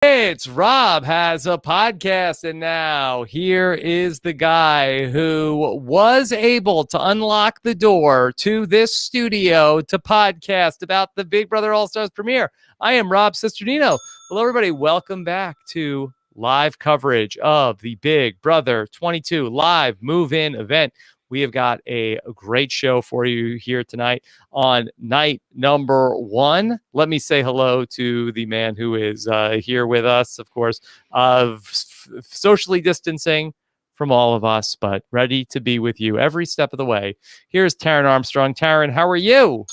It's Rob has a podcast, and now here is the guy who was able to unlock the door to this studio to podcast about the Big Brother All-Stars premiere. I am Rob Cesternino. Hello, everybody. Welcome back to live coverage of the Big Brother 22 live move-in event. We have got a great show for you here tonight on night number one. Let me say hello to the man who is here with us, of course, socially distancing from all of us, but ready to be with you every step of the way. Here's Taran Armstrong. Taran, how are you?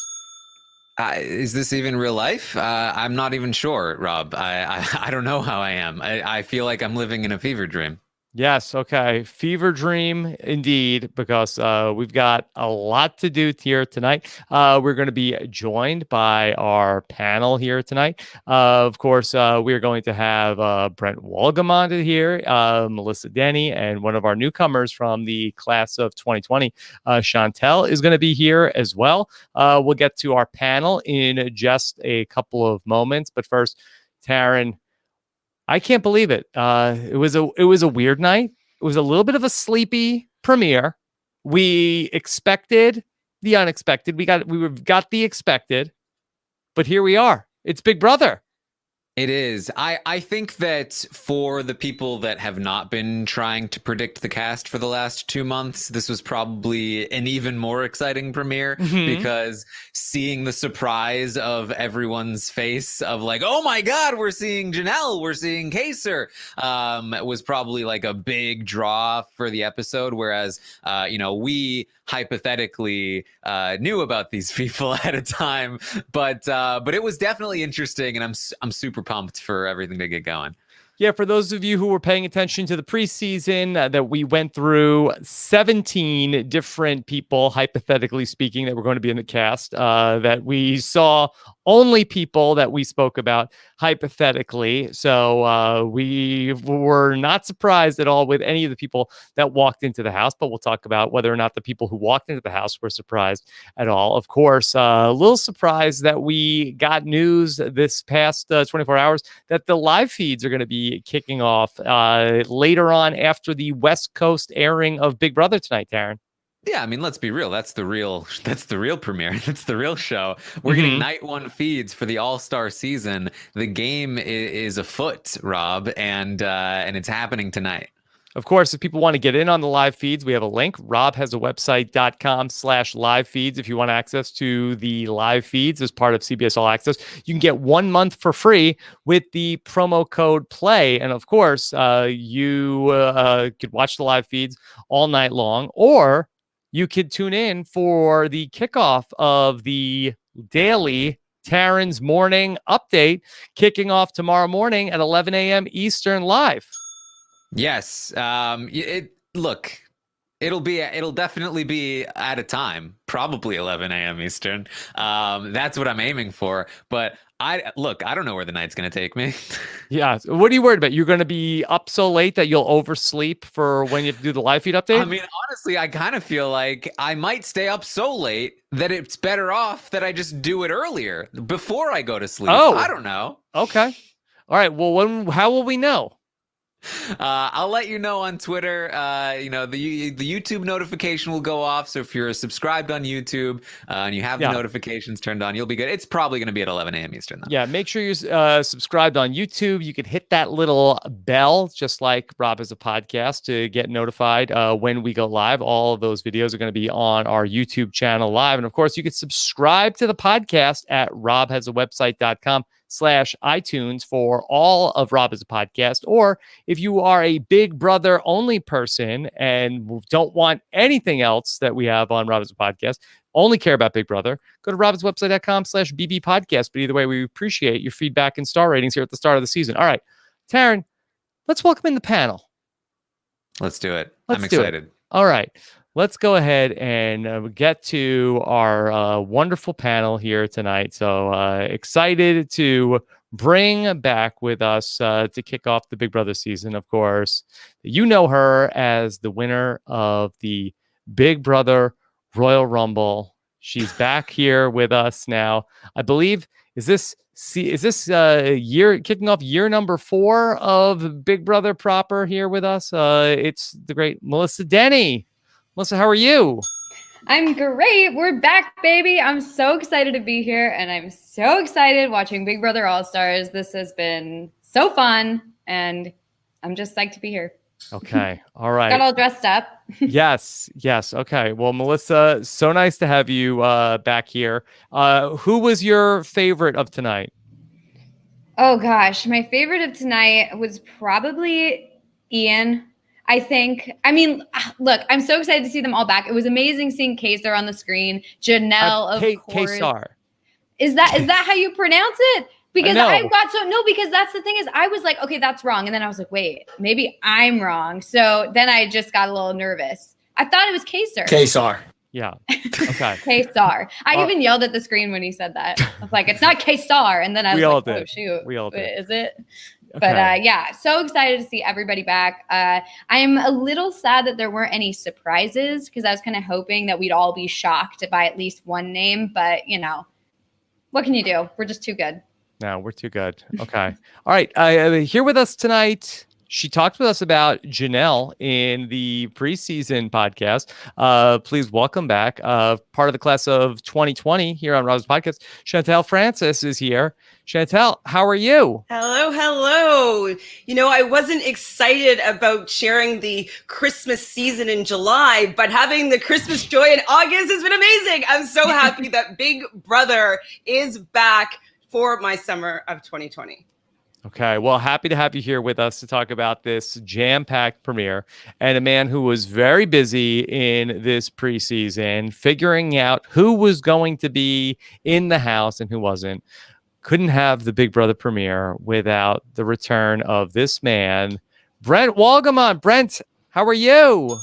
Is this even real life? I'm not even sure, Rob. I don't know how I am. I feel like I'm living in a fever dream. Yes. Okay. Fever dream indeed, because we've got a lot to do here tonight. We're going to be joined by our panel here tonight. Of course, we're going to have Brent Wolgamott here, Melissa Deni, and one of our newcomers from the class of 2020, Chantele, is going to be here as well. We'll get to our panel in just a couple of moments. But first, Taran, I can't believe it. It was a weird night. It was a little bit of a sleepy premiere. We expected the unexpected. We got the expected, but here we are. It's Big Brother. It is. I think that for the people that have not been trying to predict the cast for the last 2 months, this was probably an even more exciting premiere because seeing the surprise of everyone's face of like, oh my God, we're seeing Janelle, we're seeing Kaser, was probably like a big draw for the episode. Whereas, we hypothetically knew about these people ahead of time, but it was definitely interesting, and I'm super pumped for everything to get going. Yeah, for those of you who were paying attention to the preseason, that we went through 17 different people, hypothetically speaking, that were going to be in the cast, that we saw only people that we spoke about hypothetically. So we were not surprised at all with any of the people that walked into the house, but we'll talk about whether or not the people who walked into the house were surprised at all. Of course, a little surprised that we got news this past 24 hours that the live feeds are going to be kicking off later on after the West Coast airing of Big Brother tonight, Taran. Yeah, I mean, let's be real. That's the real premiere. That's the real show. We're getting night one feeds for the All-Star season. The game is afoot, Rob, and it's happening tonight. Of course, if people want to get in on the live feeds, we have a link, robhasawebsite.com/live feeds. If you want access to the live feeds as part of CBS All Access, you can get 1 month for free with the promo code PLAY. And of course, you could watch the live feeds all night long, or you could tune in for the kickoff of the daily Taran's Morning Update, kicking off tomorrow morning at 11 a.m. Eastern live. Yes. It'll definitely be at a time, probably 11 a.m. Eastern. That's what I'm aiming for. But I don't know where the night's going to take me. Yeah. What are you worried about? You're going to be up so late that you'll oversleep for when you have to do the live feed update? I mean, honestly, I kind of feel like I might stay up so late that it's better off that I just do it earlier before I go to sleep. Oh, I don't know. Okay. All right. Well, how will we know? I'll let you know on Twitter. The YouTube notification will go off. So if you're subscribed on YouTube and you have the notifications turned on, you'll be good. It's probably going to be at 11 a.m. Eastern, though. Yeah, make sure you're subscribed on YouTube. You can hit that little bell, just like Rob has a podcast, to get notified when we go live. All of those videos are going to be on our YouTube channel live. And of course, you can subscribe to the podcast at robhasawebsite.com/iTunes for all of Rob as a podcast. Or if you are a Big Brother only person and don't want anything else that we have on Rob as a podcast, only care about Big Brother, go to robhasawebsite.com/BB podcast. But either way, we appreciate your feedback and star ratings here at the start of the season. All right, Taran, let's welcome in the panel. Let's do it. I'm excited. All right. Let's go ahead and get to our wonderful panel here tonight. So excited to bring back with us to kick off the Big Brother season, of course. You know her as the winner of the Big Brother Royal Rumble. She's back here with us now. I believe, is this See, is this year kicking off year number 4 of Big Brother proper here with us? It's the great Melissa Deni. Melissa, how are you? I'm great. We're back, baby. I'm so excited to be here, and I'm so excited watching Big Brother All Stars. This has been so fun, and I'm just psyched to be here. Okay. All right. Got all dressed up. Yes. Okay. Well, Melissa, so nice to have you back here. Who was your favorite of tonight? Oh, gosh. My favorite of tonight was probably Ian. I think. I mean, look, I'm so excited to see them all back. It was amazing seeing Kaysar on the screen. Janelle, of course. Kaysar. Is that how you pronounce it? Because because that's the thing is I was like, okay, that's wrong. And then I was like, wait, maybe I'm wrong. So then I just got a little nervous. I thought it was Kaysar. Kaysar. Yeah. Okay. Kaysar. I even yelled at the screen when he said that. I was like, it's not Kaysar. And then I was like, oh, shoot. We all did. Is it? Okay. But yeah, so excited to see everybody back. I'm a little sad that there weren't any surprises because I was kind of hoping that we'd all be shocked by at least one name. But, what can you do? We're just too good. No, we're too good. Okay. All right. Here with us tonight, she talked with us about Janelle in the preseason podcast. Please welcome back part of the class of 2020 here on Rob's podcast. Chantele Francis is here. Chantele, how are you? Hello. I wasn't excited about sharing the Christmas season in July, but having the Christmas joy in August has been amazing. I'm so happy that Big Brother is back for my summer of 2020. Okay, well, happy to have you here with us to talk about this jam-packed premiere and a man who was very busy in this preseason, figuring out who was going to be in the house and who wasn't. Couldn't have the Big Brother premiere without the return of this man, Brent Wolgamott. Brent, how are you?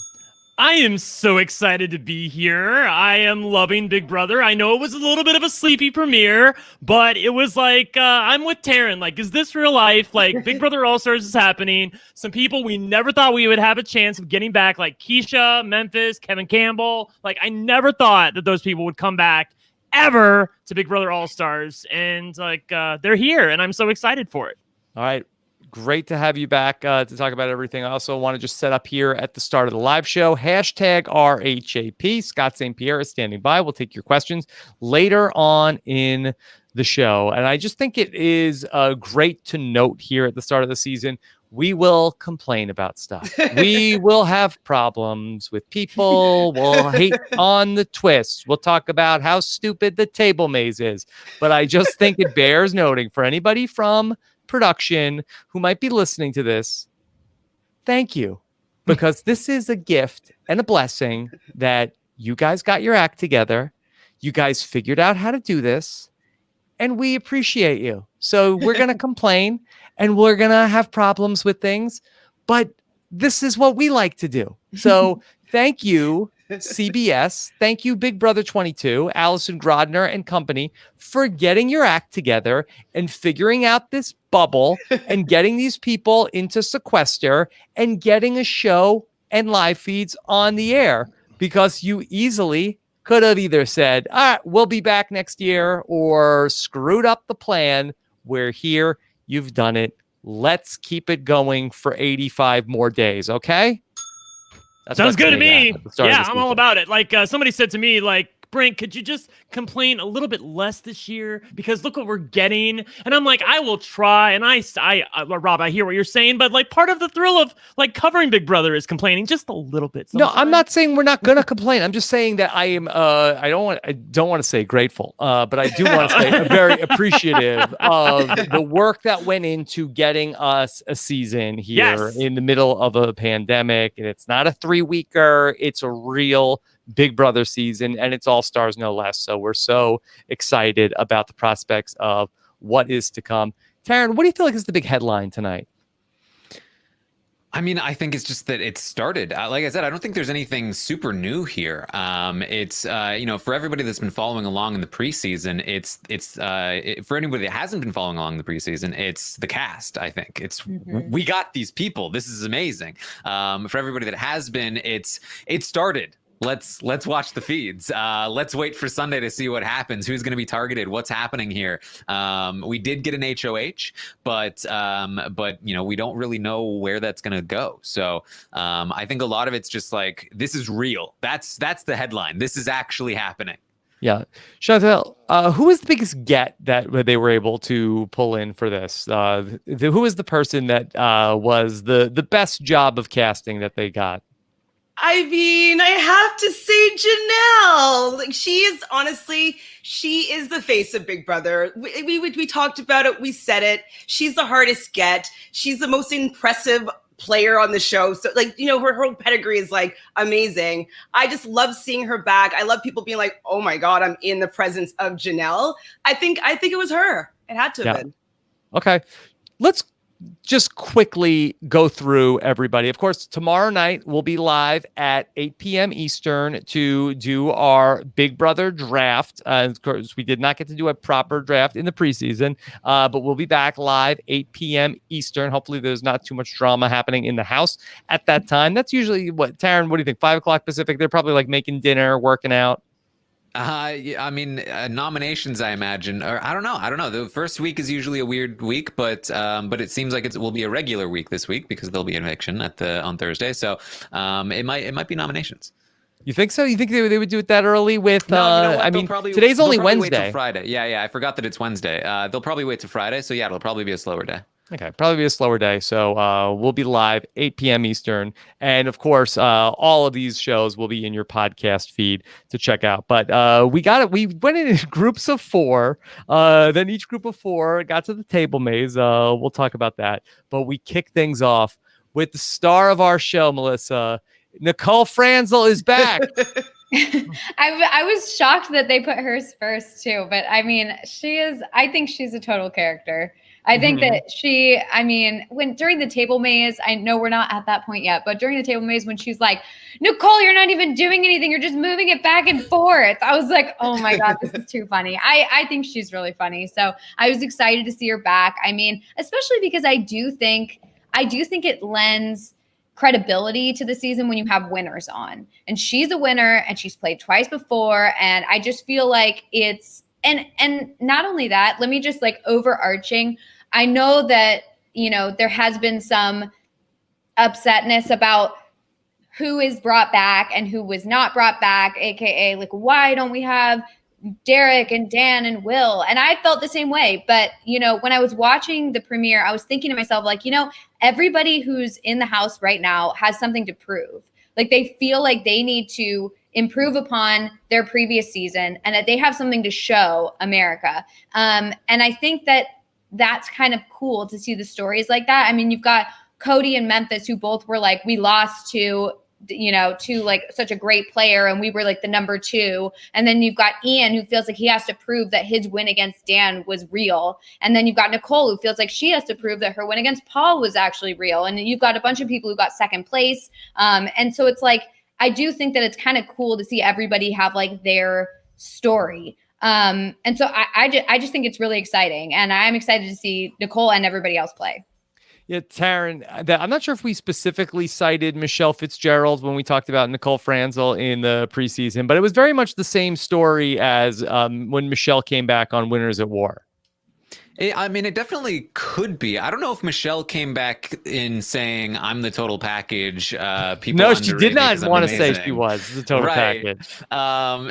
I am so excited to be here. I am loving Big Brother. I know it was a little bit of a sleepy premiere, but it was like, I'm with Taran. Like, is this real life? Like, Big Brother All-Stars is happening. Some people we never thought we would have a chance of getting back, like Keisha, Memphis, Kevin Campbell. Like, I never thought that those people would come back ever to Big Brother All-Stars. And, like, they're here, and I'm so excited for it. All right. Great to have you back to talk about everything. I also want to just set up here at the start of the live show, hashtag RHAP. Scott St. Pierre is standing by. We'll take your questions later on in the show. And I just think it is great to note here at the start of the season, we will complain about stuff. We will have problems with people. We'll hate on the twists. We'll talk about how stupid the table maze is. But I just think it bears noting for anybody from production who might be listening to this, thank you, because this is a gift and a blessing that you guys got your act together. You guys figured out how to do this, and we appreciate you. So we're going to complain and we're going to have problems with things, but this is what we like to do. So thank you, CBS. Thank you, Big Brother 22, Allison Grodner and company, for getting your act together and figuring out this bubble and getting these people into sequester and getting a show and live feeds on the air, because you easily could have either said, all right, we'll be back next year, or screwed up the plan. We're here. You've done it. Let's keep it going for 85 more days. Okay. Sounds good to me. Yeah, I'm all about it. Like somebody said to me, like, Brent, could you just complain a little bit less this year? Because look what we're getting. And I'm like, I will try. And Rob, I hear what you're saying, but like part of the thrill of like covering Big Brother is complaining just a little bit sometimes. No, I'm not saying we're not going to complain. I'm just saying that I am, I don't want to say grateful, but I do want to say very appreciative of the work that went into getting us a season here in the middle of a pandemic. And it's not a 3-weeker. It's a real Big Brother season, and it's All Stars no less. So we're so excited about the prospects of what is to come. Taran, what do you feel like is the big headline tonight? I mean, I think it's just that it started. Like I said, I don't think there's anything super new here. It's for everybody that's been following along in the preseason, for anybody that hasn't been following along in the preseason, it's the cast. I think it's we got these people. This is amazing. For everybody that has been, it started. let's watch the feeds. Let's wait for Sunday to see what happens. Who's going to be targeted? What's happening here? We did get an HOH, but we don't really know where that's going to go. So I think a lot of it's just like, this is real. That's the headline. This is actually happening. Yeah. Chantele, who was the biggest get that they were able to pull in for this? Who was the person that was the best job of casting that they got? I mean, I have to say Janelle. Like, she is the face of Big Brother. We talked about it. We said it. She's the hardest get. She's the most impressive player on the show. So her whole pedigree is like amazing. I just love seeing her back. I love people being like, oh my God, I'm in the presence of Janelle. I think it was her. It had to have been. Okay. Let's just quickly go through everybody. Of course, tomorrow night we'll be live at 8 p.m. Eastern to do our Big Brother draft. Of course, we did not get to do a proper draft in the preseason, but we'll be back live 8 p.m. Eastern. Hopefully there's not too much drama happening in the house at that time. That's usually what, Taran, what do you think? 5 o'clock Pacific? They're probably like making dinner, working out. I mean, nominations, I imagine, or I don't know. The first week is usually a weird week, but it seems like it will be a regular week this week because there'll be an eviction on Thursday. So it might be nominations. You think so? You think they would do it that early with, No, I mean, today's only Wednesday. Wait till Friday. Yeah. I forgot that it's Wednesday. They'll probably wait till Friday. So yeah, it'll probably be a slower day. Okay, probably be a slower day. So we'll be live 8 p.m. Eastern. And of course, all of these shows will be in your podcast feed to check out. But we went in groups of 4. Then each group of 4 got to the table maze. We'll talk about that. But we kick things off with the star of our show, Melissa. Nicole Franzel is back. I was shocked that they put hers first too, but I mean, I think she's a total character. I think that during the table maze, I know we're not at that point yet, but during the table maze, when she's like, Nicole, you're not even doing anything. You're just moving it back and forth. I was like, oh my God, this is too funny. I think she's really funny. So I was excited to see her back. I mean, especially because I do think it lends credibility to the season when you have winners on, and she's a winner and she's played twice before. And I just feel like and not only that, let me just overarching. I know that, there has been some upsetness about who is brought back and who was not brought back, AKA why don't we have Derek and Dan and Will? And I felt the same way. But, when I was watching the premiere, I was thinking to myself, everybody who's in the house right now has something to prove. They feel like they need to improve upon their previous season and that they have something to show America. And I think that that's kind of cool to see the stories like that. I mean, you've got Cody and Memphis, who both were we lost to such a great player and we were the number 2. And then you've got Ian, who feels like he has to prove that his win against Dan was real. And then you've got Nicole, who feels like she has to prove that her win against Paul was actually real. And you've got a bunch of people who got second place. And so it's I do think that it's kind of cool to see everybody have their story. And so I just think it's really exciting. And I'm excited to see Nicole and everybody else play. Yeah, Taran, I'm not sure if we specifically cited Michelle Fitzgerald when we talked about Nicole Franzel in the preseason, but it was very much the same story as when Michelle came back on Winners at War. I mean, it definitely could be. I don't know if Michelle came back in saying I'm the total package. No, she did not want to say she was the total package.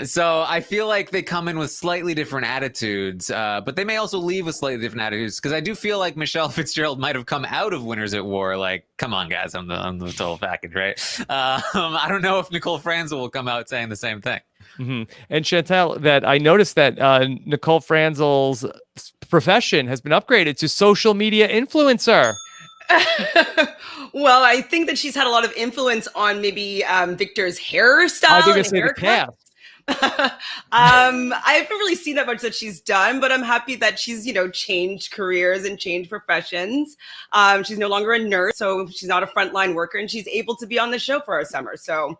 So I feel like they come in with slightly different attitudes, but they may also leave with slightly different attitudes, because I do feel like Michelle Fitzgerald might have come out of Winners at War come on, guys, I'm the total package, right? I don't know if Nicole Franzel will come out saying the same thing. Mm-hmm. And Chantele, that I noticed that Nicole Franzel's profession has been upgraded to social media influencer. Well, I think that she's had a lot of influence on maybe Victor's hairstyle. I think I say the cast. I haven't really seen that much that she's done, but I'm happy that she's, changed careers and changed professions. She's no longer a nurse, so she's not a frontline worker, and she's able to be on the show for a summer. So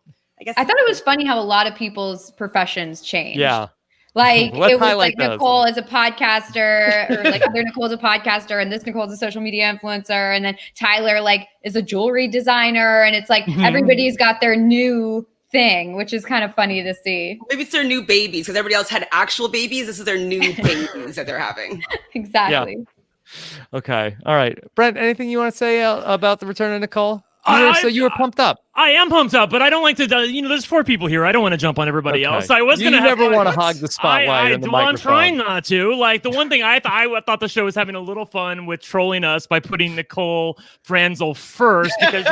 I thought it was funny how a lot of people's professions changed. Yeah. It was Nicole as a podcaster, or other Nicole's a podcaster, and this Nicole's a social media influencer, and then Tyler is a jewelry designer, and it's everybody's got their new thing, which is kind of funny to see. Maybe it's their new babies because everybody else had actual babies. This is their new babies that they're having. Exactly. Yeah. Okay. All right. Brent, anything you want to say about the return of Nicole? You were pumped up. I am pumped up, but I don't like to. There's 4 people here. I don't want to jump on everybody else. I was going to. You never want to hog the spotlight and the microphone. I'm trying not to. Like the one thing I thought the show was having a little fun with trolling us by putting Nicole Franzel first because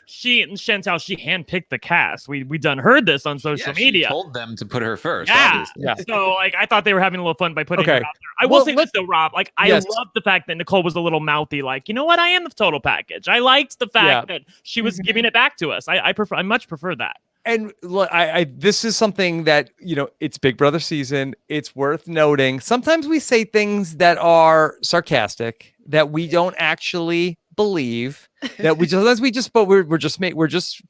she and Chantele, she handpicked the cast. We done heard this on social media. She told them to put her first. Yeah. Yeah. So like I thought they were having a little fun by putting her out there. I will say this though, Rob. Like I love the fact that Nicole was a little mouthy. Like, you know what? I am the total package. I liked the fact that she was giving it back to us. I much prefer that. And look, this is something that, it's Big Brother season. It's worth noting. Sometimes we say things that are sarcastic that we don't actually believe that we're just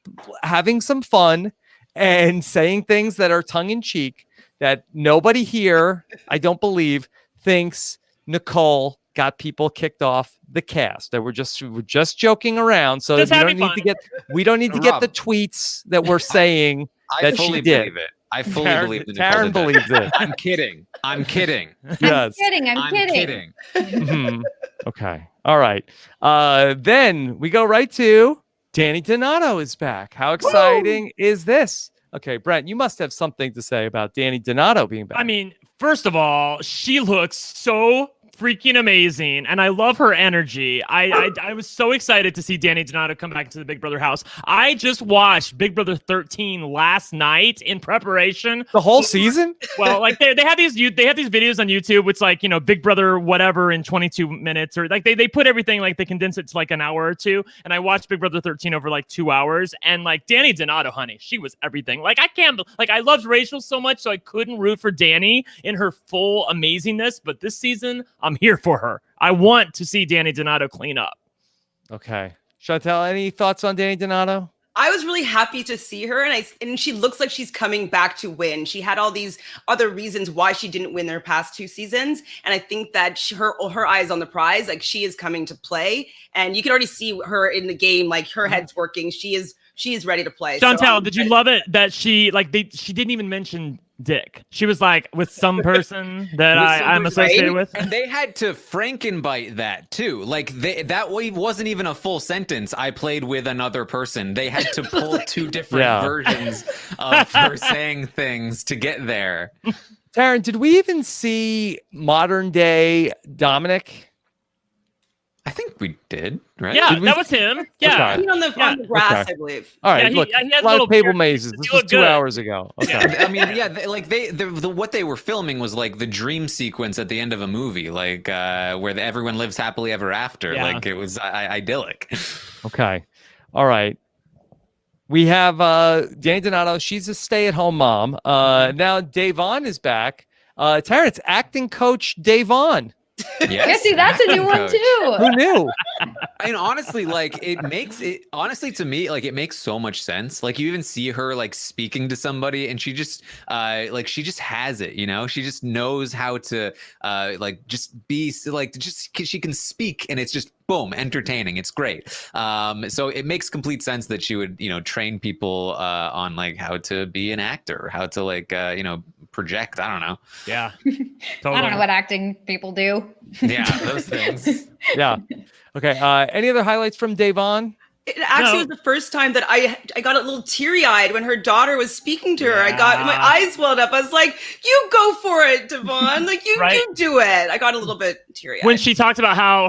having some fun and saying things that are tongue in cheek that nobody here, I don't believe, thinks Nicole got people kicked off the cast. That we're just joking around. So we don't need to get the tweets that we're saying that she did. Believe it. I fully believe that Taran believes it. I'm kidding. Yes. I'm kidding. Mm-hmm. Okay. All right. Then we go right to Danny Donato is back. How exciting is this? Okay, Brent, you must have something to say about Danny Donato being back. I mean, first of all, she looks so freaking amazing, and I love her energy. I was so excited to see Danny Donato come back to the Big Brother house. I just watched Big Brother 13 last night in preparation. The whole season? Well, like they have these videos on YouTube. It's like, Big Brother whatever in 22 minutes, or like they put everything, like they condense it to like an hour or two. And I watched Big Brother 13 over like 2 hours, and like Danny Donato, honey, she was everything. Like I loved Rachel so much, so I couldn't root for Danny in her full amazingness. But this season, I'm here for her. I want to see Danny Donato clean up. Okay. Chantele, any thoughts on Danny Donato? I was really happy to see her, and she looks like she's coming back to win. She had all these other reasons why she didn't win their past 2 seasons, and I think that her eyes on the prize. Like, she is coming to play, and you can already see her in the game. Like, her head's working. She is ready to play. Chantele, did you love it that she didn't even mention Dick? She was like with some person that I'm associated with, and they had to Frankenbite that too. Like that wasn't even a full sentence. I played with another person. They had to pull 2 different versions of her saying things to get there. Taran, did we even see modern day Dominic? I think we did, right? Yeah, that was him. Yeah. Okay. On the grass, Okay. I believe. All right, he look, has a lot of table beard. mazes. This was 2 hours ago. Okay. I mean, what they were filming was like the dream sequence at the end of a movie, like where everyone lives happily ever after. Yeah. Like it was idyllic. Okay. All right. We have Danny Donato. She's a stay-at-home mom. Now Davon is back. Taran, it's acting coach Davon. Yes, Yeah, see, that's a new one too. Who knew? I mean, honestly, like to me, like it makes so much sense. Like you even see her like speaking to somebody, and she just she just has it, she just knows how to just be she can speak, and it's just boom, entertaining. It's great. So it makes complete sense that she would train people on like how to be an actor, how to project. I don't know. Yeah. I don't know what acting people do. Yeah, those things. Yeah. Okay. Any other highlights from Davon? It actually was the first time that I got a little teary-eyed when her daughter was speaking to her. I got my eyes welled up. I was like, "You go for it, Devon! Like you do it." I got a little bit teary-eyed when she talked about how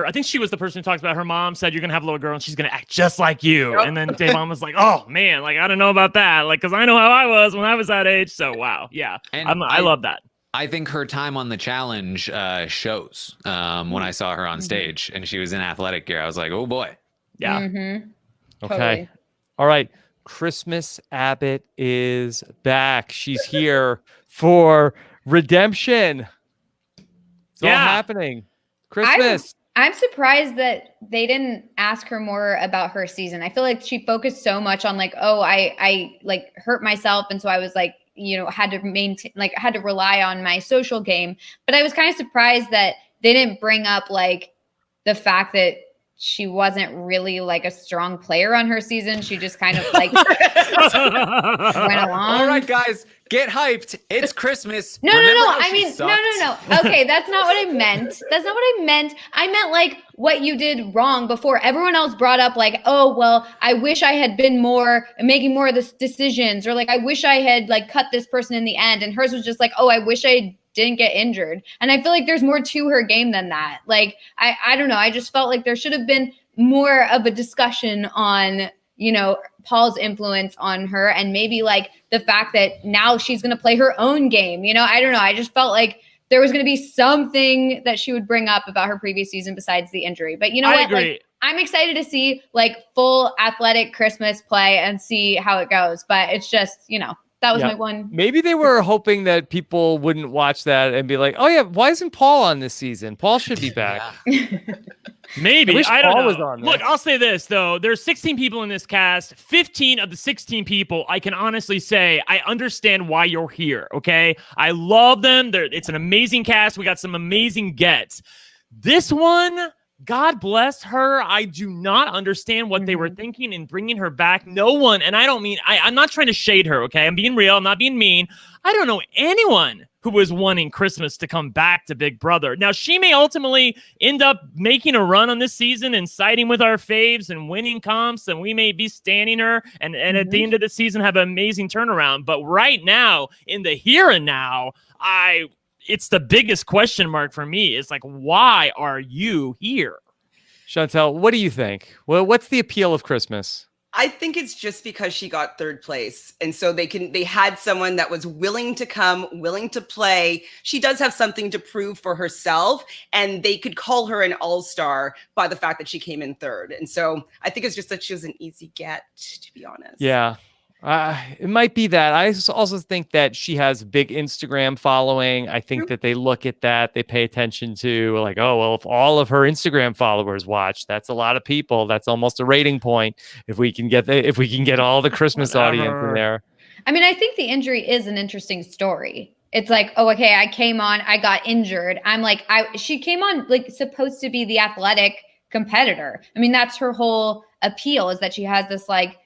I think she was the person who talked about her mom said you're gonna have a little girl and she's gonna act just like you. Yep. And then Devon was like, "Oh man, like I don't know about that, like because I know how I was when I was that age." So wow, yeah, and I love that. I think her time on the challenge shows. When I saw her on stage and she was in athletic gear, I was like, "Oh boy." Yeah. Mm-hmm. Okay. Totally. All right. Christmas Abbott is back. She's here for redemption. It's all happening. Christmas. I'm surprised that they didn't ask her more about her season. I feel like she focused so much on like, oh, I like hurt myself. And so I was like, had to maintain, like I had to rely on my social game. But I was kind of surprised that they didn't bring up like the fact that she wasn't really like a strong player on her season. She just kind of like went along. All right, guys, get hyped. It's Christmas. No. I mean, no. Okay, that's not what I meant. That's not what I meant. I meant like what you did wrong before. Everyone else brought up like, oh, well, I wish I had been making more of the decisions, or like, I wish I had like cut this person in the end. And hers was just like, oh, I wish I didn't get injured. And I feel like there's more to her game than that. Like, I don't know. I just felt like there should have been more of a discussion on, Paul's influence on her, and maybe like the fact that now she's going to play her own game. I don't know. I just felt like there was going to be something that she would bring up about her previous season besides the injury. But I agree. Like, I'm excited to see like full athletic Christmas play and see how it goes. But it's just, that was my one. Maybe they were hoping that people wouldn't watch that and be like, oh yeah, why isn't Paul on this season? Paul should be back. Maybe. I don't know. Was on Look, I'll say this, though. There's 16 people in this cast. 15 of the 16 people, I can honestly say, I understand why you're here, okay? I love them. It's an amazing cast. We got some amazing gets. This one, God bless her. I do not understand what they were thinking in bringing her back. No one, and I don't mean, I'm not trying to shade her, okay? I'm being real. I'm not being mean. I don't know anyone who was wanting Christmas to come back to Big Brother. Now, she may ultimately end up making a run on this season and siding with our faves and winning comps, and we may be standing her and at the end of the season have an amazing turnaround. But right now, in the here and now, it's the biggest question mark for me. It's like, why are you here? Chantele, what do you think? Well, what's the appeal of Christmas? I think it's just because she got third place. And so they had someone that was willing to come, willing to play. She does have something to prove for herself, and they could call her an all-star by the fact that she came in third. And so I think it's just that she was an easy get, to be honest. Yeah. It might be that. I also think that she has a big Instagram following. I think that they look at that, they pay attention to like, oh, well, if all of her Instagram followers watch, that's a lot of people. That's almost a rating point. If we can get all the Christmas audience in there. I mean, I think the injury is an interesting story. It's like, oh, okay, I came on, I got injured. I'm like, she came on like supposed to be the athletic competitor. I mean, that's her whole appeal, is that she has this like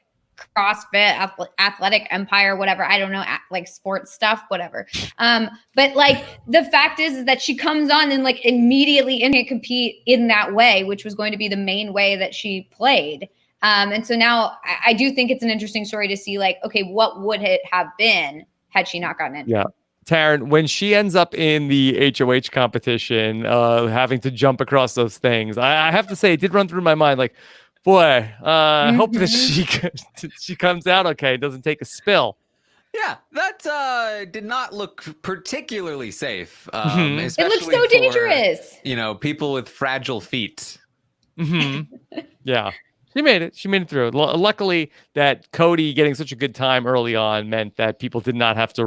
CrossFit athletic empire, whatever. I don't know, like sports stuff, whatever. But like the fact is that she comes on and like immediately in it compete in that way, which was going to be the main way that she played. And so now I do think it's an interesting story to see like, okay, what would it have been had she not gotten in? Yeah. Taran, when she ends up in the HOH competition, having to jump across those things, I have to say it did run through my mind like, boy, I hope that she comes out okay, doesn't take a spill. Yeah, that did not look particularly safe. It looks so dangerous. People with fragile feet. Yeah. She made it. She made it through. Luckily, that Cody getting such a good time early on meant that people did not have to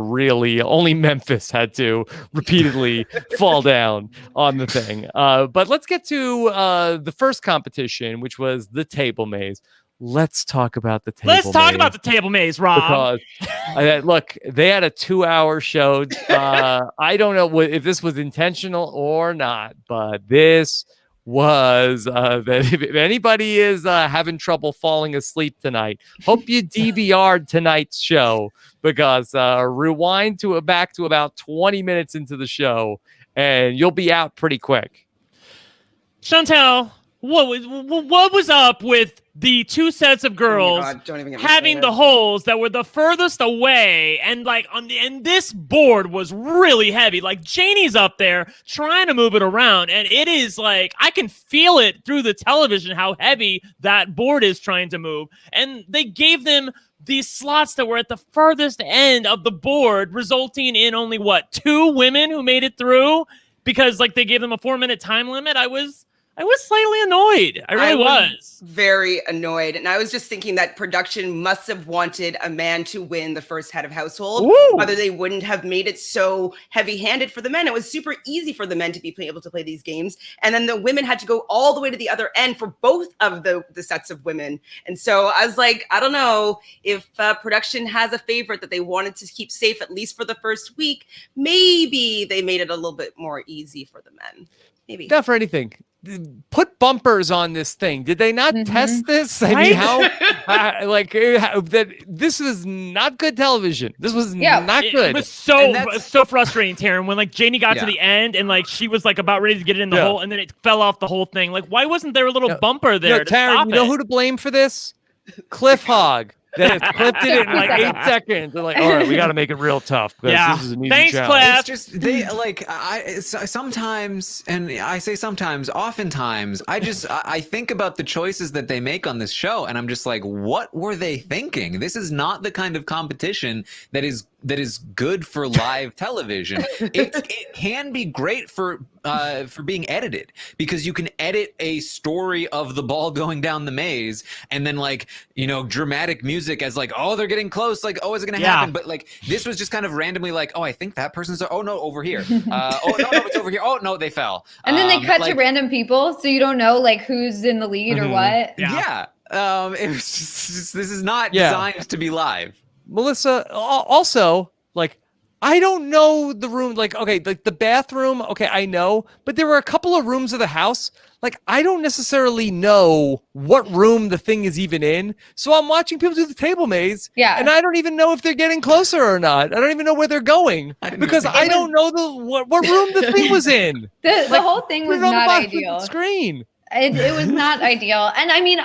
only Memphis had to repeatedly fall down on the thing. But let's get to the first competition, which was the table maze. Let's talk about the table maze. Let's talk about the table maze, Rob. Because, look, they had a 2-hour show. I don't know if this was intentional or not, but this was that if anybody is having trouble falling asleep tonight, hope you DVR'd tonight's show, because rewind back to about 20 minutes into the show and you'll be out pretty quick. Chantele, what was up with the two sets of girls having the holes that were the furthest away, and like and this board was really heavy. Like Janie's up there trying to move it around, and it is like I can feel it through the television how heavy that board is trying to move. And they gave them these slots that were at the furthest end of the board, resulting in only 2 women who made it through, because like they gave them a 4-minute time limit. I was slightly annoyed. I really was very annoyed. And I was just thinking that production must have wanted a man to win the first head of household. Whether they wouldn't have made it so heavy-handed for the men. It was super easy for the men to be able to play these games. And then the women had to go all the way to the other end for both of the sets of women. And so I was like, I don't know if production has a favorite that they wanted to keep safe, at least for the first week. Maybe they made it a little bit more easy for the men. Maybe. Not for anything. put bumpers on this thing. Did they not test this? I mean, how that this was not good television. This was not good. It was so frustrating, Taran, when like Janie got to the end and like she was like about ready to get it in the hole, and then it fell off the whole thing. Like, why wasn't there a little bumper there? Taran, you know who to blame for this? Cliff Hogg. That has clipped it in like 8 seconds. They're like, all right, we got to make it real tough. Yeah. This is an easy Thanks, challenge. Cliff. It's just they like sometimes, and I say sometimes, oftentimes, I think about the choices that they make on this show, and I'm just like, what were they thinking? This is not the kind of competition that is good for live television. It can be great for being edited, because you can edit a story of the ball going down the maze and then like, you know, dramatic music as like, oh, they're getting close, like, oh, is it gonna happen? But like this was just kind of randomly like, oh, I think that person's oh no, over here. Oh no, it's over here. Oh no, they fell. And then they cut to random people, so you don't know like who's in the lead or what. Yeah. It was just this is not designed to be live. Melissa, also, like, I don't know the room. Like, okay, like the bathroom, okay, I know, but there were a couple of rooms of the house. Like, I don't necessarily know what room the thing is even in. So I'm watching people do the table maze. Yeah. And I don't even know if they're getting closer or not. I don't even know where they're going because I don't know what room the thing was in. The whole thing was not ideal. Screen. It was not ideal. And I mean,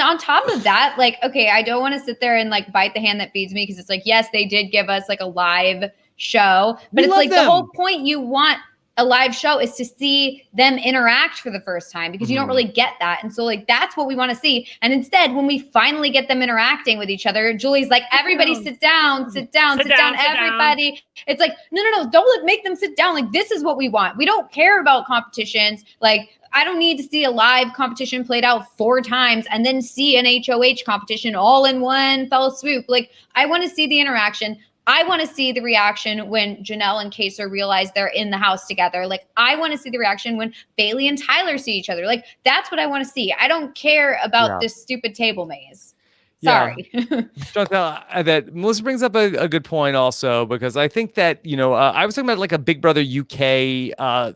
on top of that, like, okay, I don't want to sit there and like bite the hand that feeds me, because it's like, yes, they did give us like a live show, but it's like the whole point you want a live show is to see them interact for the first time, because you don't really get that. And so like, that's what we want to see. And instead, when we finally get them interacting with each other, Julie's like, everybody sit down, everybody. It's like, no, don't make them sit down. Like, this is what we want. We don't care about competitions. Like, I don't need to see a live competition played out 4 times and then see an HOH competition all in one fell swoop. Like, I want to see the interaction. I want to see the reaction when Janelle and Kaser realize they're in the house together. Like, I want to see the reaction when Bailey and Tyler see each other. Like, that's what I want to see. I don't care about this stupid table maze. Sorry. Chantele, that Melissa brings up a good point also, because I think that, you know, I was talking about like a Big Brother UK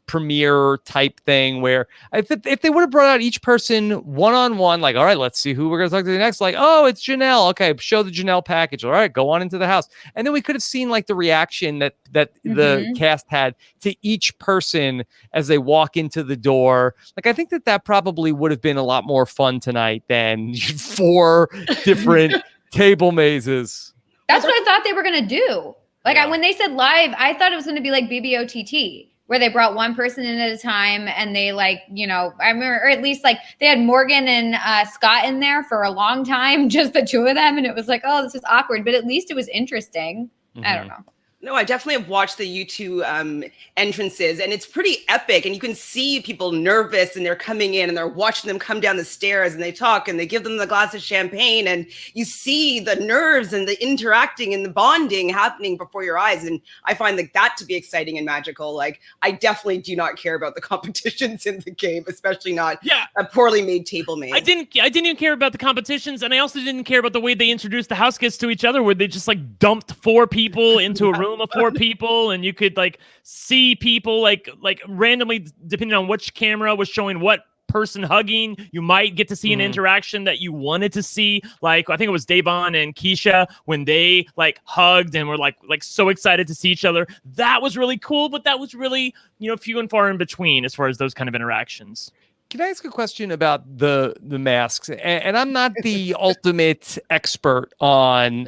premiere type thing where if they would have brought out each person one-on-one, like, all right, let's see who we're going to talk to next. Like, oh, it's Janelle. Okay, show the Janelle package. All right, go on into the house. And then we could have seen like the reaction that the cast had to each person as they walk into the door. Like, I think that probably would have been a lot more fun tonight than 4 different table mazes. That's what I thought they were going to do. Like, when they said live, I thought it was going to be like BB22, where they brought one person in at a time, and they like, you know, I remember, or at least like they had Morgan and Scott in there for a long time, just the 2 of them. And it was like, oh, this is awkward, but at least it was interesting. I don't know. No, I definitely have watched the YouTube entrances, and it's pretty epic. And you can see people nervous, and they're coming in and they're watching them come down the stairs, and they talk and they give them the glass of champagne, and you see the nerves and the interacting and the bonding happening before your eyes. And I find that to be exciting and magical. Like, I definitely do not care about the competitions in the game, especially not a poorly made table maze. I didn't even care about the competitions, and I also didn't care about the way they introduced the house guests to each other, where they just like dumped 4 people into a room of 4 people, and you could like see people like randomly, depending on which camera was showing what person hugging, you might get to see an interaction that you wanted to see. Like, I think it was Davon and Keisha when they like hugged and were like so excited to see each other. That was really cool, but that was really, you know, few and far in between as far as those kind of interactions. Can I ask a question about the masks? And I'm not the ultimate expert on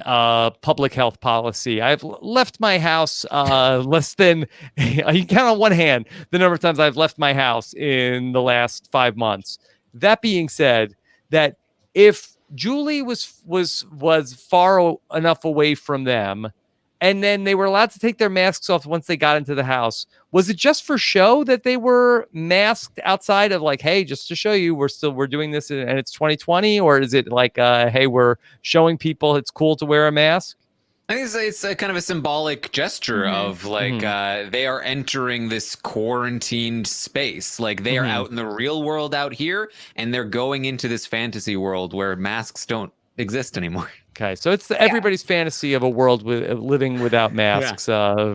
public health policy. I've left my house less than, you can count on one hand the number of times I've left my house in the last 5 months. That being said, that if Julie was far enough away from them, and then they were allowed to take their masks off once they got into the house, was it just for show that they were masked outside of like, hey, just to show you we're doing this and it's 2020? Or is it like, hey, we're showing people it's cool to wear a mask? I think it's a kind of a symbolic gesture of like they are entering this quarantined space. Like, they are out in the real world out here, and they're going into this fantasy world where masks don't exist anymore. Okay, so it's everybody's fantasy of a world with living without masks,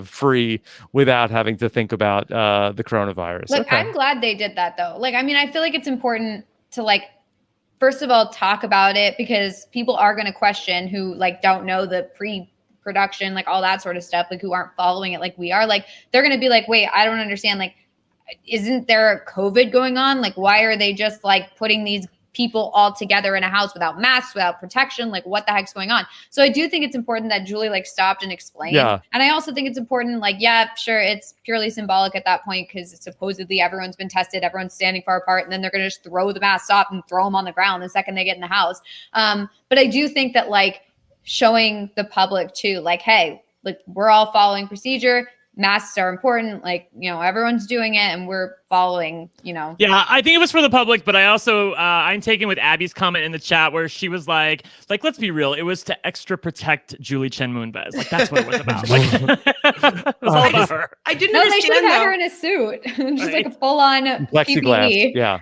free, without having to think about the coronavirus. Look, I'm glad they did that though. Like, I mean, I feel like it's important to like, first of all, talk about it because people are going to question who like don't know the pre-production, like all that sort of stuff, like who aren't following it like we are. Like, they're going to be like, wait, I don't understand. Like, isn't there COVID going on? Like, why are they just like putting these people all together in a house without masks, without protection? Like, what the heck's going on? So I do think it's important that Julie like stopped and explained. Yeah. And I also think it's important, like, yeah, sure, it's purely symbolic at that point because supposedly everyone's been tested, everyone's standing far apart, and then they're going to just throw the masks off and throw them on the ground the second they get in the house. But I do think that like showing the public too, like, hey, like we're all following procedure. Masks are important, like, you know, everyone's doing it and we're following, you know. Yeah, I think it was for the public, but I also I'm taken with Abby's comment in the chat where she was like let's be real, it was to extra protect Julie Chen Moonves. Like, that's what it was about. Like, it was all about her. I didn't No, they should understand have had though. her in a suit, just like a full-on Plexiglass. PPE. Yeah.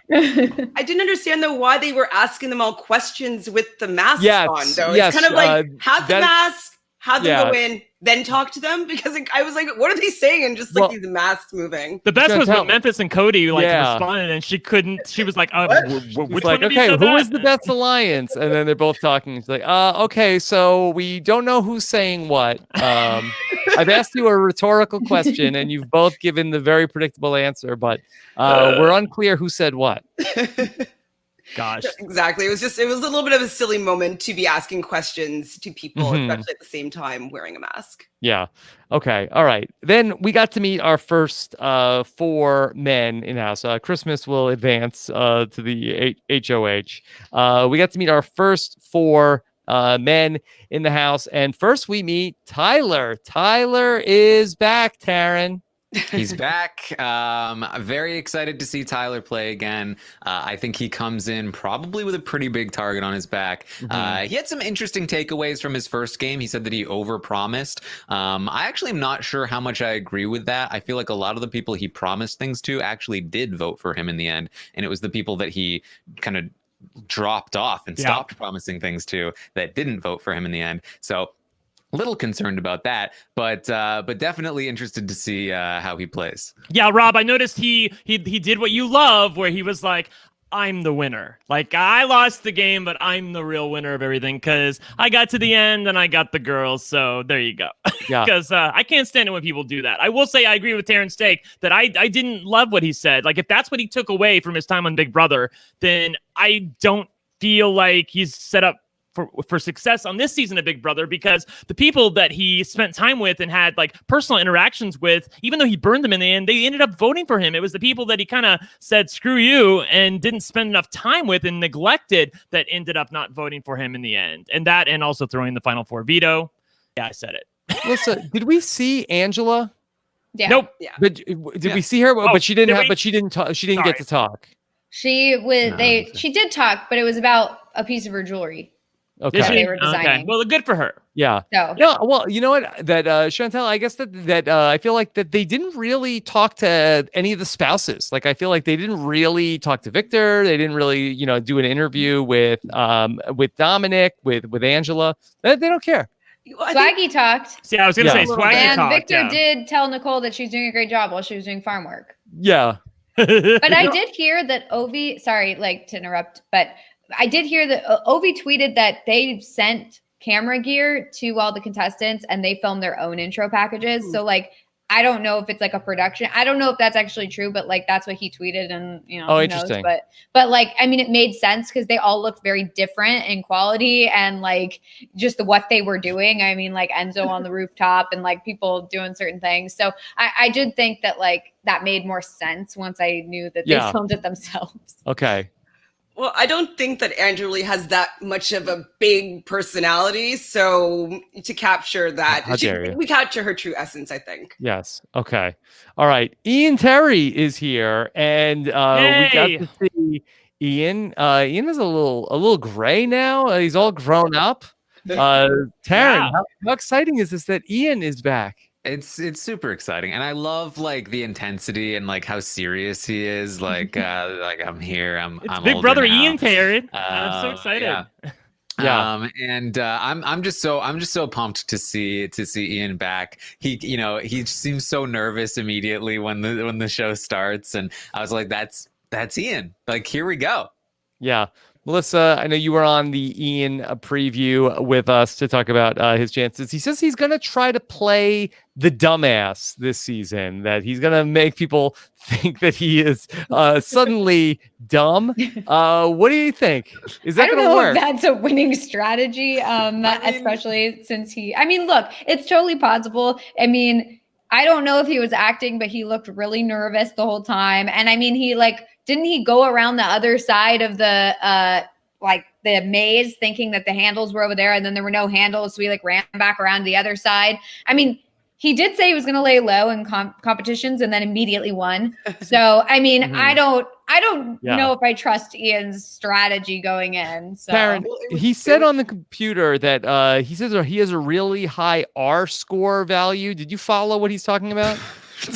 I didn't understand though why they were asking them all questions with the masks Yes, on. Though yes, it's kind of like have the that- mask, have them go in, then talk to them because like, I was like, what are they saying? And just like these masks moving. The best was Chantele. when Memphis and Cody like Yeah. responded, and she couldn't. She was like, It's which like, one of you okay, said who that? is the best alliance? And then they're both talking. It's like, okay, so we don't know who's saying what. I've asked you a rhetorical question, and you've both given the very predictable answer, but we're unclear who said what. Gosh. Exactly. It was a little bit of a silly moment to be asking questions to people, especially at the same time wearing a mask. Yeah. Okay. All right. Then we got to meet our first 4 men in house. Christmas will advance to the HOH. We got to meet our first 4 men in the house. And first we meet Tyler. Tyler is back, Taran. He's back. Very excited to see Tyler play again. I think he comes in probably with a pretty big target on his back. He had some interesting takeaways from his first game. He said that he overpromised. I actually am not sure how much I agree with that. I feel like a lot of the people he promised things to actually did vote for him in the end. And it was the people that he kind of dropped off and stopped promising things to that didn't vote for him in the end. So little concerned about that, but definitely interested to see how he plays. Yeah, Rob, I noticed he did what you love, where he was like, I'm the winner. Like, I lost the game, but I'm the real winner of everything because I got to the end and I got the girls. So there you go. Yeah. Because I can't stand it when people do that. I will say I agree with Terrence Stake that I didn't love what he said. Like, if that's what he took away from his time on Big Brother, then I don't feel like he's set up for success on this season of Big Brother, because the people that he spent time with and had like personal interactions with, even though he burned them in the end, they ended up voting for him. It was the people that he kind of said, screw you, and didn't spend enough time with and neglected that ended up not voting for him in the end. And that, and also throwing the Final Four veto. Yeah, I said it. Listen, did we see Angela? Yeah. Nope. Yeah. But did we see her? But she didn't have. But she didn't talk. She didn't get to talk. She did talk, but it was about a piece of her jewelry. Okay. That they were designing. Okay. Well, good for her. Yeah. So. Yeah. Well, you know what? That Chantele, I guess that I feel like that they didn't really talk to any of the spouses. Like, I feel like they didn't really talk to Victor. They didn't really, do an interview with Dominic, with Angela. They don't care. Swaggy talked. See, I was going to say Swaggy and talked. Victor did tell Nicole that she's doing a great job while she was doing farm work. Yeah. But I did hear that Ovi, sorry, like to interrupt, but I did hear that Ovi tweeted that they sent camera gear to all the contestants and they filmed their own intro packages. So like, I don't know if it's like a production. I don't know if that's actually true, but like that's what he tweeted, and Oh, who interesting. knows? But like, I mean, it made sense because they all looked very different in quality and like just what they were doing. I mean, like Enzo on the rooftop and like people doing certain things. So I did think that like that made more sense once I knew that they filmed it themselves. Okay. Well, I don't think that Angela has that much of a big personality. So to capture that, we capture her true essence, I think. Yes. Okay. All right. Ian Terry is here, and we got to see Ian. Ian is a little gray now. He's all grown up. Taran, how exciting is this that Ian is back? It's super exciting, and I love like the intensity and like how serious he is. Like I'm here. I'm Big older Brother now. Ian Terry. I'm so excited. Yeah. Yeah. I'm just so pumped to see Ian back. He seems so nervous immediately when the show starts, and I was like, that's Ian. Like, here we go. Yeah. Melissa, I know you were on the Ian preview with us to talk about his chances. He says he's going to try to play the dumbass this season, that he's going to make people think that he is suddenly dumb. What do you think? Is that going to work? If that's a winning strategy, especially since look, it's totally possible. I don't know if he was acting, but he looked really nervous the whole time. And didn't he go around the other side of the maze thinking that the handles were over there and then there were no handles? So he ran back around to the other side. He did say he was going to lay low in competitions and then immediately won. So, I don't know if I trust Ian's strategy going in. So Taran, he said on the computer that he says he has a really high R score value. Did you follow what he's talking about?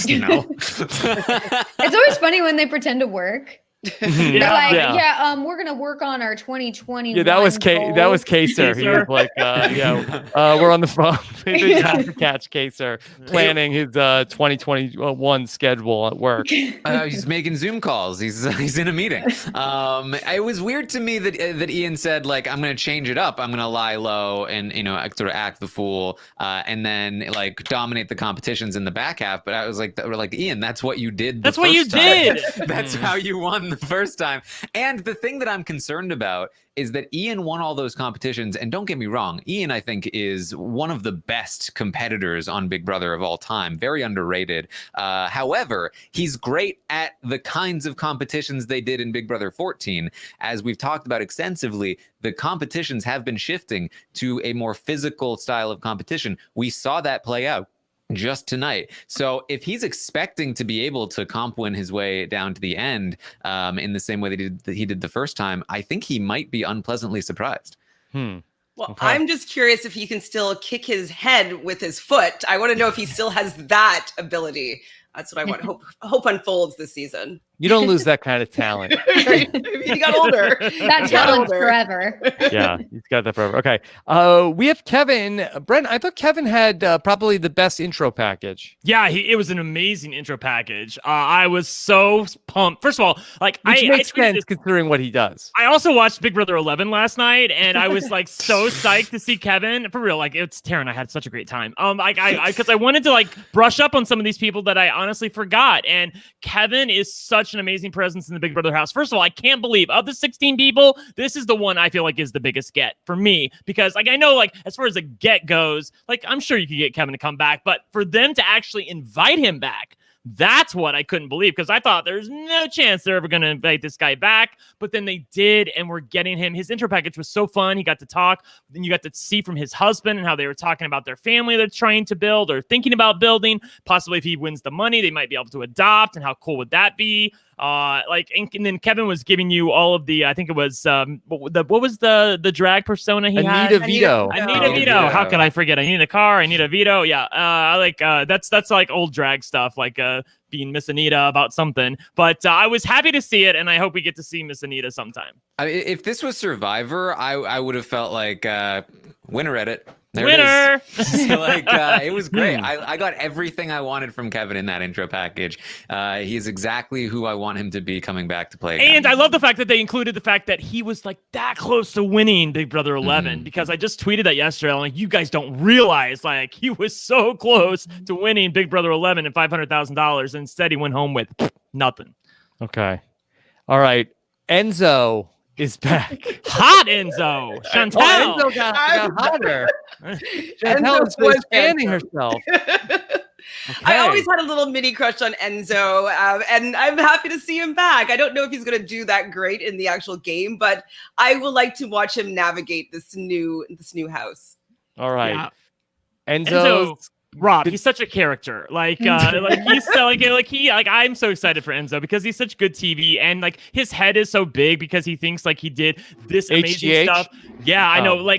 No. It's always funny when they pretend to work. They're we're gonna work on our 2020. Yeah, that was Kaser. He was like, we're on the phone. They have to catch Kaser planning his 2021 schedule at work. He's making Zoom calls. He's in a meeting. It was weird to me that Ian said, like, I'm gonna change it up. I'm gonna lie low and sort of act the fool, and then dominate the competitions in the back half. But I was like, Ian, that's what you did. That's what you did. That's how you won the first time. And the thing that I'm concerned about is that Ian won all those competitions. And don't get me wrong, Ian, I think, is one of the best competitors on Big Brother of all time. Very underrated. However, he's great at the kinds of competitions they did in Big Brother 14. As we've talked about extensively, the competitions have been shifting to a more physical style of competition. We saw that play out just tonight. So if he's expecting to be able to comp win his way down to the end in the same way that he did the first time, I think he might be unpleasantly surprised. Well, okay. I'm just curious if he can still kick his head with his foot. I want to know if he still has that ability. That's what I want. Hope unfolds this season. You don't lose that kind of talent. He got older. That talent forever. Yeah, he's got that forever. Okay. We have Kevin. Brent, I thought Kevin had probably the best intro package. Yeah, it was an amazing intro package. I was so pumped. First of all, which makes sense considering what he does. I also watched Big Brother 11 last night, and I was so psyched to see Kevin. For real, it's Taran. I had such a great time. Because I wanted to brush up on some of these people that I honestly forgot, and Kevin is such an amazing presence in the Big Brother house. First of all, I can't believe of the 16 people, this is the one I feel like is the biggest get for me, because I know as far as a get goes, I'm sure you could get Kevin to come back, but for them to actually invite him back, that's what I couldn't believe, because I thought there's no chance they're ever going to invite this guy back. But then they did, and we're getting him. His intro package was so fun. He got to talk. Then you got to see from his husband and how they were talking about their family they're trying to build or thinking about building. Possibly if he wins the money, they might be able to adopt. And how cool would that be? And then Kevin was giving you all of the, I think it was, what was the drag persona he had? Anita Vito. Anita Vito. How could I forget? I need a car. I need a Vito. Yeah. That's like old drag stuff, being Miss Anita about something. But I was happy to see it, and I hope we get to see Miss Anita sometime. If this was Survivor, I would have felt like winner at it. There Winner! It is. It was great. I got everything I wanted from Kevin in that intro package. He's exactly who I want him to be coming back to play again. And I love the fact that they included the fact that he was that close to winning Big Brother 11, because I just tweeted that yesterday. I'm like, you guys don't realize he was so close to winning Big Brother 11 and $500,000. And instead he went home with nothing. Okay. All right. Enzo is back. Hot Enzo. Chantele. Enzo got hotter. Chantele is expanding herself. Okay. I always had a little mini crush on Enzo, and I'm happy to see him back. I don't know if he's going to do that great in the actual game, but I would like to watch him navigate this new house. All right. Yeah. Enzo. Rob, he's such a character. I'm so excited for Enzo because he's such good TV, and his head is so big because he thinks he did this amazing HGH? stuff. Yeah, I know. I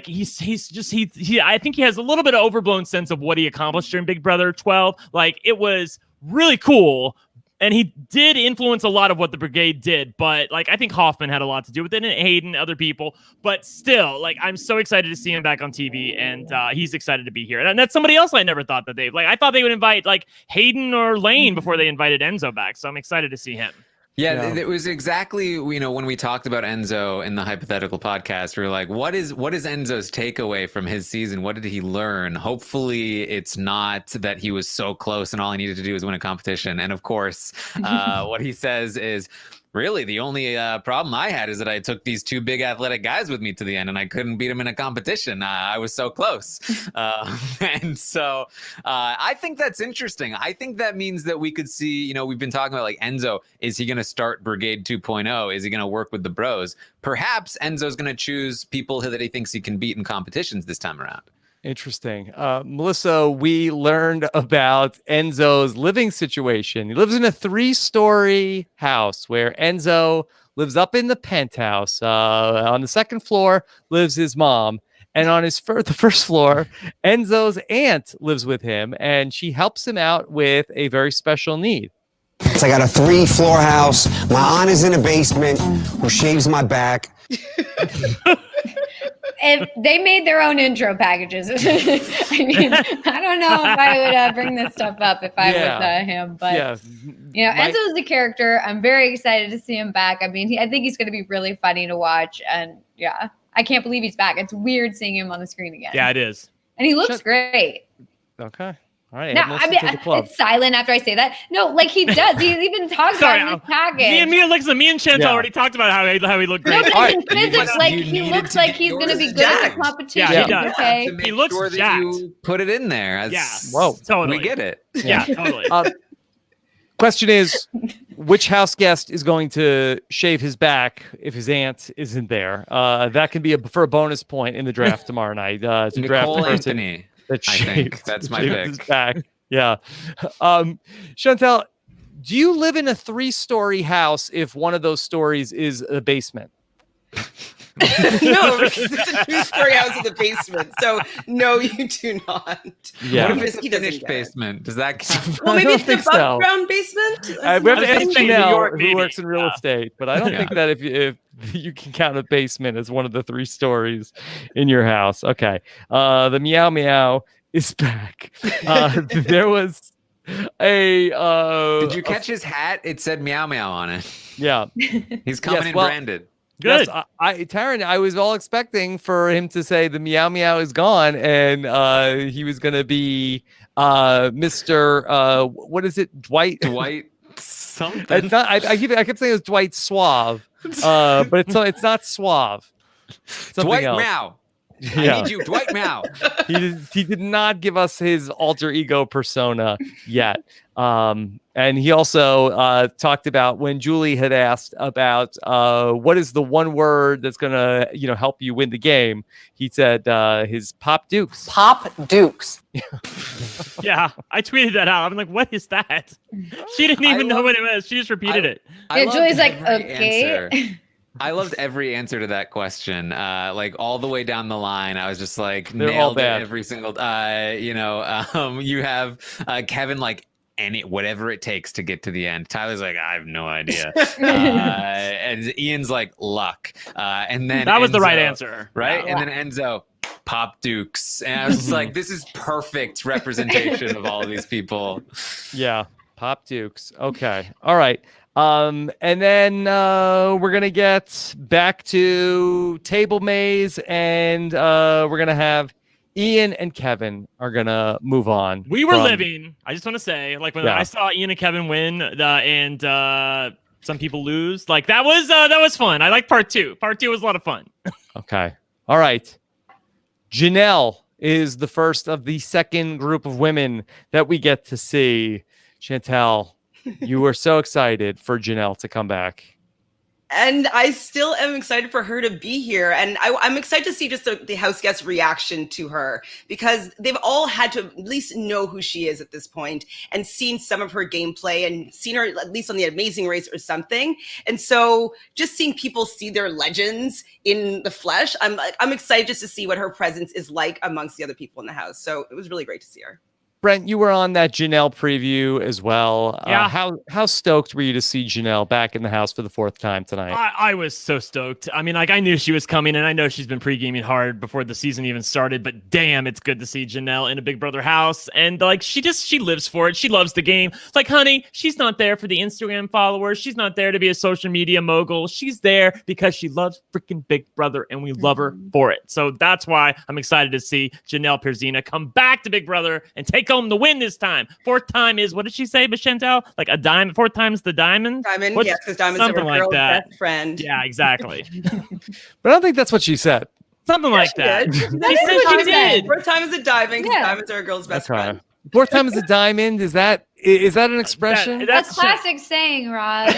think he has a little bit of overblown sense of what he accomplished during Big Brother 12. It was really cool. And he did influence a lot of what the brigade did, but like I think Hoffman had a lot to do with it, and Hayden, other people. But still, like I'm so excited to see him back on TV, and he's excited to be here. And that's somebody else I never thought that I thought they would invite like Hayden or Lane before they invited Enzo back. So I'm excited to see him. Yeah, it was exactly, when we talked about Enzo in the hypothetical podcast, we were like, what is Enzo's takeaway from his season? What did he learn? Hopefully it's not that he was so close and all he needed to do was win a competition. And of course, what he says is, really, the only problem I had is that I took these two big athletic guys with me to the end, and I couldn't beat them in a competition. I was so close. And so I think that's interesting. I think that means that we could see, we've been talking about like Enzo, is he going to start Brigade 2.0? Is he going to work with the bros? Perhaps Enzo's going to choose people that he thinks he can beat in competitions this time around. Interesting. Melissa, we learned about Enzo's living situation. He lives in a 3-story house where Enzo lives up in the penthouse. On the second floor lives his mom. And on the first floor, Enzo's aunt lives with him, and she helps him out with a very special need. So I got a 3-floor house. My aunt is in a basement who shaves my back. If they made their own intro packages. I mean, I don't know if I would bring this stuff up if I was him, but Enzo's the character. I'm very excited to see him back. I mean, I think he's going to be really funny to watch, and I can't believe he's back. It's weird seeing him on the screen again. Yeah, it is, and he looks great. Okay. All right. No, I mean, it's silent after I say that. No, like he does. He even talks about it in the package. Me and Chantele already talked about how he looked great. No, but in physics, like he looks like he's going to be good at the competition. Yeah, he does. Okay. He looks sure jacked. You put it in there. Whoa, totally. We get it. Yeah, totally. Question is, which house guest is going to shave his back if his aunt isn't there? That can be for a bonus point in the draft tomorrow night. To Nicole draft the person Anthony. that I think that's my pick. his back. Yeah. Chantele, do you live in a 3-story house if one of those stories is a basement? No, it's a 2-story house in the basement. So no, you do not. Yeah. What if it's a finished basement? Does that count? Well, maybe it's the so. above ground basement. We have to ask Janelle, who maybe. works in real estate, but I don't think that if you can count a basement as one of the 3 stories in your house. Okay. The meow meow is back. There was a Did you catch his hat? It said meow meow on it. Yeah. He's coming in branded. Good. Yes, Taran, I was all expecting for him to say the meow meow is gone, and he was going to be Mr. What is it? Dwight something. It's not, I kept saying it was Dwight Suave, but it's not Suave. Something Dwight else. Meow. I need you, Dwight Meow. He did not give us his alter ego persona yet. And he also talked about when Julie had asked about what is the one word that's going to help you win the game. He said his Pop Dukes. Pop Dukes. Yeah, I tweeted that out. I'm like, what is that? She didn't even know what it was. She just repeated it. Yeah, Julie's like, okay. I loved every answer to that question. Like all the way down the line, I was just like They're all nailed it bad. every single. You have Kevin like whatever it takes to get to the end. Tyler's like, I have no idea. And Ian's like, luck. And then That was Enzo, the right answer, right? Yeah. And then Enzo, Pop Dukes, and I was just like, this is perfect representation of all of these people. Yeah, Pop Dukes. Okay, all right. And then we're gonna get back to Table Maze, and we're gonna have Ian and Kevin are gonna move on. We were living. I just want to say, like when Yeah. I saw Ian and Kevin win, and some people lose, like that was fun. I like part 2. Part 2 was a lot of fun. Okay, all right. Janelle is the first of the second group of women that we get to see. Chantele, you were so excited for Janelle to come back. And I still am excited for her to be here. And I'm excited to see just the house guest reaction to her, because they've all had to at least know who she is at this point and seen some of her gameplay and seen her at least on the Amazing Race or something. And so just seeing people see their legends in the flesh, I'm excited just to see what her presence is like amongst the other people in the house. So it was really great to see her. Brent, you were on that Janelle preview as well. Yeah. How stoked were you to see Janelle back in the house for the 4th time tonight? I was so stoked. I mean, like, I knew she was coming, and I know she's been pre-gaming hard before the season even started, but damn, it's good to see Janelle in a Big Brother house. And like, she lives for it. She loves the game. It's like, honey, she's not there for the Instagram followers. She's not there to be a social media mogul. She's there because she loves freaking Big Brother, and we love her for it. So that's why I'm excited to see Janelle Perzina come back to Big Brother and take home the win this time. 4th time is, what did she say, Chantele? Like a diamond. 4th time's the diamond. Diamond, yes, because diamond's something a like girl's that. best friend. Yeah, exactly. But I don't think that's what she said. Something like that. She She said she did. 4th time is a diamond, because Yeah. diamonds are a girl's best Okay. friend. 4th time is a diamond. Is that an expression? That's classic saying, Rod.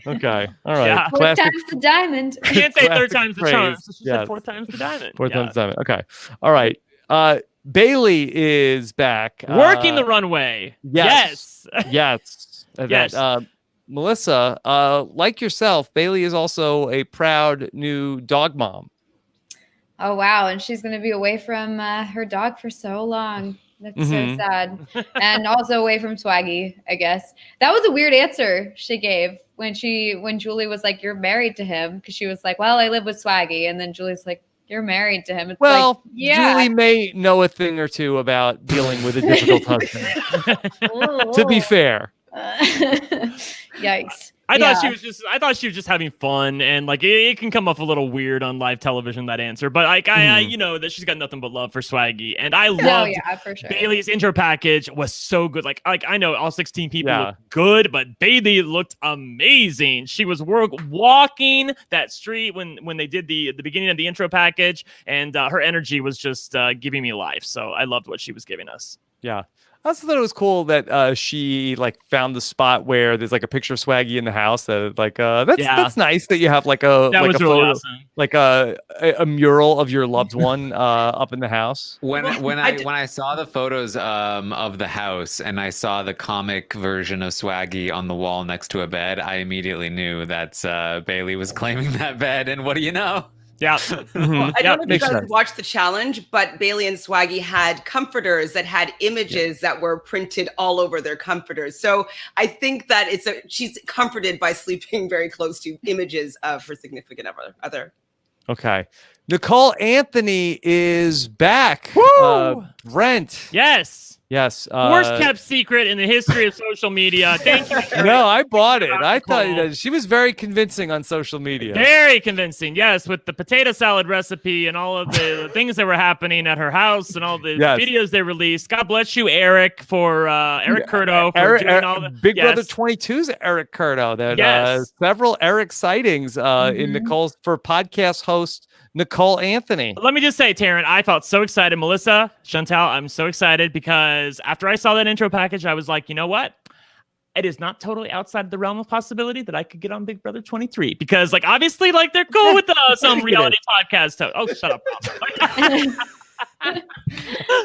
Okay. All right. Yeah. 4th Classic. time's the diamond. You can't say 3rd Classic time's the phrase. charm. So she Yes. said 4th time's the diamond. 4th Yeah. time's the diamond. Okay. All right. Bailey is back. Working the runway. Yes. Yes. Yes. Yes. Melissa, like yourself, Bailey is also a proud new dog mom. Oh, wow. And she's going to be away from her dog for so long. That's so sad. And also away from Swaggy, I guess. That was a weird answer she gave when Julie was like, "You're married to him." Because she was like, "Well, I live with Swaggy." And then Julie's like, "You're married to him." It's Well, like, yeah. Julie may know a thing or two about dealing with a difficult husband. To be fair. Yikes. I thought she was just having fun, and like it can come off a little weird on live television, that answer. But like I you know that she's got nothing but love for Swaggy, and I loved for sure. Bailey's intro package was so good. Like I know all 16 people Yeah. look good, but Bailey looked amazing. She was walking that street when they did the beginning of the intro package, and her energy was just giving me life. So I loved what she was giving us. Yeah. I also thought it was cool that she like found the spot where there's like a picture of Swaggy in the house. That like that's nice that you have like a That was a really photo, awesome. like a mural of your loved one up in the house. When I saw the photos of the house and I saw the comic version of Swaggy on the wall next to a bed, I immediately knew that Bailey was claiming that bed. And what do you know? Yeah. Well, I don't know if you makes guys sense. watched the challenge, but Bailey and Swaggy had comforters that had images that were printed all over their comforters. So I think that she's comforted by sleeping very close to images of her significant other. Okay. Nicole Anthony is back. Woo! Brent. Yes. Yes. Worst kept secret in the history of social media. Thank you. No, I bought it. I thought Nicole. that she was very convincing on social media. Very convincing, yes, with the potato salad recipe and all of the things that were happening at her house and all the videos they released. God bless you, Eric, for Eric Curto for doing all the Big Brother 22's Eric Curto. That several Eric sightings in Nicole's for podcast host Nicole Anthony. Let me just say, Taran, I felt so excited. Melissa, Chantele, I'm so excited because after I saw that intro package, I was like, you know what? It is not totally outside the realm of possibility that I could get on Big Brother 23 because, like, obviously, like, they're cool with some reality podcast. Oh, shut up, Rob.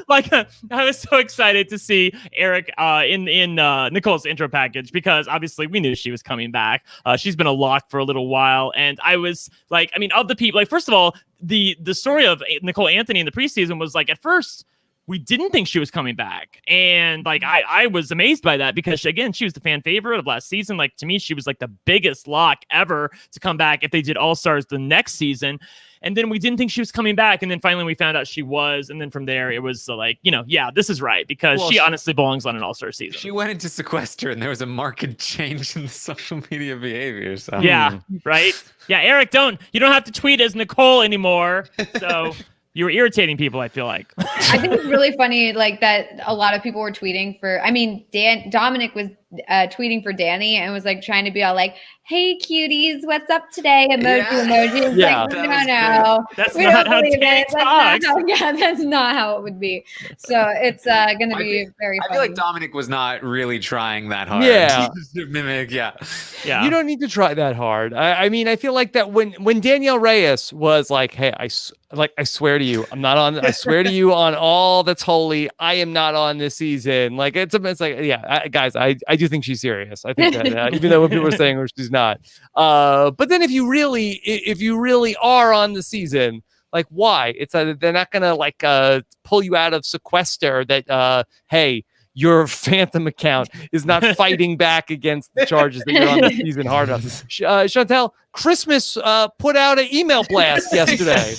Like, I was so excited to see Eric in Nicole's intro package because obviously we knew she was coming back. She's been a lock for a little while, and I was like, I mean, of the people, like, first of all, the story of Nicole Anthony in the preseason was like, at first we didn't think she was coming back, and like I was amazed by that because again, she was the fan favorite of last season. Like, to me, she was like the biggest lock ever to come back if they did All Stars the next season. And then we didn't think she was coming back. And then finally we found out she was. And then from there, it was like, you know, yeah, this is right. Because she honestly belongs on an all-star season. She went into sequester and there was a marked change in the social media behavior. So. Yeah, right? Yeah, Eric, you don't have to tweet as Nicole anymore. So you were irritating people, I feel like. I think it's really funny, like, that a lot of people were tweeting for, I mean, Dominic was tweeting for Danny and was like trying to be all like, "Hey cuties, what's up today?" Emoji. It's like, no. That's not how Danny talks. That's not how it would be. So it's going to be very funny. I feel like Dominic was not really trying that hard. Yeah. To mimic, yeah. You don't need to try that hard. I mean, I feel like that when Danielle Reyes was like, "Hey, I swear to you, I'm not on. I swear to you on all that's holy, I am not on this season." Like it's like, yeah, guys, I do think she's serious. I think that even though when people are saying she's not. But then if you really are on the season, Like, why? It's they're not gonna like pull you out of sequester that hey, your Phantom account is not fighting back against the charges that you're on the season hard enough. Chantele, Christmas put out an email blast yesterday,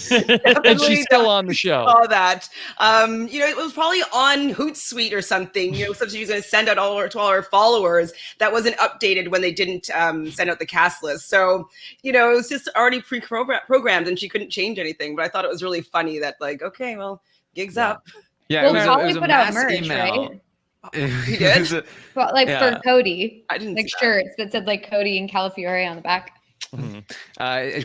and she's still on the show. Saw that. It was probably on Hootsuite or something. Something she was going to send out to all her followers that wasn't updated when they didn't send out the cast list. So, it was just already pre-programmed, and she couldn't change anything. But I thought it was really funny that, like, okay, well, gigs up. Yeah, well, it was a put out mass merch, email. right? You did? Well, like for Cody, I didn't like see shirts that said like Cody and Califiore on the back.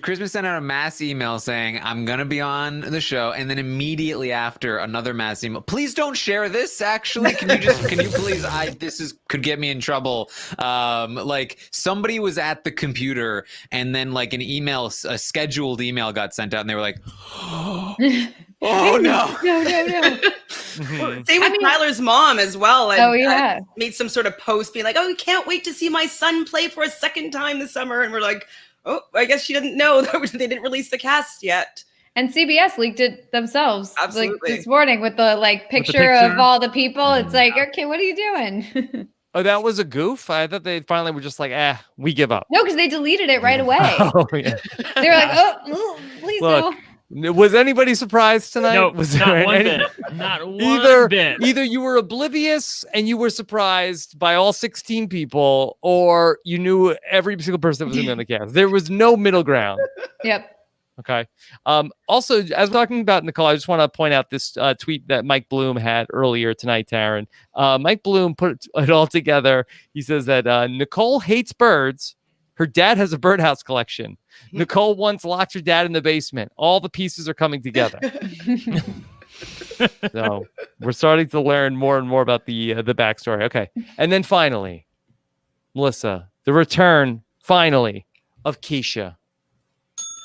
Christmas sent out a mass email saying, I'm going to be on the show. And then immediately after, another mass email. Please don't share this, actually. Can you please? Could get me in trouble. Like somebody was at the computer and then like a scheduled email got sent out and they were like, oh no. No. Same with Tyler's mom as well. And, made some sort of post being like, oh, we can't wait to see my son play for a second time this summer. And we're like, oh, I guess she didn't know that they didn't release the cast yet. And CBS leaked it themselves. Absolutely. Like this morning with the picture of all the people. It's like, okay, what are you doing? Oh, that was a goof? I thought they finally were just like, we give up. No, because they deleted it right away. Oh, yeah. They were like, oh, please no. Was anybody surprised tonight? No, was not one bit. Not one bit. Either you were oblivious and you were surprised by all 16 people, or you knew every single person that was in the cast. There was no middle ground. Yep. Okay. Also, as we're talking about Nicole, I just want to point out this tweet that Mike Bloom had earlier tonight, Taran. Mike Bloom put it all together. He says that Nicole hates birds. Her dad has a birdhouse collection. Nicole once locked her dad in the basement. All the pieces are coming together. So we're starting to learn more and more about the backstory. Okay. And then finally, Melissa, the return, finally, of Keisha.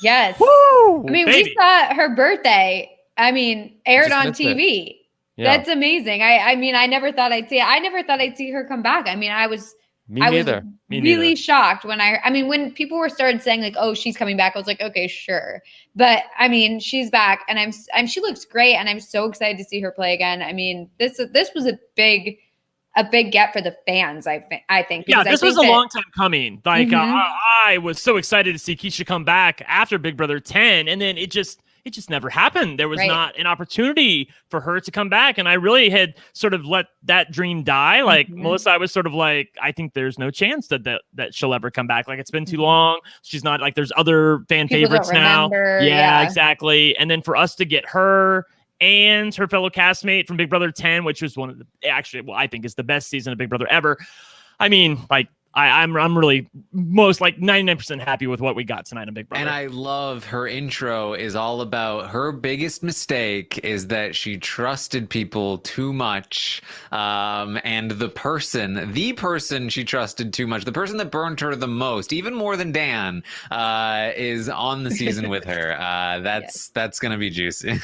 Yes. Woo! I mean, baby. we saw her birthday, aired on TV. Yeah. That's amazing. I mean, I never thought I'd see it. I never thought I'd see her come back. I mean, I was really shocked when people were started saying like, oh, she's coming back. I was like, okay, sure. But I mean, she's back and she looks great. And I'm so excited to see her play again. I mean, this was a big get for the fans. I think. Yeah, this was a long time coming. Like I was so excited to see Keisha come back after Big Brother 10. And then it just never happened. There was not an opportunity for her to come back. And I really had sort of let that dream die. Like Melissa, I was sort of like, I think there's no chance that she'll ever come back. Like it's been too long. She's not like there's other fan favorites now. Yeah, exactly. And then for us to get her and her fellow castmate from Big Brother 10, which was one of I think is the best season of Big Brother ever. I mean, like, I'm really most like 99% happy with what we got tonight on Big Brother. And I love her intro is all about her biggest mistake is that she trusted people too much. And the person she trusted too much, the person that burned her the most, even more than Dan, is on the season with her. That's going to be juicy.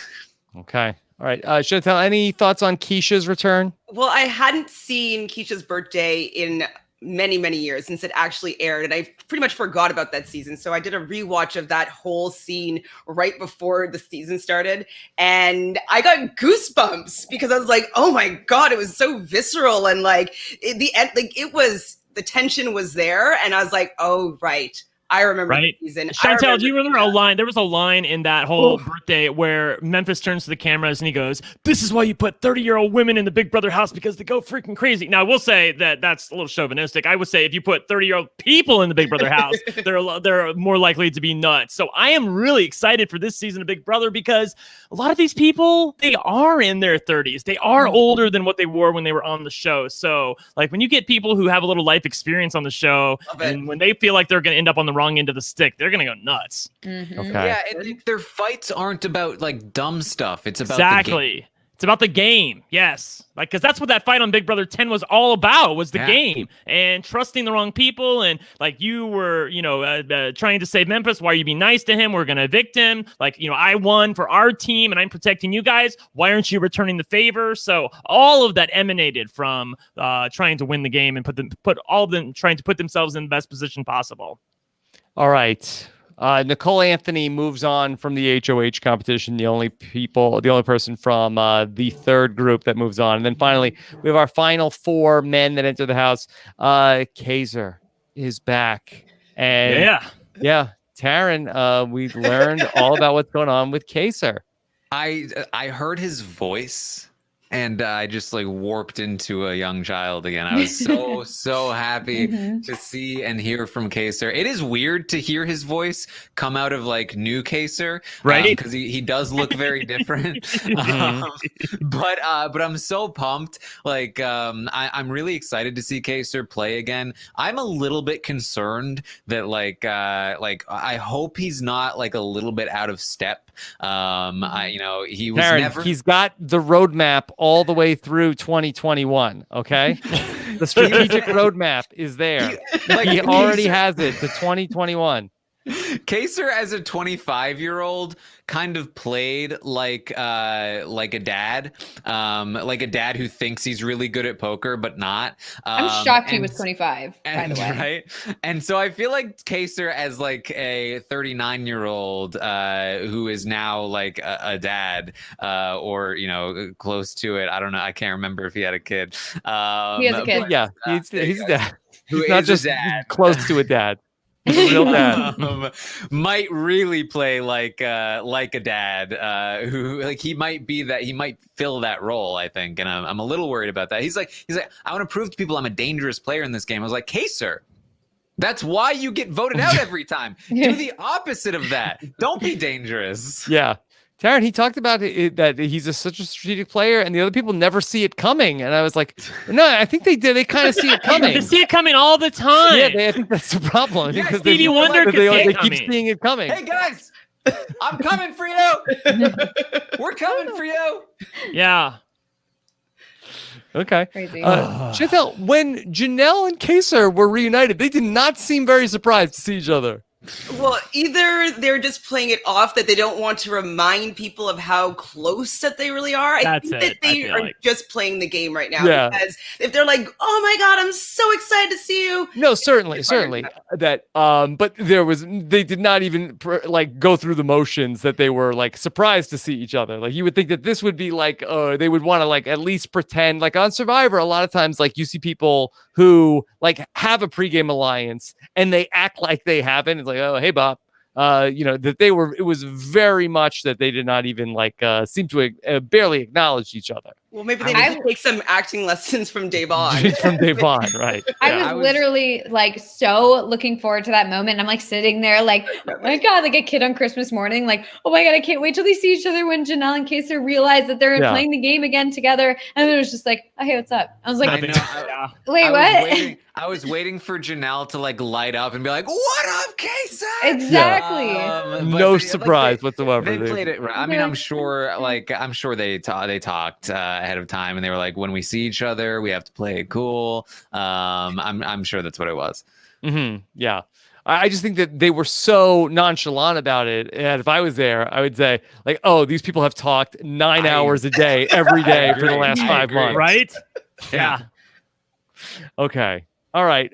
Okay. All right. Chantele, any thoughts on Keisha's return? Well, I hadn't seen Keisha's birthday in many, many years since it actually aired. And I pretty much forgot about that season. So I did a rewatch of that whole scene right before the season started. And I got goosebumps because I was like, oh my God, it was so visceral. And like the tension was there. And I was like, oh, right. I remember the season. Chantele, do you remember a line? There was a line in that whole birthday where Memphis turns to the cameras and he goes, "This is why you put 30-year-old women in the Big Brother house because they go freaking crazy." Now, I will say that that's a little chauvinistic. I would say if you put 30-year-old people in the Big Brother house, they're more likely to be nuts. So I am really excited for this season of Big Brother because a lot of these people, they are in their 30s. They are older than what they were when they were on the show. So like when you get people who have a little life experience on the show and when they feel like they're going to end up on the wrong end of the stick, they're gonna go nuts. Okay. Yeah, and their fights aren't about like dumb stuff. It's about the game. It's about the game. Yes, like because that's what that fight on Big Brother 10 was all about. Was the game and trusting the wrong people. And like you were, trying to save Memphis. Why are you being nice to him? We're gonna evict him. Like I won for our team and I'm protecting you guys. Why aren't you returning the favor? So all of that emanated from trying to win the game and put all of them trying to put themselves in the best position possible. All right. Nicole Anthony moves on from the HOH competition. The only person from the third group that moves on. And then finally, we have our final 4 men that enter the house. Kaiser is back. And yeah, Taran, we learned all about what's going on with Kaiser. I heard his voice and I just like warped into a young child again. I was so happy to see and hear from Kaiser. It is weird to hear his voice come out of like new Kaiser, right? Because he does look very different. But I'm so pumped. Like I'm really excited to see Kaiser play again. I'm a little bit concerned that like I hope he's not like a little bit out of step. He was Taran, he's got the roadmap all the way through 2021. Okay, the strategic roadmap is there. He already has it to 2021. Kaiser as a 25-year-old kind of played like a dad who thinks he's really good at poker but not. I'm shocked he was 25, by the way. Right? And so I feel like Kaiser as like a 39-year-old who is now like a dad or close to it. I don't know. I can't remember if he had a kid. He has a kid. Yeah, he's a dad. He's not just dad. Close to a dad. Real dad. Might really play like a dad who like he might fill that role, I think, and I'm a little worried about that. He's like I want to prove to people I'm a dangerous player in this game. I was like, Kaiser, that's why you get voted out every time. Do the opposite of that. Don't be dangerous. Yeah. Taran, he talked about it, that he's such a strategic player, and the other people never see it coming. And I was like, no, I think they did. They kind of see it coming. They see it coming all the time. Yeah, I think that's the problem. Yeah, Stevie Wonder they keep seeing it coming. Hey guys, I'm coming for you. We're coming for you. Yeah. Okay. Crazy. Chantele, when Janelle and Kaiser were reunited, they did not seem very surprised to see each other. Well, either they're just playing it off that they don't want to remind people of how close that they really are. I think that they are just playing the game right now. Yeah. Because if they're like, "Oh my God, I'm so excited to see you," no, certainly that. But they did not even like go through the motions that they were like surprised to see each other. Like you would think that this would be like, they would want to like at least pretend. Like on Survivor, a lot of times like you see people who like have a pregame alliance and they act like they haven't. It's like, oh, hey, Bob. That it was very much that they did not even like seem to barely acknowledge each other. Well, maybe they need to take some acting lessons from Dave on. From Dave on, right? I was literally like so looking forward to that moment. And I'm like sitting there like, oh my God, like a kid on Christmas morning, like, oh my God, I can't wait till they see each other when Janelle and Kaiser realize that they're playing the game again together. And it was just like, oh, hey, what's up? I was like, wait, what? I was waiting for Janelle to like light up and be like, "What up, Kaiser?" Exactly. No surprise whatsoever. They played it right. I mean, I'm sure they talked ahead of time, and they were like, "When we see each other, we have to play it cool." I'm sure that's what it was. Mm-hmm. Yeah. I just think that they were so nonchalant about it. And if I was there, I would say, like, oh, these people have talked 9 hours a day, every day for the last 5 months. Right? Yeah. Okay. All right.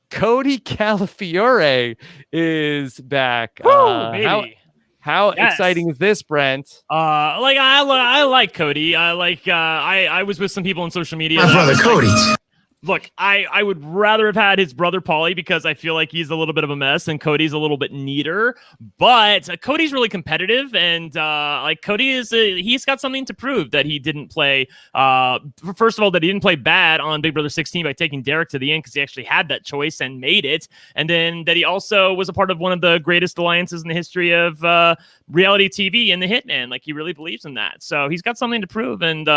Cody Calafiore is back. Baby. How exciting is this, Brent? I like Cody. I was with some people on social media. My brother Cody. Look, I would rather have had his brother Paulie because I feel like he's a little bit of a mess and Cody's a little bit neater. But Cody's really competitive, and Cody he's got something to prove that he didn't play. First of all, that he didn't play bad on Big Brother 16 by taking Derek to the end because he actually had that choice and made it, and then that he also was a part of one of the greatest alliances in the history of reality TV in the Hitman. Like he really believes in that, so he's got something to prove, and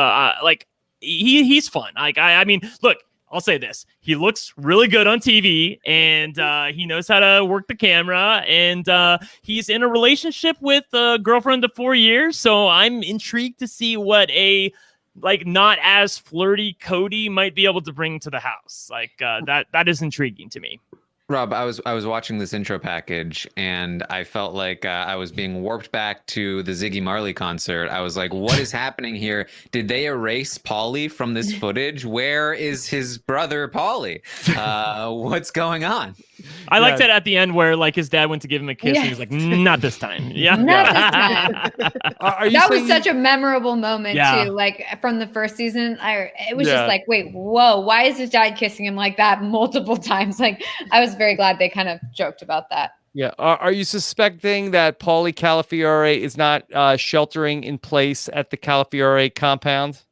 he's fun. I mean, look. I'll say this. He looks really good on TV, and he knows how to work the camera, and he's in a relationship with a girlfriend of 4 years, so I'm intrigued to see what a not as flirty Cody might be able to bring to the house. That is intriguing to me. Rob, I was watching this intro package and I felt like I was being warped back to the Ziggy Marley concert. I was like, what is happening here? Did they erase Paulie from this footage? Where is his brother Paulie? What's going on? I liked it at the end where like his dad went to give him a kiss and he was like, not this time. Yeah. Not this time. That was such a memorable moment too. Like from the first season, it was just like, wait, whoa, why is his dad kissing him like that multiple times? Like I was very glad they kind of joked about that. Yeah. Are you suspecting that Paulie Calafiore is not sheltering in place at the Calafiore compound?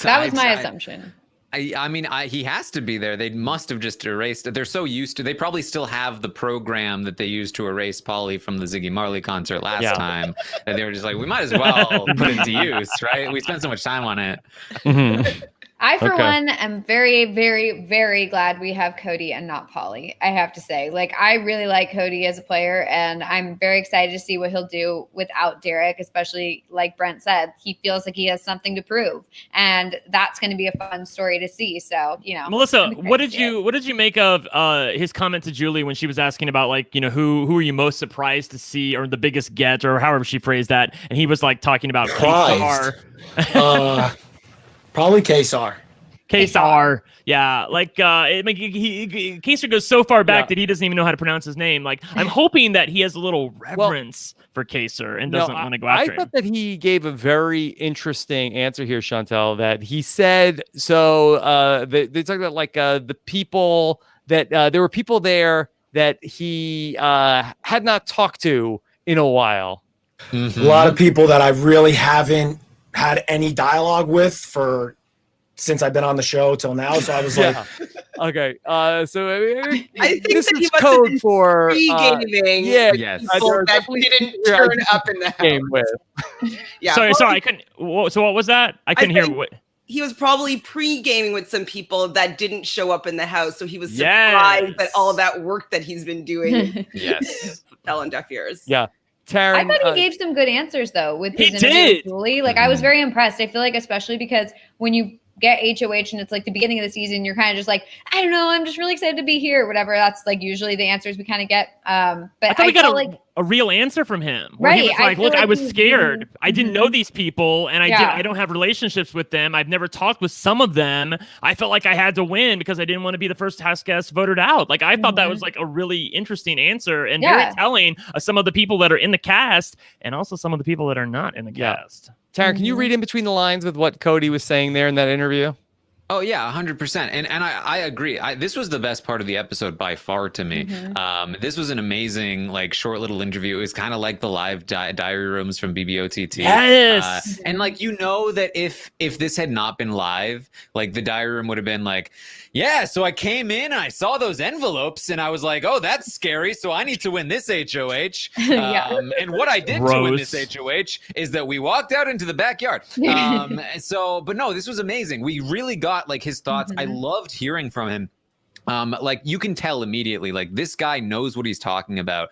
That was my assumption. I mean, he has to be there. They must have just erased it. They're so used to. They probably still have the program that they used to erase Paulie from the Ziggy Marley concert last time. And they were just like, we might as well put it to use, right? We spent so much time on it. Mm-hmm. I, for one, am very, very, very glad we have Cody and not Paulie. I have to say, like, I really like Cody as a player, and I'm very excited to see what he'll do without Derek, especially like Brent said, he feels like he has something to prove, and that's going to be a fun story to see. So, you know, Melissa, what did you make of his comment to Julie when she was asking about, like, you know, who are you most surprised to see, or the biggest get, or however she phrased that, and he was like talking about Kesar. Probably Kesar. Yeah, like Kesar goes so far back that he doesn't even know how to pronounce his name. Like, I'm hoping that he has a little reverence for Kesar and doesn't want to go after him. I thought that he gave a very interesting answer here, Chantele, that he said, so they talked about like the people that there were people there that he had not talked to in a while. Mm-hmm. A lot of people that I really haven't had any dialogue with since I've been on the show till now. So I was like, okay. So I think this that is code for pre-gaming. Yes. People that didn't turn up in the house. With. Yeah. Sorry, I couldn't. So what was that? I couldn't hear what. He was probably pre-gaming with some people that didn't show up in the house, so he was surprised that all that work that he's been doing fell on deaf ears. Yeah. Taran, I thought he gave some good answers though with his interview with Julie. Like I was very impressed. I feel like especially because when you get HOH and it's like the beginning of the season, you're kind of just like, I don't know, I'm just really excited to be here, whatever. That's like usually the answers we kind of get. But I thought we got a real answer from him. Where he was like, look, I was scared. I didn't know these people, and I don't have relationships with them. I've never talked with some of them. I felt like I had to win because I didn't want to be the first house guest voted out. Like I thought that was like a really interesting answer and very telling of some of the people that are in the cast and also some of the people that are not in the cast. Taran, can you read in between the lines with what Cody was saying there in that interview? Oh yeah, 100%. And I agree. This was the best part of the episode by far to me. This was an amazing, like, short little interview. It was kind of like the live diary rooms from BB22. Yes. And like, you know that if this had not been live, like the diary room would have been like, yeah, so I came in and I saw those envelopes and I was like, oh, that's scary. So I need to win this HOH. And what I did to win this HOH is that we walked out into the backyard. But no, this was amazing. We really got like his thoughts. I loved hearing from him. Like you can tell immediately, like this guy knows what he's talking about.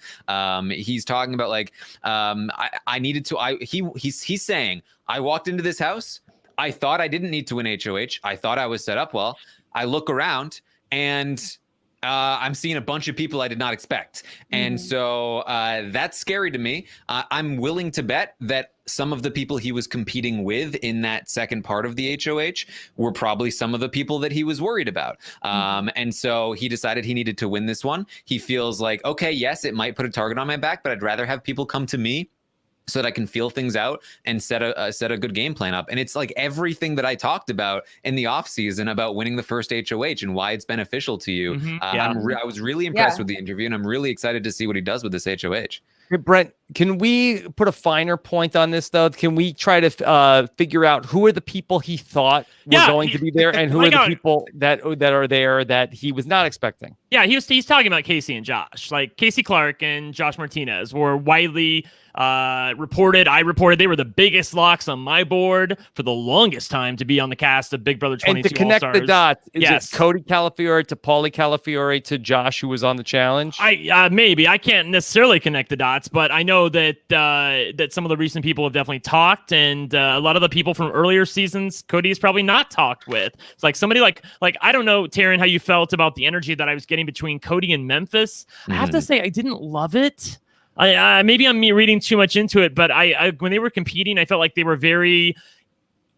He's talking about like, he's saying, I walked into this house. I thought I didn't need to win HOH. I thought I was set up well. I look around and I'm seeing a bunch of people I did not expect. And so that's scary to me. I'm willing to bet that some of the people he was competing with in that second part of the HOH were probably some of the people that he was worried about. And so he decided he needed to win this one. He feels like, okay, yes, it might put a target on my back, but I'd rather have people come to me so that I can feel things out and set a good game plan up. And it's like everything that I talked about in the off season about winning the first HOH and why it's beneficial to you. I was really impressed with the interview, and I'm really excited to see what he does with this HOH. Hey, Brent, can we put a finer point on this, though? Can we try to figure out who are the people he thought were going to be there and who are the people that are there that he was not expecting? Yeah, he's talking about Casey and Josh. Like Casey Clark and Josh Martinez were widely reported. I reported they were the biggest locks on my board for the longest time to be on the cast of Big Brother 22 And to connect All-Stars. the dots, is it Cody Calafiore to Paulie Calafiore to Josh, who was on the challenge? Maybe. I can't necessarily connect the dots, but I know that that some of the recent people have definitely talked, and a lot of the people from earlier seasons, Cody has probably not talked with. It's like somebody like I don't know, Taran, how you felt about the energy that I was getting between Cody and Memphis. I have to say I didn't love it. Maybe I'm reading too much into it, but I when they were competing, I felt like they were very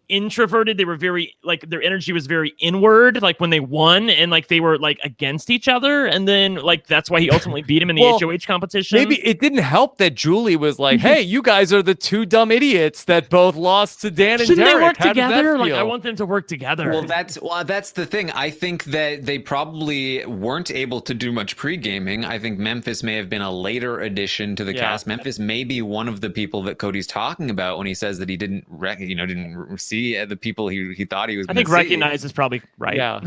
introverted. They were very like their energy was very inward, like when they won, and like they were like against each other, and then like that's why he ultimately beat him in the HOH competition. Maybe it didn't help that Julie was like, "Hey, you guys are the two dumb idiots that both lost to Dan and Shouldn't Derek. they work How does that together? Like feel?" I want them to work together. Well, that's the thing. I think that they probably weren't able to do much pre-gaming. I think Memphis may have been a later addition to the cast. Memphis may be one of the people that Cody's talking about when he says that he didn't see the people he thought he was. I think recognize is probably right. Yeah.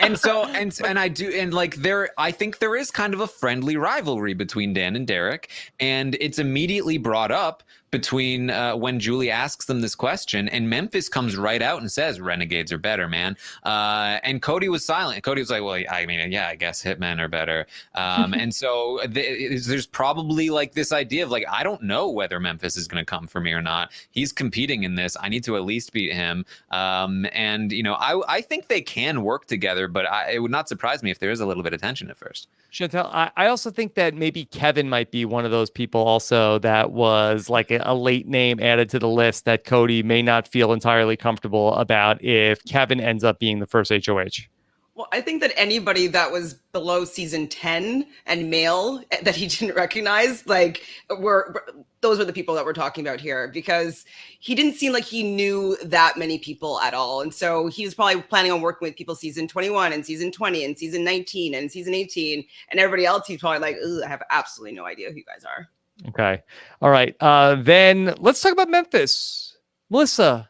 And I do, and like I think there is kind of a friendly rivalry between Dan and Derek, and it's immediately brought up between when Julie asks them this question, and Memphis comes right out and says, "Renegades are better, man." And Cody was silent. Cody was like, "Well, I mean, yeah, I guess Hitmen are better." And so there's probably like this idea of like, I don't know whether Memphis is going to come for me or not. He's competing in this. I need to at least beat him. And I think they can work together, but it would not surprise me if there is a little bit of tension at first. Chantele, I also think that maybe Kevin might be one of those people also that was like a late name added to the list that Cody may not feel entirely comfortable about if Kevin ends up being the first HOH. Well, I think that anybody that was below season 10 and male that he didn't recognize, like, those were the people that we're talking about here, because he didn't seem like he knew that many people at all. And so he was probably planning on working with people season 21 and season 20 and season 19 and season 18. And everybody else, he's probably like, I have absolutely no idea who you guys are. Okay. All right. Then let's talk about Memphis. Melissa,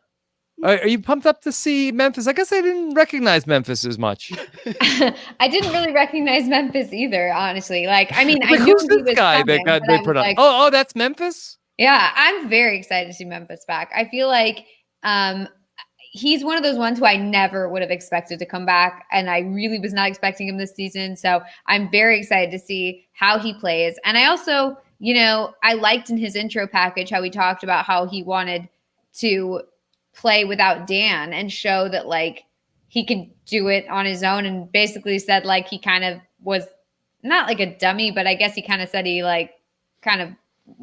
are you pumped up to see Memphis? I guess I didn't recognize Memphis as much. I didn't really recognize Memphis either, honestly. Like, I mean, I knew who's he this was guy coming, that but they I put was on? like, Oh, that's Memphis? yeah, I'm very excited to see Memphis back. I feel like he's one of those ones who I never would have expected to come back, and I really was not expecting him this season. So I'm very excited to see how he plays. And I also, I liked in his intro package how he talked about how he wanted to play without Dan and show that like he could do it on his own, and basically said like he kind of was not like a dummy, but I guess he kind of said he like kind of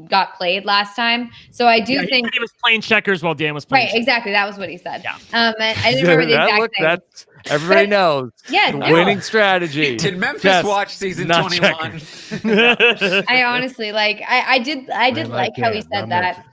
got played last time. So I do think he was playing checkers while Dan was playing. Right, exactly. That was what he said. Yeah. And I didn't remember the exact thing. That's everybody knows. Yeah, The no. winning strategy. Did Memphis Yes, watch season not 21? I honestly I did like how he said that,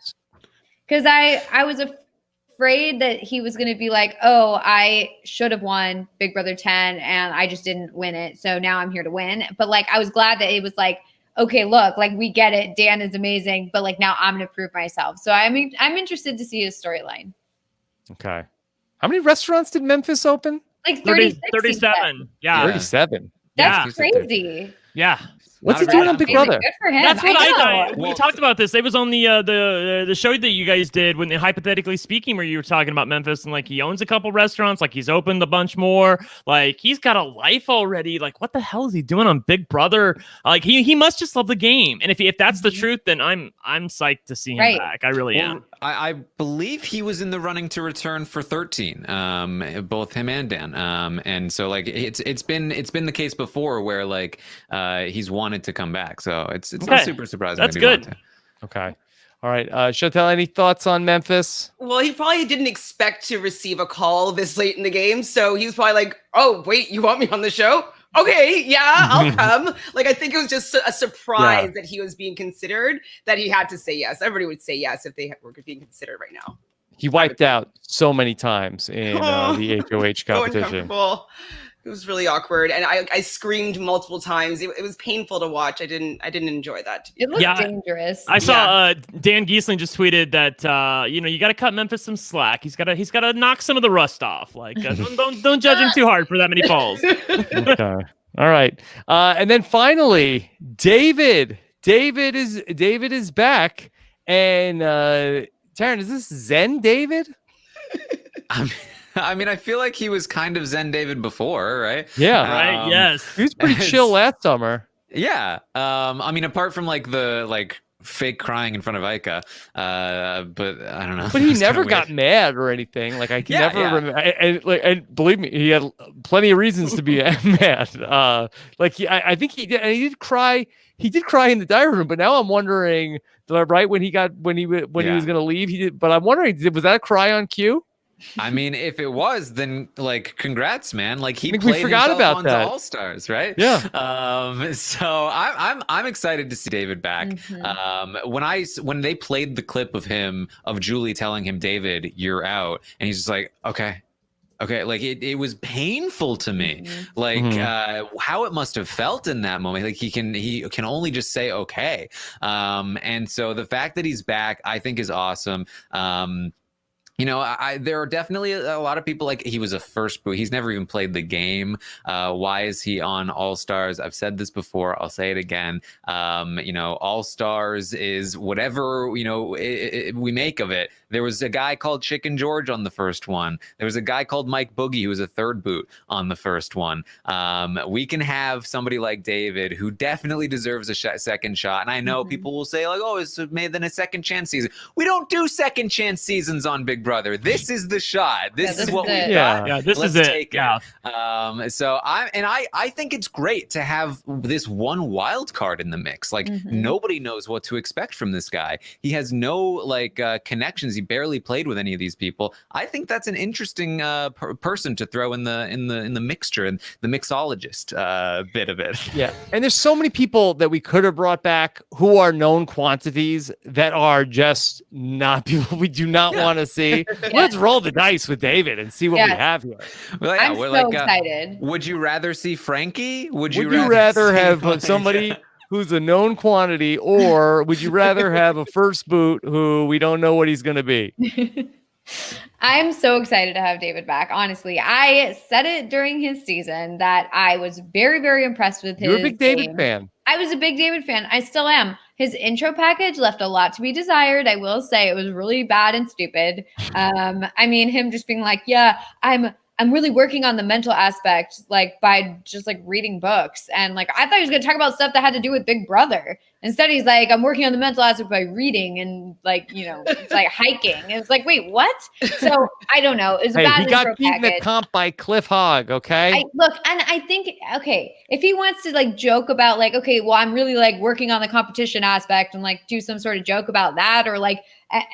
because I was afraid that he was going to be like, oh, I should have won Big Brother 10 and I just didn't win it, so now I'm here to win. But like I was glad that it was like, okay, look, like we get it, Dan is amazing, but like now I'm going to prove myself. So I mean, I'm interested to see his storyline. Okay. How many restaurants did Memphis open? Like 36, 37. Yeah. 37. That's crazy. Yeah. What's he doing on Big Brother? Good for him. That's what I know. we talked about this. It was on the show that you guys did when hypothetically speaking, where you were talking about Memphis and like he owns a couple restaurants, like he's opened a bunch more, like he's got a life already. Like what the hell is he doing on Big Brother? Like he must just love the game. And if that's the truth, then I'm psyched to see him back. I really am. I believe he was in the running to return for 13, both him and Dan. And so like it's been the case before where like he's wanted to come back. So it's not super surprising. That's good. Okay. All right. Chantele, any thoughts on Memphis? Well, he probably didn't expect to receive a call this late in the game. So he was probably like, oh, wait, you want me on the show? Okay, yeah, I'll come. Like, I think it was just a surprise that he was being considered, that he had to say yes. Everybody would say yes if they were being considered right now. He wiped out so many times in the HOH competition. It was really awkward, and I screamed multiple times. It was painful to watch. I didn't enjoy that. It looked dangerous. I saw Dan Giesling just tweeted that you got to cut Memphis some slack. He's got to knock some of the rust off. Like don't judge him too hard for that many falls. Okay. All right. And then finally, David is back, and Taran, is this Zen David? I mean, I feel like he was kind of Zen David before, right? Yeah. Right. Yes. He was pretty chill last summer. Yeah. I mean, apart from like the fake crying in front of Ica, but I don't know. But he never got mad or anything. Like I can never remember. And believe me, he had plenty of reasons to be mad. I think he did, and he did cry he did cry in the diary room, but now I'm wondering, right when he was going to leave, he did. But I'm wondering, was that a cry on cue? I mean, if it was, then like, congrats, man! Like he we played forgot himself about onto that. All Stars, right? Yeah. So I'm excited to see David back. When they played the clip of Julie telling him, "David, you're out," and he's just like, "Okay." Like it was painful to me, like how it must have felt in that moment. Like he can only just say okay, and so the fact that he's back, I think, is awesome. There are definitely a lot of people, like, he was a first boot. He's never even played the game. Why is he on All Stars? I've said this before. I'll say it again. All Stars is whatever, we make of it. There was a guy called Chicken George on the first one. There was a guy called Mike Boogie who was a third boot on the first one. We can have somebody like David who definitely deserves a second shot. And I know people will say, like, oh, it's made then a second chance season. We don't do second chance seasons on Big Brother. This is the shot. This is what we got. Yeah, this Let's is it. Take it. So I think it's great to have this one wild card in the mix. Like nobody knows what to expect from this guy. He has no connections. He barely played with any of these people. I think that's an interesting person to throw in the mixture and the mixologist bit of it. Yeah, and there's so many people that we could have brought back who are known quantities that are just not people we do not want to see. Let's roll the dice with David and see what we have here. Well, I'm so excited. Would you rather see Frankie? Would you rather have somebody who's a known quantity, or would you rather have a first boot who we don't know what he's going to be? I'm so excited to have David back. Honestly, I said it during his season that I was very, very impressed with his. You're a big David fan. I was a big David fan. I still am. His intro package left a lot to be desired. I will say it was really bad and stupid. Him just being like, yeah, I'm really working on the mental aspect, like by just like reading books. And like, I thought he was going to talk about stuff that had to do with Big Brother. Instead, he's like, I'm working on the mental aspect by reading and like, it's like hiking. And it's like, wait, what? So I don't know. It's bad. He got beaten at comp by Cliff Hogg. Okay. I think, if he wants to like joke about like, okay, well, I'm really like working on the competition aspect and like do some sort of joke about that, or like,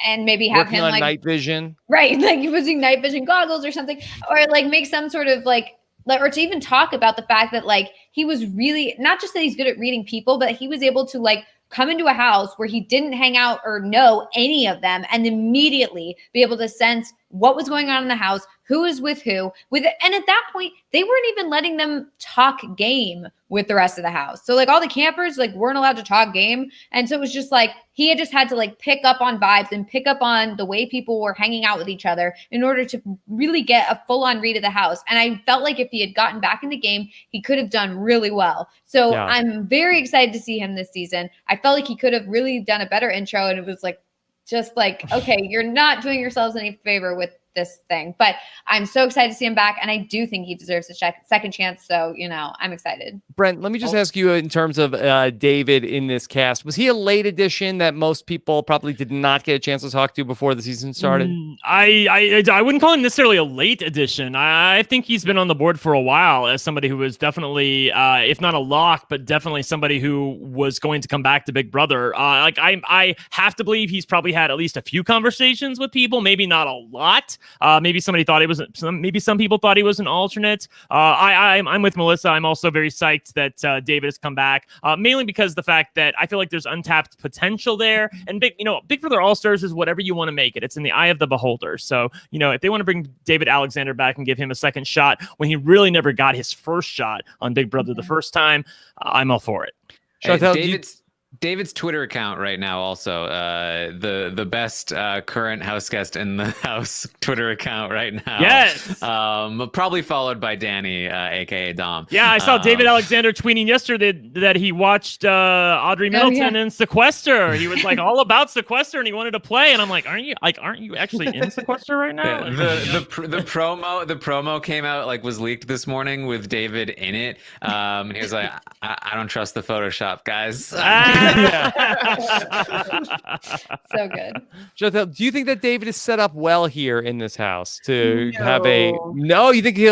and maybe have working him on like night vision, right? Like using night vision goggles or something, or like make some sort of like, or to even talk about the fact that like he was really not just that he's good at reading people, but he was able to like come into a house where he didn't hang out or know any of them and immediately be able to sense what was going on in the house, who was with who, and at that point, they weren't even letting them talk game with the rest of the house. So like all the campers like weren't allowed to talk game. And so it was just like, he had to like pick up on vibes and pick up on the way people were hanging out with each other in order to really get a full on read of the house. And I felt like if he had gotten back in the game, he could have done really well. So I'm very excited to see him this season. I felt like he could have really done a better intro, and it was like, just like, okay, you're not doing yourselves any favor with this thing, but I'm so excited to see him back, and I do think he deserves a second chance. So, I'm excited. Brent, let me just ask you in terms of David in this cast, was he a late addition that most people probably did not get a chance to talk to before the season started? I wouldn't call him necessarily a late addition. I think he's been on the board for a while as somebody who was definitely, if not a lock, but definitely somebody who was going to come back to Big Brother. I have to believe he's probably had at least a few conversations with people, maybe not a lot. Maybe somebody thought maybe some people thought he was an alternate. I'm with Melissa. I'm also very psyched that David has come back, mainly because the fact that I feel like there's untapped potential there. And Big Brother All Stars is whatever you want to make it. It's in the eye of the beholder. So, if they want to bring David Alexander back and give him a second shot when he really never got his first shot on Big Brother the first time, I'm all for it. David's Twitter account right now also the best current house guest in the house Twitter account right now. Yes. Probably followed by Danny, aka Dom. Yeah, I saw David Alexander tweeting yesterday that he watched Audrey Middleton in Sequester. He was like all about Sequester and he wanted to play. And I'm like, aren't you actually in Sequester right now? The promo came out, like, was leaked this morning with David in it. And he was like, I don't trust the Photoshop, guys. So good. Chantele, do you think that David is set up well here in this house to have a? No, you think he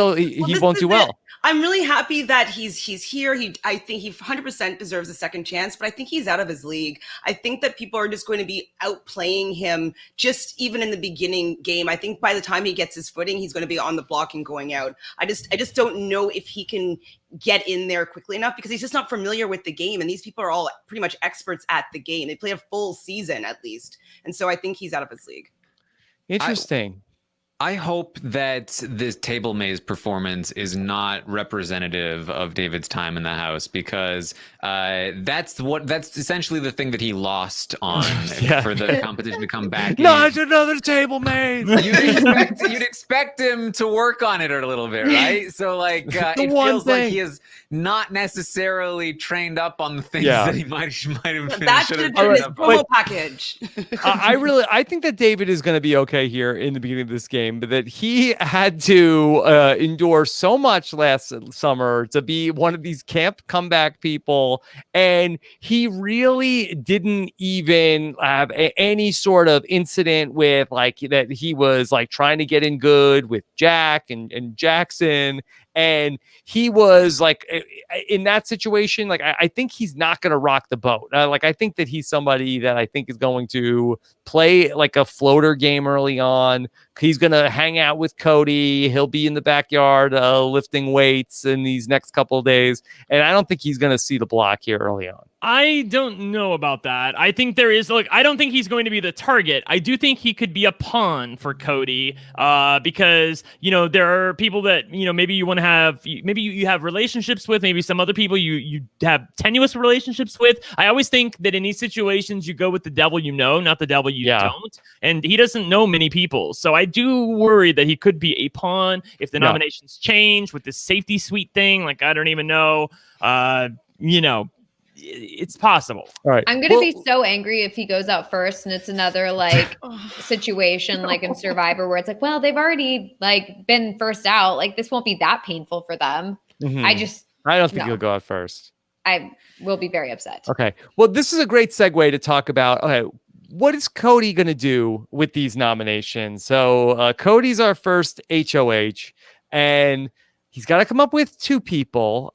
won't do well? I'm really happy that he's here. I think he 100% deserves a second chance, but I think he's out of his league. I think that people are just going to be outplaying him just even in the beginning game. I think by the time he gets his footing, he's going to be on the block and going out. I just don't know if he can get in there quickly enough because he's just not familiar with the game. And these people are all pretty much experts at the game. They play a full season at least. And so I think he's out of his league. Interesting. I hope that this table maze performance is not representative of David's time in the house because that's essentially the thing that he lost on for the competition to come back. Not another table maze. You'd expect him to work on it a little bit, right? So like it feels like he is not necessarily trained up on the things that he might have been. That should have been his promo package. I think that David is going to be okay here in the beginning of this game, but that he had to endure so much last summer to be one of these camp comeback people, and he really didn't even have any sort of incident with like that he was like trying to get in good with Jack and Jackson. And he was like in that situation, like I think he's not going to rock the boat. Like I think that he's somebody that I think is going to play like a floater game early on. He's going to hang out with Cody. He'll be in the backyard lifting weights in these next couple of days. And I don't think he's going to see the block here early on. I don't know about that. I think there is I don't think he's going to be the target. I do think he could be a pawn for Cody because, there are people that, maybe you want to have, maybe you have relationships with, maybe some other people you have tenuous relationships with. I always think that in these situations, you go with the devil not the devil you don't. And he doesn't know many people. So I do worry that he could be a pawn if the nominations change with this safety suite thing. Like, I don't even know, it's possible. All right. I'm gonna be so angry if he goes out first and it's another like situation like in Survivor where it's like, well, they've already like been first out. Like this won't be that painful for them. Mm-hmm. I don't think he'll go out first. I will be very upset. Okay. Well, this is a great segue to talk about, what is Cody going to do with these nominations? So Cody's our first HOH, and he's got to come up with two people.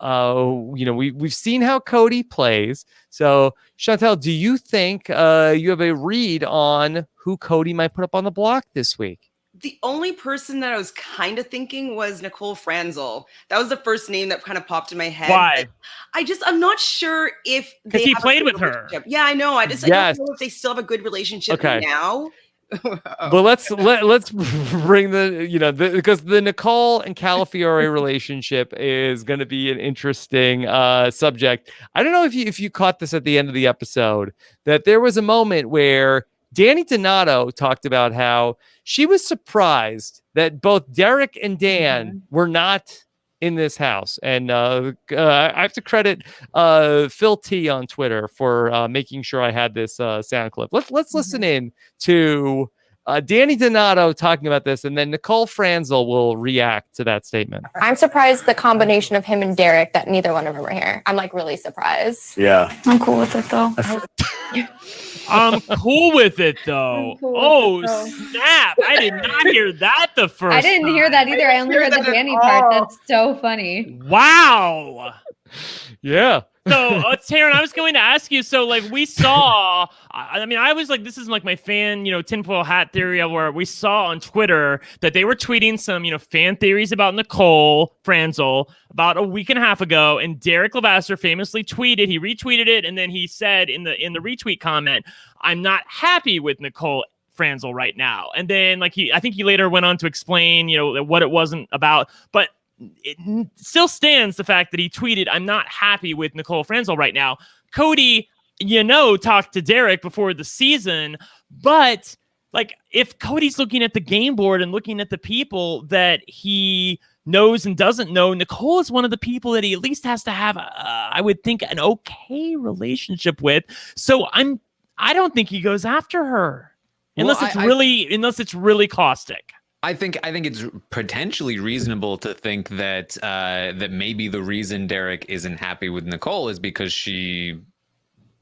We've seen how Cody plays. So, Chantele, do you think you have a read on who Cody might put up on the block this week? The only person that I was kind of thinking was Nicole Franzel. That was the first name that kind of popped in my head. Why? I'm not sure if because he played with her. Yeah, I know. I don't know if they still have a good relationship now. But let's bring because the Nicole and Calafiore relationship is going to be an interesting subject. I don't know if you caught this at the end of the episode, that there was a moment where Danny Donato talked about how she was surprised that both Derek and Dan were not in this house. And I have to credit Phil T on Twitter for making sure I had this sound clip. Let's listen in to Danny Donato talking about this, and then Nicole Franzel will react to that statement. I'm surprised the combination of him and Derek that neither one of them are here. I'm like really surprised. Yeah. I'm cool with it though. I'm cool with it though. Snap. I did not hear that the first I didn't hear that either. I only heard the Danny part. That's so funny. Wow. Yeah. So, Taran, I was going to ask you, so like we saw, I was like, this is like my fan, tinfoil hat theory where we saw on Twitter that they were tweeting some, fan theories about Nicole Franzel about a week and a half ago. And Derek Levasseur famously tweeted, he retweeted it. And then he said in the retweet comment, I'm not happy with Nicole Franzel right now. And then I think he later went on to explain, what it wasn't about, but it still stands the fact that he tweeted, I'm not happy with Nicole Franzel right now. Cody, talked to Derek before the season, but if Cody's looking at the game board and looking at the people that he knows and doesn't know, Nicole is one of the people that he at least has to have, I would think, an okay relationship with. So I don't think he goes after her unless it's really caustic. I think it's potentially reasonable to think that that maybe the reason Derek isn't happy with Nicole is because she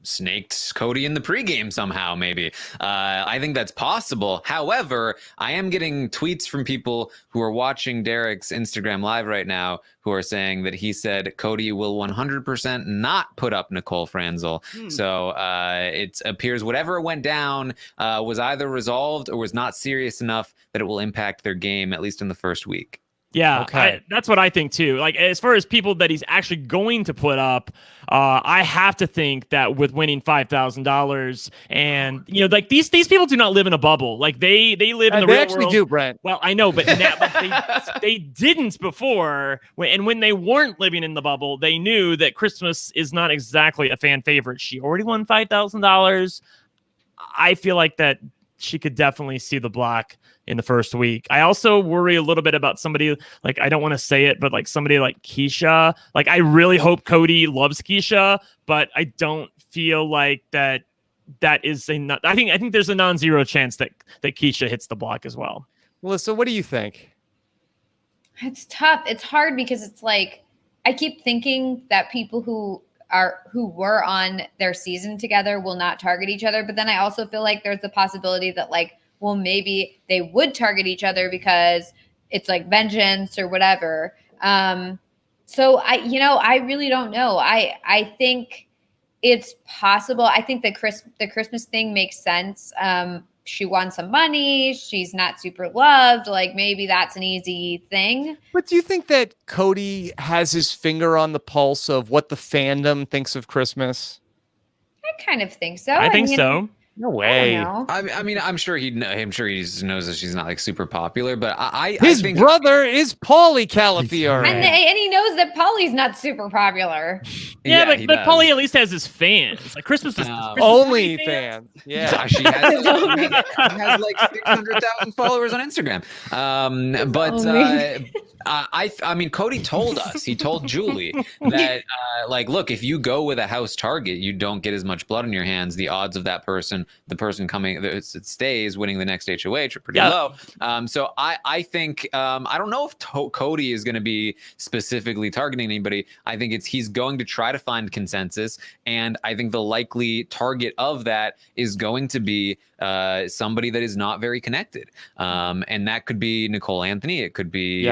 snaked Cody in the pregame somehow, maybe. I think that's possible. However, I am getting tweets from people who are watching Derek's Instagram Live right now who are saying that he said Cody will 100% not put up Nicole Franzel. So it appears whatever went down was either resolved or was not serious enough that it will impact their game, at least in the first week. Yeah, Okay. that's what I think too. Like, as far as people that he's actually going to put up, I have to think that with winning $5,000, and like these people do not live in a bubble. Like they live in the They real actually world. do, Brent. Well, I know, but now, they didn't before. And when they weren't living in the bubble, they knew that Christmas is not exactly a fan favorite. She already won $5,000. I feel like that she could definitely see the block in the first week. I also worry a little bit about somebody, like, I don't want to say it, but like somebody like Keisha. Like, I really hope Cody loves Keisha, but I don't feel like that is I think there's a non-zero chance that Keisha hits the block as well. Melissa, what do you think? It's tough. It's hard because it's like I keep thinking that people who were on their season together will not target each other, but then I also feel like there's the possibility that, like, well, maybe they would target each other because it's like vengeance or whatever. So I really don't know. I think it's possible. I think the Christmas thing makes sense. She won some money. She's not super loved. Like, maybe that's an easy thing. But do you think that Cody has his finger on the pulse of what the fandom thinks of Christmas? I kind of think so. I think so. No way. I mean, I'm sure he knows that she's not like super popular, but I His think brother is Paulie Calafiore. And he knows that Paulie's not super popular. Yeah, he but does. Paulie at least has his fans. Like, Christmas is Only fans. Yeah. Yeah, she has like 600,000 followers on Instagram. I mean, Cody told us, he told Julie that, like, look, if you go with a house target, you don't get as much blood on your hands. The odds of the person coming that stays winning the next HOH are pretty low. So I think, I don't know if Cody is going to be specifically targeting anybody. I think he's going to try to find consensus. And I think the likely target of that is going to be somebody that is not very connected. And that could be Nicole Anthony. It could be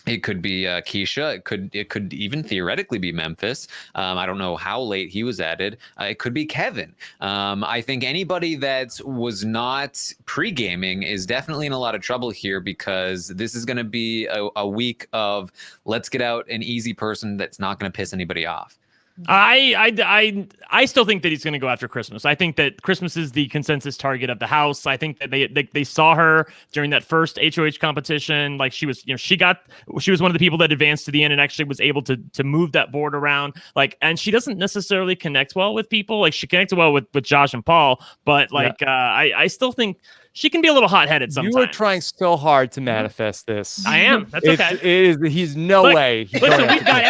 Keisha. It could even theoretically be Memphis. I don't know how late he was added. It could be Kevin. I think anybody that was not pre-gaming is definitely in a lot of trouble here, because this is going to be a week of let's get out an easy person that's not going to piss anybody off. I still think that he's going to go after Christmas. I think that Christmas is the consensus target of the house. I think that they saw her during that first HOH competition. Like, she was, she was one of the people that advanced to the end and actually was able to move that board around. Like, and she doesn't necessarily connect well with people. Like, she connected well with Josh and Paul, but like, I still think she can be a little hot-headed sometimes. You are trying so hard to manifest this. I am. That's okay. He's no way. Listen, we've got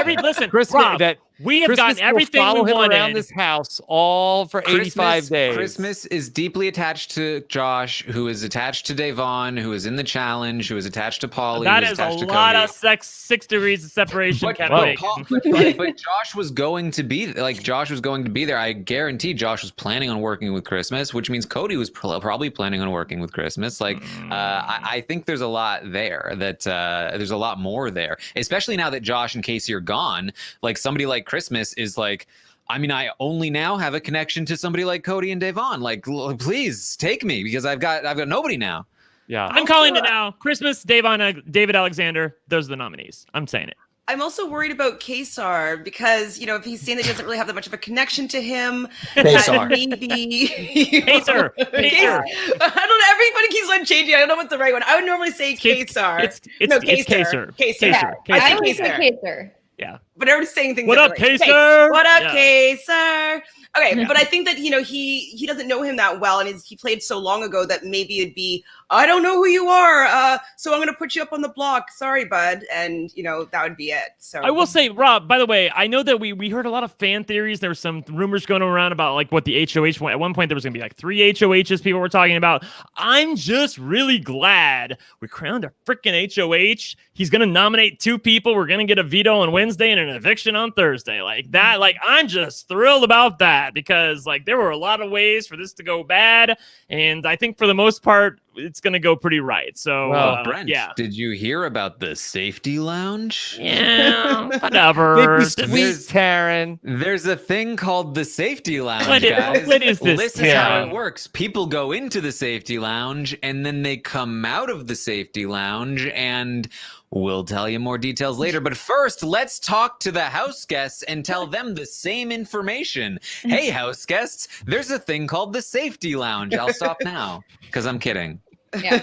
Rob, we have gotten everything follow we him wanted around this house all for 85 days. Christmas is deeply attached to Josh, who is attached to Davon, who is in the challenge, who is attached to Paulie. That is a lot of 6 degrees of separation. But Josh was going to be there. I guarantee Josh was planning on working with Christmas, which means Cody was probably planning on working with Christmas. Like, I think there's a lot there there's a lot more there, especially now that Josh and Casey are gone. Like, somebody like Christmas is like, I mean, I only now have a connection to somebody like Cody and Davon. Like, please take me, because I've got nobody now. Yeah, I'm calling it now. Christmas, Davon, David Alexander. Those are the nominees. I'm saying it. I'm also worried about Kesar because, if he's saying that he doesn't really have that much of a connection to him, Kesar. Kesar. I don't know. Everybody keeps on changing. I don't know what's the right one. I would normally say Kesar. It's Kesar. Kesar. I would say Kaser. Yeah. But everybody's saying things. What up, differently. Kaser? What up, Yeah. Kaser? Okay, but I think that, he doesn't know him that well, and he played so long ago that maybe it'd be, I don't know who you are, so I'm going to put you up on the block. Sorry, bud. And, that would be it. So I will say, Rob, by the way, I know that we heard a lot of fan theories. There were some rumors going around about, like, what the HOH, at one point there was going to be like 3 HOHs people were talking about. I'm just really glad we crowned a freaking HOH. He's going to nominate 2 people. We're going to get a veto on Wednesday and an eviction on Thursday. Like that, I'm just thrilled about that. that because like there were a lot of ways for this to go bad, and I think for the most part it's going to go pretty right. So, Brent, did you hear about the safety lounge? Yeah, whatever. Sweet Taran. There's a thing called the safety lounge, guys. What is this? This is how it works. People go into the safety lounge and then they come out of the safety lounge, and we'll tell you more details later. But first, let's talk to the house guests and tell them the same information. Hey, house guests, there's a thing called the safety lounge. I'll stop now because I'm kidding. Yeah.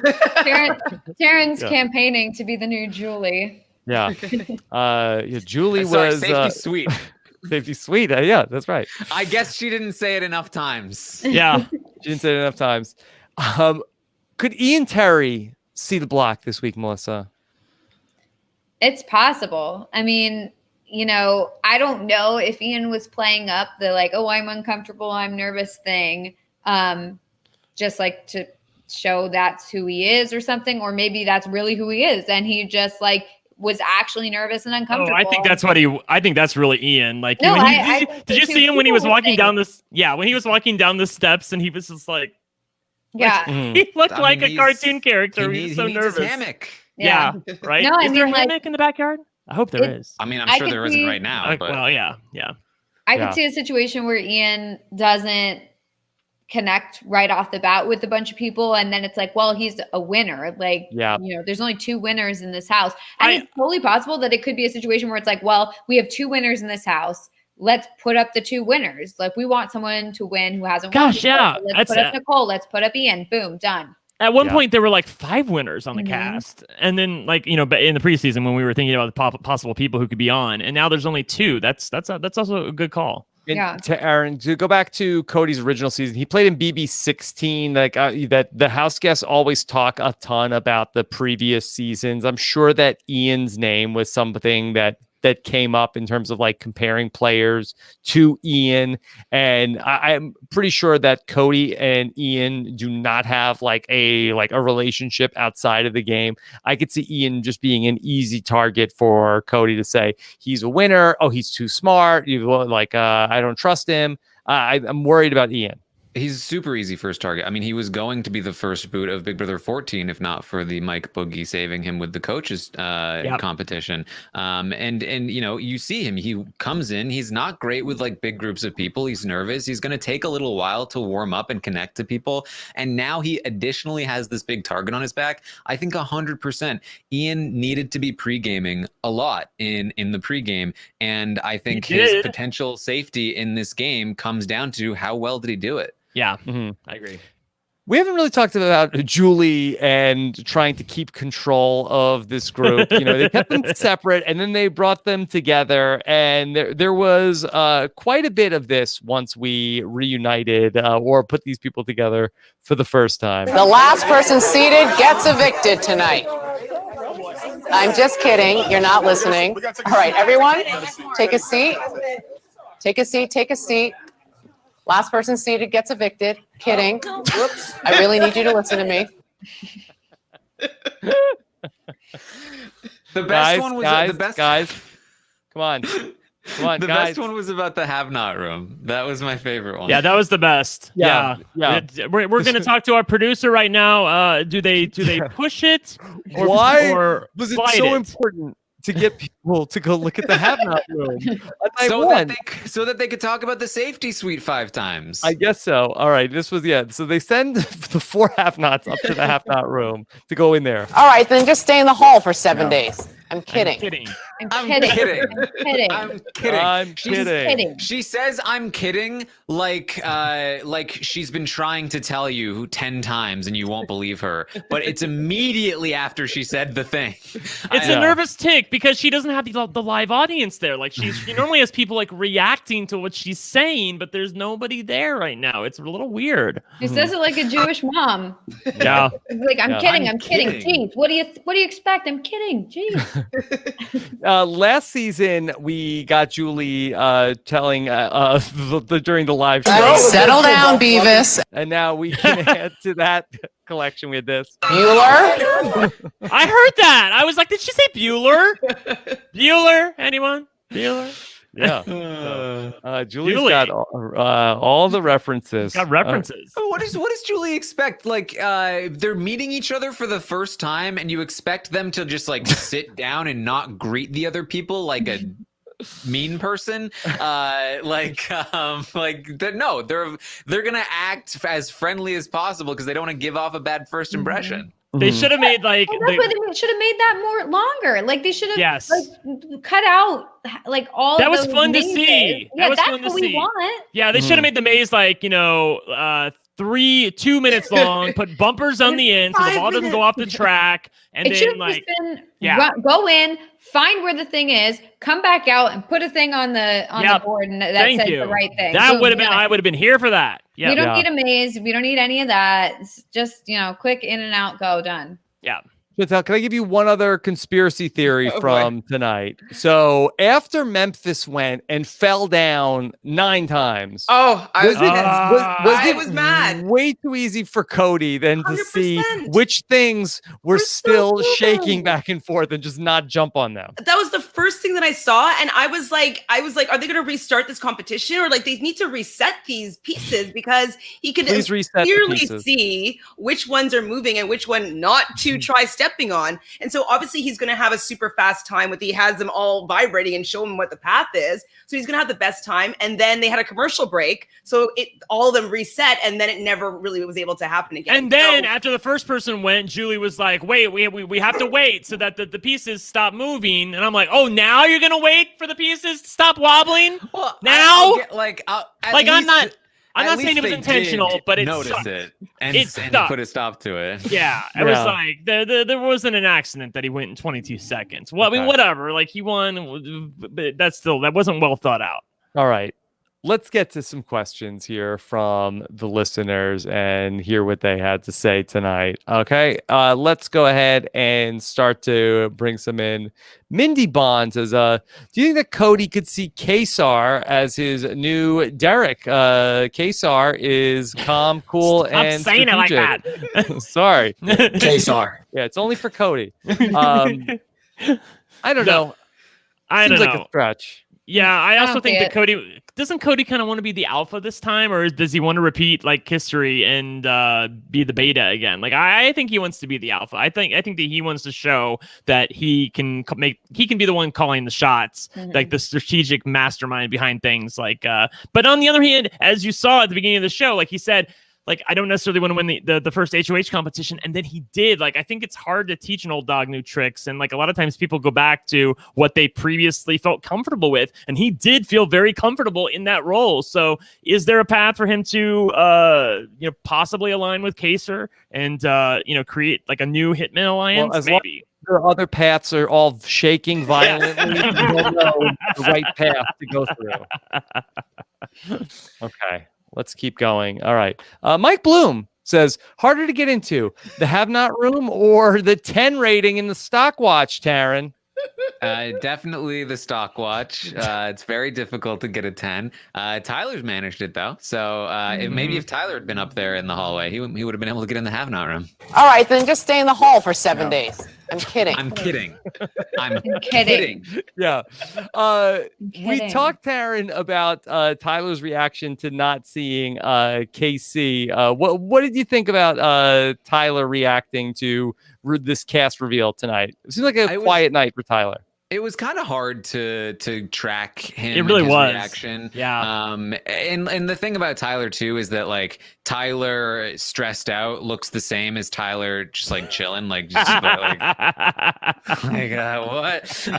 Taran's campaigning to be the new Julie. Yeah. Julie was safety suite. Safety suite. Yeah, that's right. I guess she didn't say it enough times. Yeah. She didn't say it enough times. Could Ian Terry see the block this week, Melissa? It's possible. I mean, I don't know if Ian was playing up the like, oh, I'm uncomfortable, I'm nervous thing, just like to show that's who he is or something, or maybe that's really who he is, and he just like was actually nervous and uncomfortable. Oh, I think that's really Ian. Like, no, did you see him when he was walking down this? Yeah, when he was walking down the steps and he was just like, he looked like a cartoon character. He was so nervous. His hammock. Yeah, right. No, is there a hammock in the backyard? I hope there is. I mean, I'm sure there isn't right now. But well, yeah. I could see a situation where Ian doesn't connect right off the bat with a bunch of people, and then it's like, well, he's a winner. Like, there's only 2 winners in this house, and it's totally possible that it could be a situation where it's like, well, we have 2 winners in this house. Let's put up the 2 winners. Like, we want someone to win who hasn't won. Gosh, yeah. So let's put up Nicole. Let's put up Ian. Boom, done. At one point, there were like 5 winners on the cast. And then, like, but in the preseason, when we were thinking about the possible people who could be on, and now there's only 2. That's also a good call. And to Aaron, to go back to Cody's original season, he played in BB16. Like that, the house guests always talk a ton about the previous seasons. I'm sure that Ian's name was something that came up in terms of like comparing players to Ian. And I'm pretty sure that Cody and Ian do not have like a relationship outside of the game. I could see Ian just being an easy target for Cody to say he's a winner. Oh, he's too smart. I don't trust him. I'm worried about Ian. He's a super easy first target. I mean, he was going to be the first boot of Big Brother 14, if not for the Mike Boogie saving him with the coaches competition. And you see him. He comes in. He's not great with like big groups of people. He's nervous. He's going to take a little while to warm up and connect to people. And now he additionally has this big target on his back. I think 100% Ian needed to be pre-gaming a lot in the pregame. And I think his potential safety in this game comes down to how well did he do it? Yeah, I agree. We haven't really talked about Julie and trying to keep control of this group. They kept them separate and then they brought them together. And there was quite a bit of this once we reunited or put these people together for the first time. The last person seated gets evicted tonight. I'm just kidding. You're not listening. All right, everyone, take a seat. Take a seat. Take a seat. Last person seated gets evicted. Kidding. Whoops. I really need you to listen to me. The best one was guys, the best. Guys, come on. The best one was about the have-not room. That was my favorite one. Yeah, that was the best. Yeah. We're going to talk to our producer right now. Do they push it? Why was it so important to get people to go look at the have-not room? So that they could talk about the safety suite 5 times. I guess so. All right. This was, so they send the 4 have-nots up to the have-not room to go in there. All right, then just stay in the hall for 7 days. I'm kidding. I'm kidding. She says I'm kidding like she's been trying to tell you 10 times and you won't believe her. But it's immediately after she said the thing. It's a nervous tick because she doesn't have the live audience there. Like she normally has people like reacting to what she's saying, but there's nobody there right now. It's a little weird. She says it like a Jewish mom. Yeah. It's like I'm kidding. Jeez, what do you expect? I'm kidding. Jeez. Last season, we got Julie telling during the live show. Settle down, Beavis. And now we can add to that collection. We had this. Bueller? I heard that. I was like, did she say Bueller? Bueller? Anyone? Bueller? Yeah. So, Julie's got all the references. Got references. What does Julie expect? Like, they're meeting each other for the first time, and you expect them to just like sit down and not greet the other people like a mean person? No, they're gonna act as friendly as possible because they don't want to give off a bad first impression. They should have made like Well, that's why they should have made that more longer. Like they should have like cut out like all that of was those fun to mazes. see. Yeah, That was that's fun to what we see. want. Yeah, they should have made the maze like 2 minutes long. Put bumpers on the end so the 5 ball doesn't go off the track, and It should then have like just been go in, find where the thing is, come back out, and put a thing on the board and that Thank says you. the right thing. That Boom, would have been. done. I would have been here for that. Yeah. We don't need a maze. We don't need any of that. It's just quick in and out, go, done. Yeah. Chantele, can I give you one other conspiracy theory from tonight? So after Memphis went and fell down 9 times. Oh, I was was mad. Way too easy for Cody then to see which things were still shaking back and forth and just not jump on them. That was the first thing that I saw, and I was like, are they going to restart this competition, or like they need to reset these pieces because he could clearly see which ones are moving and which one not to try stepping on. And so obviously he's going to have a super fast time with he has them all vibrating and show him what the path is. So he's going to have the best time. And then they had a commercial break. So all of them reset, and then it never really was able to happen again. And then after the first person went, Julie was like, wait, we have to wait so that the pieces stop moving. And I'm like, oh, now you're going to wait for the pieces to stop wobbling? Well, now? I'm not saying it was intentional, but it noticed sucked. it and put a stop to it. Yeah, it was like there wasn't an accident that he went in 22 seconds. Well, I mean, whatever. Like he won, but that wasn't well thought out. All right. Let's get to some questions here from the listeners and hear what they had to say tonight. Okay, let's go ahead and start to bring some in. Mindy Bond says, do you think that Cody could see Kesar as his new Derek? Kesar is calm, cool, and saying strategic. it like that. Sorry. Kesar. Yeah, it's only for Cody. I don't know. Seems like a stretch. Yeah, I also think that Cody kind of want to be the alpha this time, or does he want to repeat like history and be the beta again? Like I think he wants to be the alpha. I think that he wants to show that he can be the one calling the shots, like the strategic mastermind behind things. Like, but on the other hand, as you saw at the beginning of the show, like he said, like, I don't necessarily want to win the first HOH competition. And then he did. Like, I think it's hard to teach an old dog new tricks. And like a lot of times people go back to what they previously felt comfortable with. And he did feel very comfortable in that role. So is there a path for him to, possibly align with Kaser and, create like a new Hitman alliance? Well, maybe. The other paths are all shaking violently. You don't know the right path to go through. Okay. Let's keep going. All right. Mike Bloom says, harder to get into, the have-not room or the 10 rating in the stock watch, Taran? Definitely the stock watch. It's very difficult to get a 10. Tyler's managed it, though. So maybe if Tyler had been up there in the hallway, he would have been able to get in the have-not room. All right, then just stay in the hall for 7 days. I'm kidding. I'm kidding. Yeah. We talked, Taran, about Tyler's reaction to not seeing KC. What did you think about Tyler reacting to this cast reveal tonight? It seemed like a quiet night for Tyler. It was kind of hard to track him. It really and his was. reaction. Yeah. And the thing about Tyler too is that like Tyler stressed out looks the same as Tyler just like chilling, like just like what?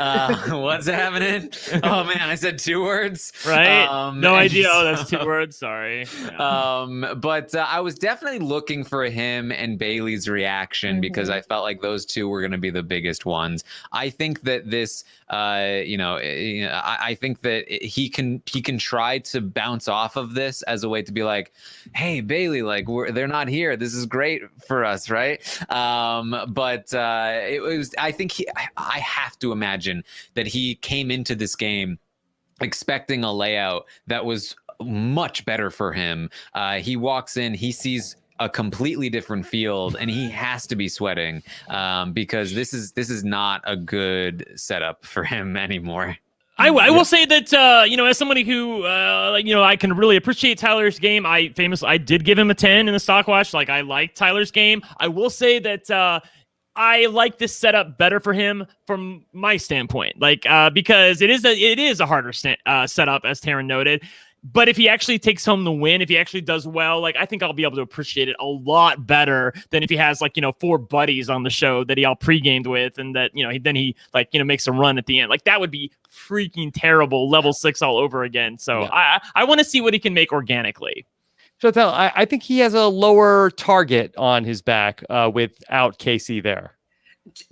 What's happening? Oh man, I said 2 words. Right. No idea. Oh, that's 2 words. Sorry. Yeah. But I was definitely looking for him and Bailey's reaction because I felt like those 2 were going to be the biggest ones. I think that this. I think that he can try to bounce off of this as a way to be like, hey Bailey, like they're not here. This is great for us, right? But it was. I think I have to imagine that he came into this game expecting a layout that was much better for him. He walks in, he sees a completely different field, and he has to be sweating because this is not a good setup for him anymore. I will say that as somebody who I can really appreciate Tyler's game. I did give him a 10 in the stock watch. Like, I like Tyler's game. I will say that I like this setup better for him from my standpoint, because it is a harder setup, as Taran noted. But if he actually takes home the win, if he actually does well, I think I'll be able to appreciate it a lot better than if he has 4 buddies on the show that he all pre-gamed with, and that he makes a run at the end. That would be freaking terrible, level 6 all over again. So yeah. I want to see what he can make organically. Chantele, I think he has a lower target on his back without Casey there.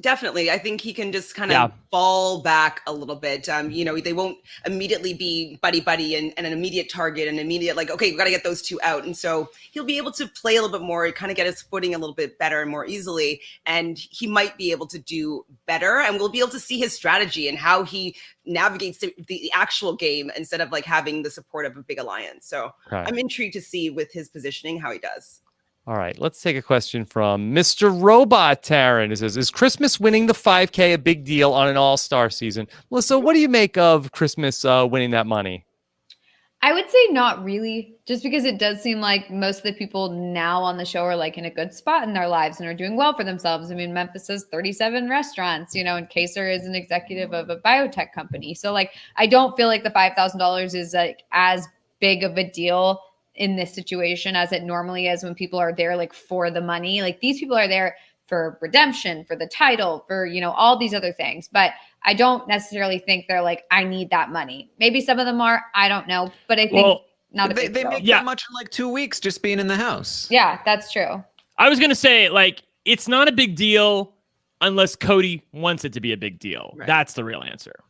Definitely. I think he can just kind of fall back a little bit. They won't immediately be buddy and an immediate target and immediate okay, we got to get those 2 out. And so he'll be able to play a little bit more, kind of get his footing a little bit better and more easily. And he might be able to do better, and we'll be able to see his strategy and how he navigates the actual game instead of having the support of a big alliance. So I'm intrigued to see with his positioning how he does. All right, let's take a question from Mr. Robot Taran. It says, is Christmas winning the 5K a big deal on an all-star season? Melissa, what do you make of Christmas winning that money? I would say not really, just because it does seem like most of the people now on the show are in a good spot in their lives and are doing well for themselves. I mean, Memphis has 37 restaurants, and Kaser is an executive of a biotech company. So I don't feel like the $5,000 is as big of a deal in this situation as it normally is when people are there for the money. These people are there for redemption, for the title, for all these other things, but I don't necessarily think they're I need that money. Maybe some of them are, I don't know, but I think not a big they deal. make that much in 2 weeks just being in the house. Yeah, that's true. I was gonna say it's not a big deal unless Cody wants it to be a big deal. Right. That's the real answer.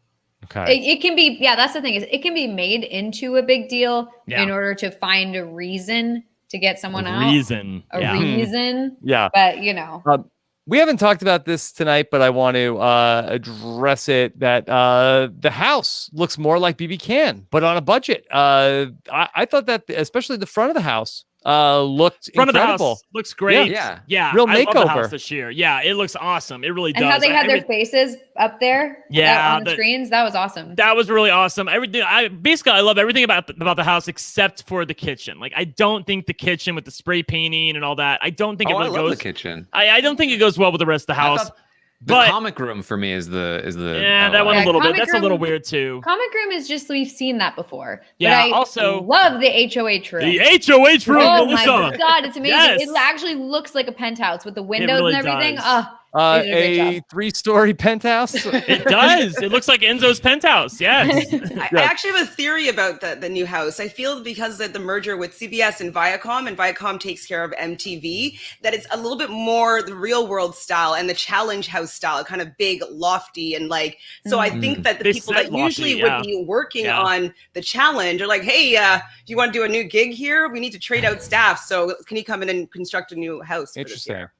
Okay. It can be, that's the thing, is it can be made into a big deal in order to find a reason to get someone out. Reason. Yeah. But we haven't talked about this tonight, but I want to address it that the house looks more like BB Can, but on a budget. I thought that especially the front of the house looked front incredible. Of the house looks great. Yeah. Real I makeover love the house this year. Yeah, it looks awesome. It really does. And how they had their faces up there on the screens, that was awesome. That was really awesome. Everything I love everything about the house except for the kitchen. I don't think the kitchen with the spray painting and all that, I don't think it really I love goes the kitchen. I don't think it goes well with the rest of the house. The comic room for me is the that one a little bit. That's a little weird too. Comic room is just, we've seen that before. Yeah. But I also love the HOH room. The HOH room. Oh Melissa. my God, it's amazing. Yes. It actually looks like a penthouse with the windows really and everything. does. A 3-story penthouse. It does. It looks like Enzo's penthouse. Yes. I actually have a theory about the new house. I feel because of the merger with CBS and Viacom takes care of MTV, that it's a little bit more the real world style and the challenge house style, kind of big, lofty, and so I think that the people that usually would be working on the challenge are hey, do you want to do a new gig here? We need to trade out staff. So can you come in and construct a new house for this year?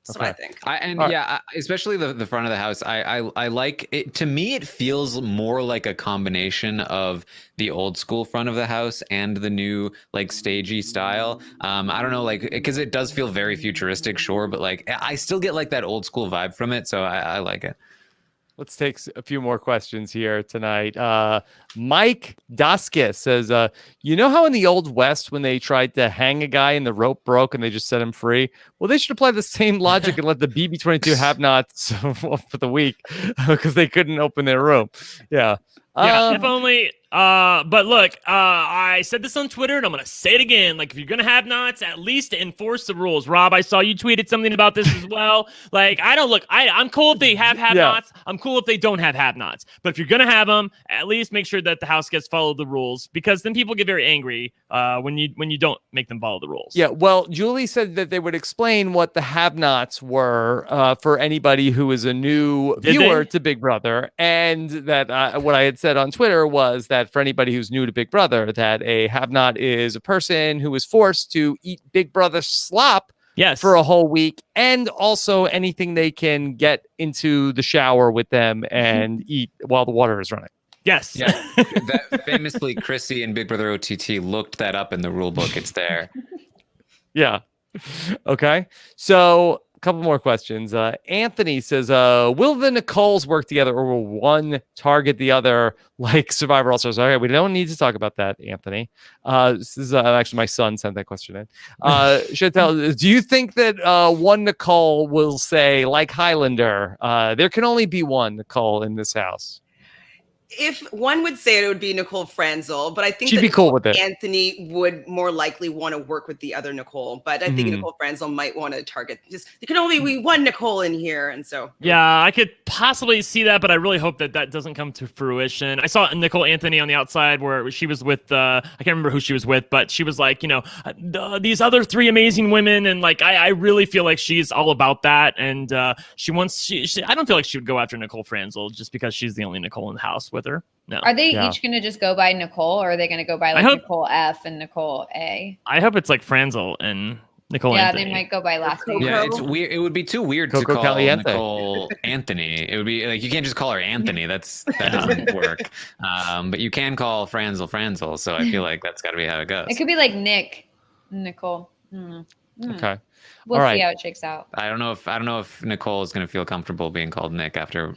That's what I think. Especially the front of the house. I like it. To me, it feels more like a combination of the old school front of the house and the new stagey style. I don't know, because it does feel very futuristic, sure, but I still get that old school vibe from it. So I like it. Let's take a few more questions here tonight. Mike Daskis says, how in the Old West when they tried to hang a guy and the rope broke and they just set him free? Well, they should apply the same logic and let the BB22 have-nots for the week because they couldn't open their room. Yeah. If only. But look, I said this on Twitter and I'm going to say it again. If you're going to have nots, at least enforce the rules. Rob, I saw you tweeted something about this as well. I'm cool if they have nots. I'm cool if they don't have nots. But if you're going to have them, at least make sure that the house gets follow the rules, because then people get very angry when you don't make them follow the rules. Yeah. Well, Julie said that they would explain what the have-nots were for anybody who is a new viewer to Big Brother. And that what I had said on Twitter was that for anybody who's new to Big Brother, that a have-not is a person who is forced to eat Big Brother slop for a whole week, and also anything they can get into the shower with them and eat while the water is running. Yes. Yeah. That famously, Chrissy and Big Brother OTT looked that up in the rule book. It's there. Yeah. Okay. So couple more questions. Anthony says, will the Nicoles work together, or will one target the other like Survivor All-Stars? Okay, we don't need to talk about that, Anthony. This is actually my son sent that question in. Chantele, do you think that one Nicole will say, like Highlander, there can only be one Nicole in this house? If one would say it would be Nicole Franzel, but I think She'd that be cool with it. Anthony would more likely want to work with the other Nicole, but I think Nicole Franzel might want to target there can only be one Nicole in here, and so yeah, I could possibly see that, but I really hope that doesn't come to fruition. I saw Nicole Anthony on the outside where she was with I can't remember who she was with, but she was like, these other three amazing women, and like I really feel like she's all about that, and she I don't feel like she would go after Nicole Franzel just because she's the only Nicole in the house with her. No. Are they each going to just go by Nicole, or are they going to go by like Nicole F and Nicole A? I hope it's like Franzel and Nicole Anthony. They might go by last name. Yeah, it's weird. It would be too weird to call Nicole Anthony. It would be like, you can't just call her Anthony. That doesn't work. But you can call Franzel. So I feel like that's got to be how it goes. It could be like Nicole. Okay. We'll see how it shakes out. I don't know if Nicole is going to feel comfortable being called Nick after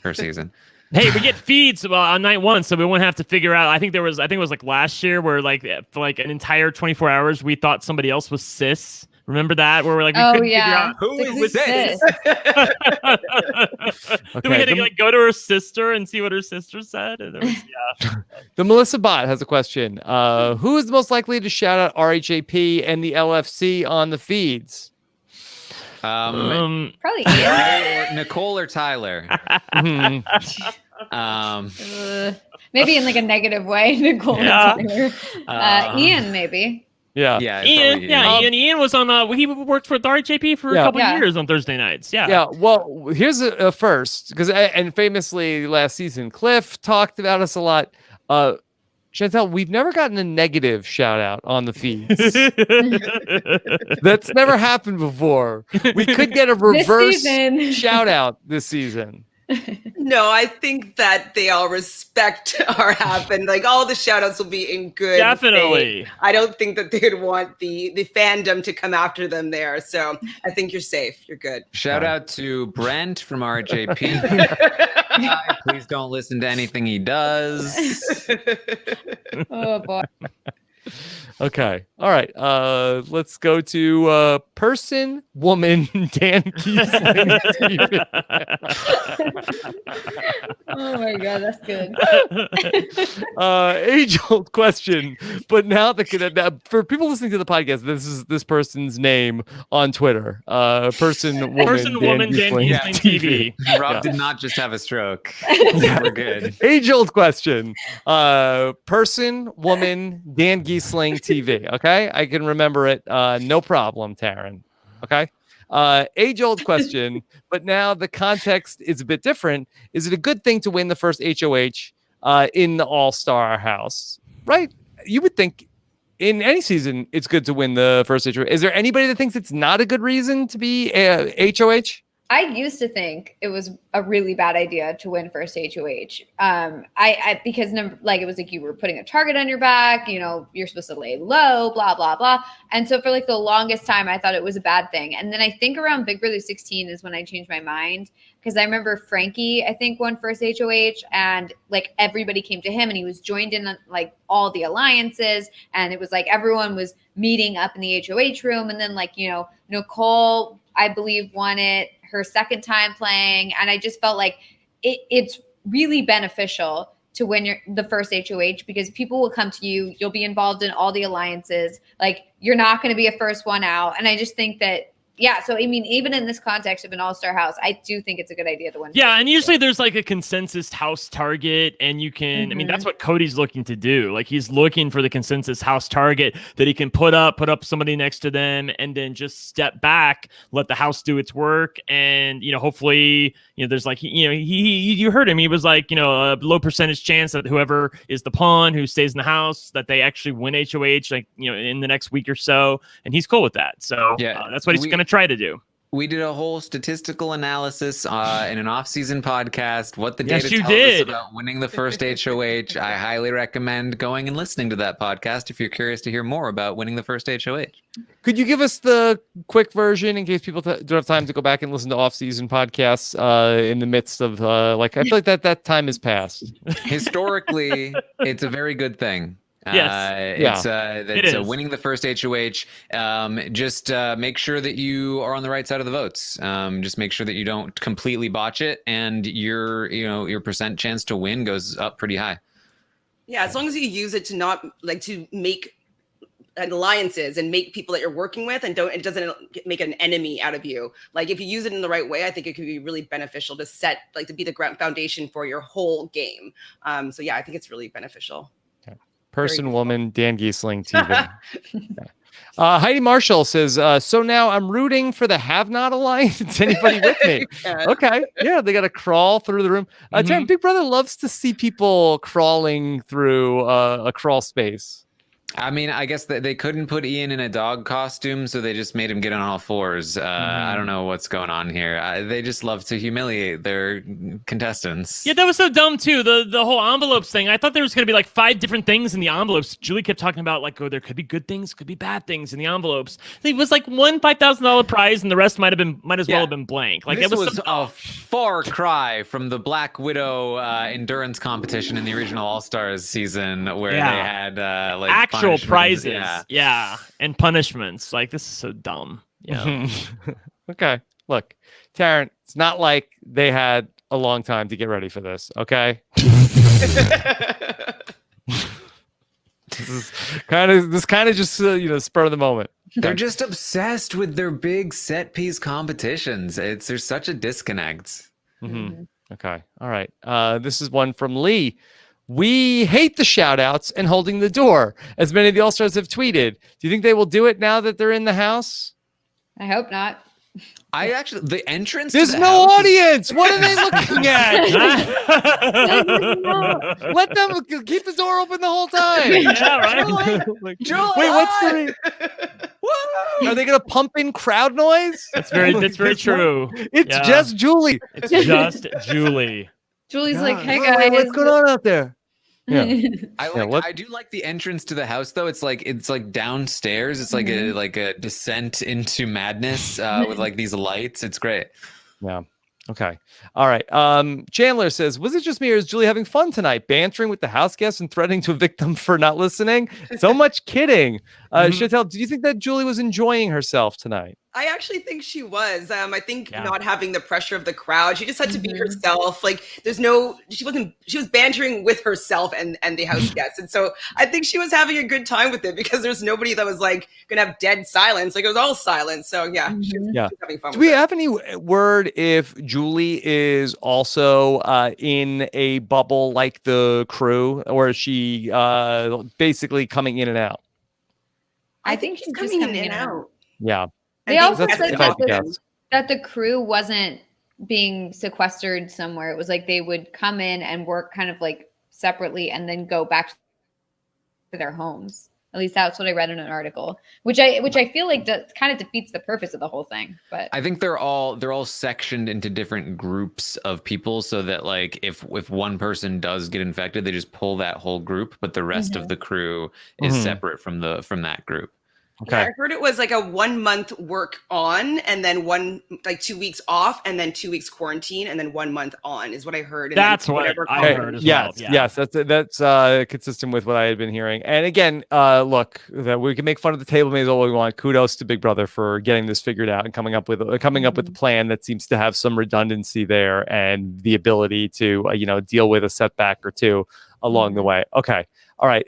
her season. Hey, we get feeds on night one, so we won't have to figure out. I think it was like last year where like for like an entire 24 hours we thought somebody else was cis. Remember that? Where we're like, we couldn't figure out who is cis. We had to like go to her sister and see what her sister said. And it was, The Melissa Bot has a question. Who is the most likely to shout out RHAP and the LFC on the feeds? Probably Nicole or Tyler. Maybe in like a negative way, Nicole and Tyler. Ian, maybe. Yeah. Ian was on. He worked for the RHAP for a couple of years on Thursday nights. Yeah. Well, here's a first, because and famously last season, Cliff talked about us a lot. Chantele, we've never gotten a negative shout out on the feeds. That's never happened before. We could get a reverse shout out this season. No, I think that they all respect our app, and like all the shout outs will be in good Definitely. faith. I don't think that they would want the fandom to come after them there. So I think you're safe. You're good. Shout out to Brent from RJP. Please don't listen to anything he does. Oh boy. Okay. All right. Let's go to person, woman, Dan Kiesling TV. Oh my god, that's good. Age-old question, but now that for people listening to the podcast, this person's name on Twitter. Person, woman, Dan Kiesling TV. Rob did not just have a stroke. We're good. Age-old question. Person, woman, Dan Giesling TV. Okay, I can remember it. No problem, Taran. Okay. Age-old question, but now the context is a bit different. Is it a good thing to win the first HOH in the All-Star house? Right? You would think in any season it's good to win the first HOH. Is there anybody that thinks it's not a good reason to be HOH? I used to think it was a really bad idea to win first HOH. Because it was like you were putting a target on your back, you're supposed to lay low, blah, blah, blah. And so for like the longest time, I thought it was a bad thing. And then I think around Big Brother 16 is when I changed my mind, because I remember Frankie, I think, won first HOH, and like everybody came to him and he was joined in like all the alliances. And it was like everyone was meeting up in the HOH room. And then Nicole, I believe, won it her second time playing, and I just felt like it's really beneficial to win the first HOH, because people will come to you, you'll be involved in all the alliances, like you're not going to be a first one out. And I just think that so I mean, even in this context of an all-star house, I do think it's a good idea to win. Yeah, and usually there's like a consensus house target, and you can, I mean, that's what Cody's looking to do. Like he's looking for the consensus house target that he can put up somebody next to them, and then just step back, let the house do its work, and hopefully, there's like you heard him. He was like, a low percentage chance that whoever is the pawn who stays in the house, that they actually win HOH, like in the next week or so, and he's cool with that. So that's what he's going to try to do. We did a whole statistical analysis in an off-season podcast. What the Yes, data you tells us did. about winning the first HOH. I highly recommend going and listening to that podcast if you're curious to hear more about winning the first HOH. Could you give us the quick version in case people don't have time to go back and listen to off-season podcasts in the midst of I feel like that time has passed. Historically, it's a very good thing. Yes. It's winning the first HOH. Just make sure that you are on the right side of the votes. Just make sure that you don't completely botch it, and your percent chance to win goes up pretty high. Yeah, as long as you use it to not to make alliances and make people that you're working with, and it doesn't make an enemy out of you. Like if you use it in the right way, I think it could be really beneficial to to be the foundation for your whole game. So yeah, I think it's really beneficial. Person, woman, Dan Giesling, TV. Heidi Marshall says, so now I'm rooting for the Have Not Alliance. Anybody with me? Okay. Yeah, they got to crawl through the room. Taran, Big Brother loves to see people crawling through a crawl space. I mean, I guess that they couldn't put Ian in a dog costume, so they just made him get on all fours. I don't know what's going on here. They just love to humiliate their contestants. Yeah, that was so dumb too. The whole envelopes thing. I thought there was going to be like 5 different things in the envelopes. Julie kept talking about like, oh, there could be good things, could be bad things in the envelopes. It was like one $5,000 prize, and the rest might as well have been blank. Like this it was so a far cry from the Black Widow endurance competition in the original All Stars season, where they had like actual prizes, yeah, and punishments. Like this is so dumb. Yeah. Okay, look, Taran, it's not like they had a long time to get ready for this. Okay. This kind of just spur of the moment. They're just obsessed with their big set piece competitions. There's such a disconnect. Okay, all right. This is one from Lee. We hate the shout outs and holding the door, as many of the All-Stars have tweeted. Do you think they will do it now that they're in the house? I hope not. The entrance. There's to the no house audience. What are they looking at? Let them keep the door open the whole time. Yeah, right. Julie, wait, what's the? Are they gonna pump in crowd noise? That's very true. It's just Julie. It's just Julie. Julie's like, hey guys, what's going on out there? Yeah. I do like the entrance to the house though. It's like downstairs. It's like a descent into madness with like these lights. It's great. Yeah. Okay. All right. Chandler says, was it just me or is Julie having fun tonight, bantering with the house guests and threatening to evict them for not listening? So much kidding. Chantele, do you think that Julie was enjoying herself tonight? I actually think she was. I think not having the pressure of the crowd, she just had to be herself. Like she was bantering with herself and the house guests. And so I think she was having a good time with it because there's nobody that was like going to have dead silence. Like it was all silence. So she was having fun. Do we have any word if Julie is also in a bubble like the crew, or is she basically coming in and out? I think she's just coming in and out. Yeah. They also said that the crew wasn't being sequestered somewhere. It was like they would come in and work kind of like separately and then go back to their homes. At least that's what I read in an article, which I feel like kind of defeats the purpose of the whole thing. But I think they're all sectioned into different groups of people, so that like if one person does get infected, they just pull that whole group, but the rest of the crew is separate from that group. Okay. Yeah, I heard it was like a 1 month work on, and then 2 weeks off, and then 2 weeks quarantine, and then 1 month on is what I heard. And that's what I heard as well. Yes, that's consistent with what I had been hearing. And again, look, that we can make fun of the table mates all we want. Kudos to Big Brother for getting this figured out and coming up with a plan that seems to have some redundancy there and the ability to deal with a setback or two along the way. Okay. All right,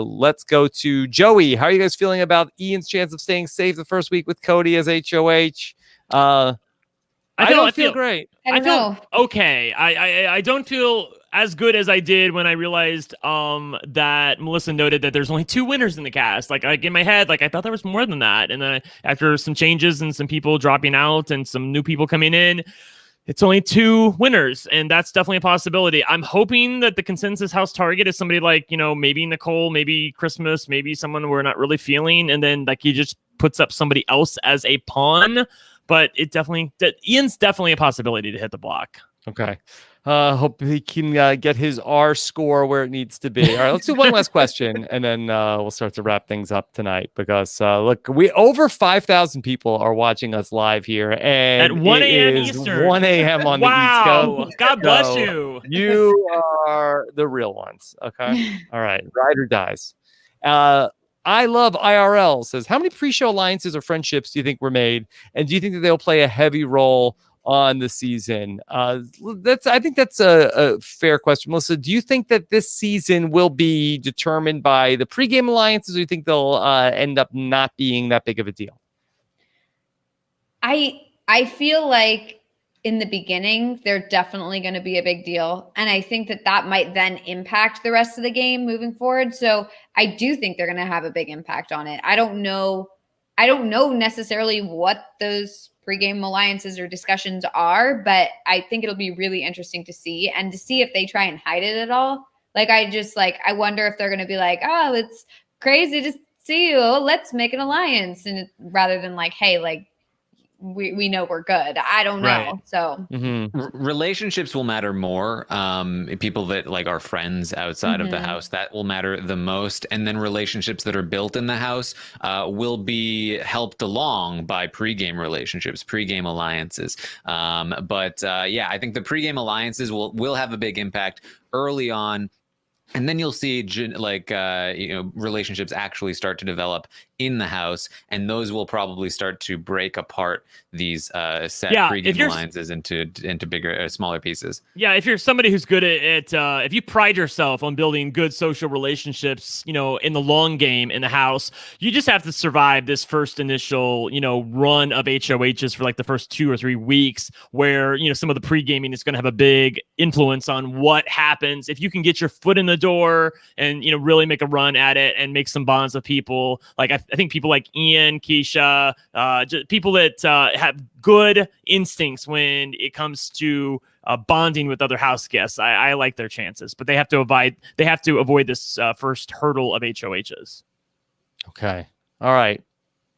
let's go to Joey. How are you guys feeling about Ian's chance of staying safe the first week with Cody as HOH? I don't feel great. I feel okay. I don't feel as good as I did when I realized that Melissa noted that there's only 2 winners in the cast. Like in my head, like I thought there was more than that. And then after some changes and some people dropping out and some new people coming in, it's only 2 winners, and that's definitely a possibility. I'm hoping that the consensus house target is somebody like, maybe Nicole, maybe Christmas, maybe someone we're not really feeling, and then like you just puts up somebody else as a pawn. But Ian's definitely a possibility to hit the block. Okay. Hope he can get his R score where it needs to be. All right, let's do one last question, and then we'll start to wrap things up tonight. Because look, we over 5,000 people are watching us live here, and at 1 a.m. it is Eastern. 1 a.m. on the East Coast. God bless you. You are the real ones. Okay. All right. Ride or dies. I love IRL says, how many pre-show alliances or friendships do you think were made, and do you think that they'll play a heavy role on the season? I think that's a fair question. Melissa, do you think that this season will be determined by the pregame alliances, or do you think they'll end up not being that big of a deal? I feel like in the beginning, they're definitely going to be a big deal. And I think that might then impact the rest of the game moving forward. So I do think they're going to have a big impact on it. I don't know necessarily what those pregame alliances or discussions are, but I think it'll be really interesting to see, and to see if they try and hide it at all. Like, I wonder if they're going to be like, oh, it's crazy to see you. Let's make an alliance. And rather than like, hey, like, we know we're good. I don't know. Right. So relationships will matter more. People that like are friends outside of the house, that will matter the most. And then relationships that are built in the house will be helped along by pregame relationships, pregame alliances. But I think the pregame alliances will have a big impact early on. And then you'll see relationships actually start to develop in the house, and those will probably start to break apart these set pregame alliances into bigger, smaller pieces. Yeah, if you're somebody who's good at if you pride yourself on building good social relationships, in the long game in the house, you just have to survive this first initial, run of HOHs for like the first 2 or 3 weeks, where some of the pre-gaming is going to have a big influence on what happens. If you can get your foot in the door and really make a run at it and make some bonds with people, like I think people like Ian, Keisha, people that have good instincts when it comes to bonding with other house guests, I like their chances, but they have to avoid this first hurdle of HOHs. Okay. All right.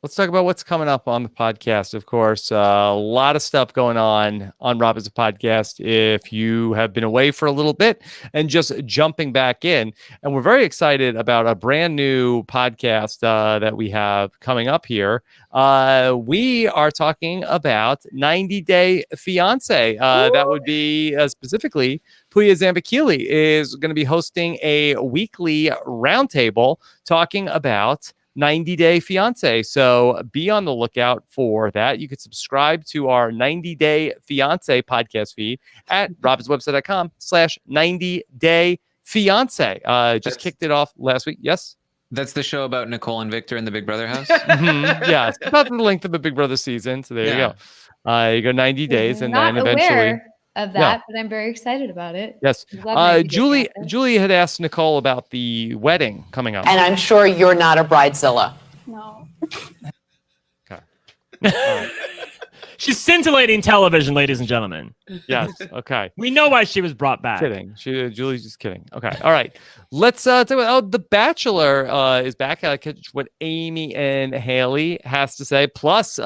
Let's talk about what's coming up on the podcast. Of course, a lot of stuff going on Rob Has a Podcast. If you have been away for a little bit and just jumping back in, and we're very excited about a brand new podcast that we have coming up here. We are talking about 90 Day Fiance. That would be specifically Puya Zambakili is going to be hosting a weekly roundtable talking about 90 Day Fiance. So be on the lookout for that. You could subscribe to our 90 Day Fiance podcast feed at robbinswebsite.com/90 Day Fiance. Just kicked it off last week. Yes. That's the show about Nicole and Victor in the Big Brother house. Yeah, it's about the length of the Big Brother season. So there you go. You go 90 days, and then eventually of that, but I'm very excited about it. Yes. Julie had asked Nicole about the wedding coming up. And I'm sure you're not a bridezilla. No. Okay. All right. She's scintillating television, ladies and gentlemen. Yes. Okay. We know why she was brought back. Kidding. Julie's just kidding. Okay. All right. Let's talk about The Bachelor is back. I catch what Amy and Haley has to say, plus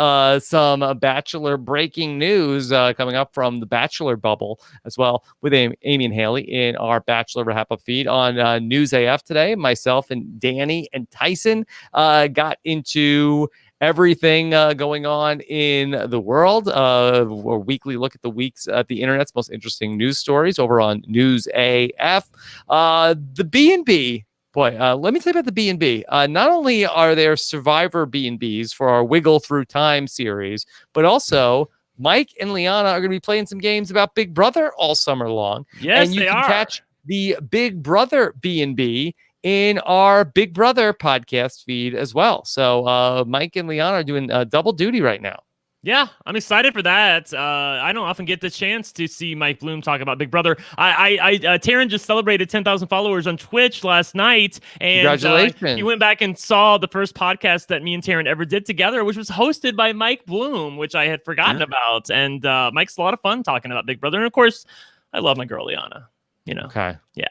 some Bachelor breaking news coming up from the Bachelor bubble as well with Amy and Haley in our Bachelor wrap-up feed on News AF today. Myself and Danny and Tyson got into everything going on in the world. A weekly look at the internet's most interesting news stories over on News AF. The B&B. Boy, let me tell you about the B&B. Not only are there Survivor B&Bs for our Wiggle Through Time series, but also Mike and Liana are going to be playing some games about Big Brother all summer long. Yes, and you can catch the Big Brother B&B in our Big Brother podcast feed as well. So Mike and Liana are doing double duty right now. Yeah, I'm excited for that. I don't often get the chance to see Mike Bloom talk about Big Brother. Taran just celebrated 10,000 followers on Twitch last night, and congratulations. He went back and saw the first podcast that me and Taran ever did together, which was hosted by Mike Bloom, which I had forgotten about. And Mike's a lot of fun talking about Big Brother, and of course, I love my girl Liana. Okay. Yeah.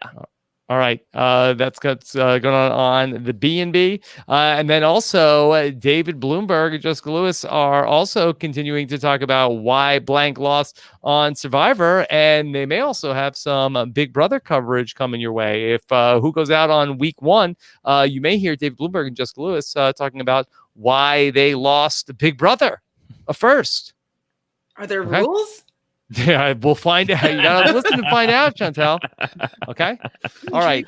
All All right. That's what's going on the B&B. And then also David Bloomberg and Jessica Lewis are also continuing to talk about why blank lost on Survivor. And they may also have some Big Brother coverage coming your way. If who goes out on week 1, you may hear David Bloomberg and Jessica Lewis talking about why they lost Big Brother first. Are there rules? Yeah, we'll find out. You gotta listen to find out, Chantele. Okay. All right.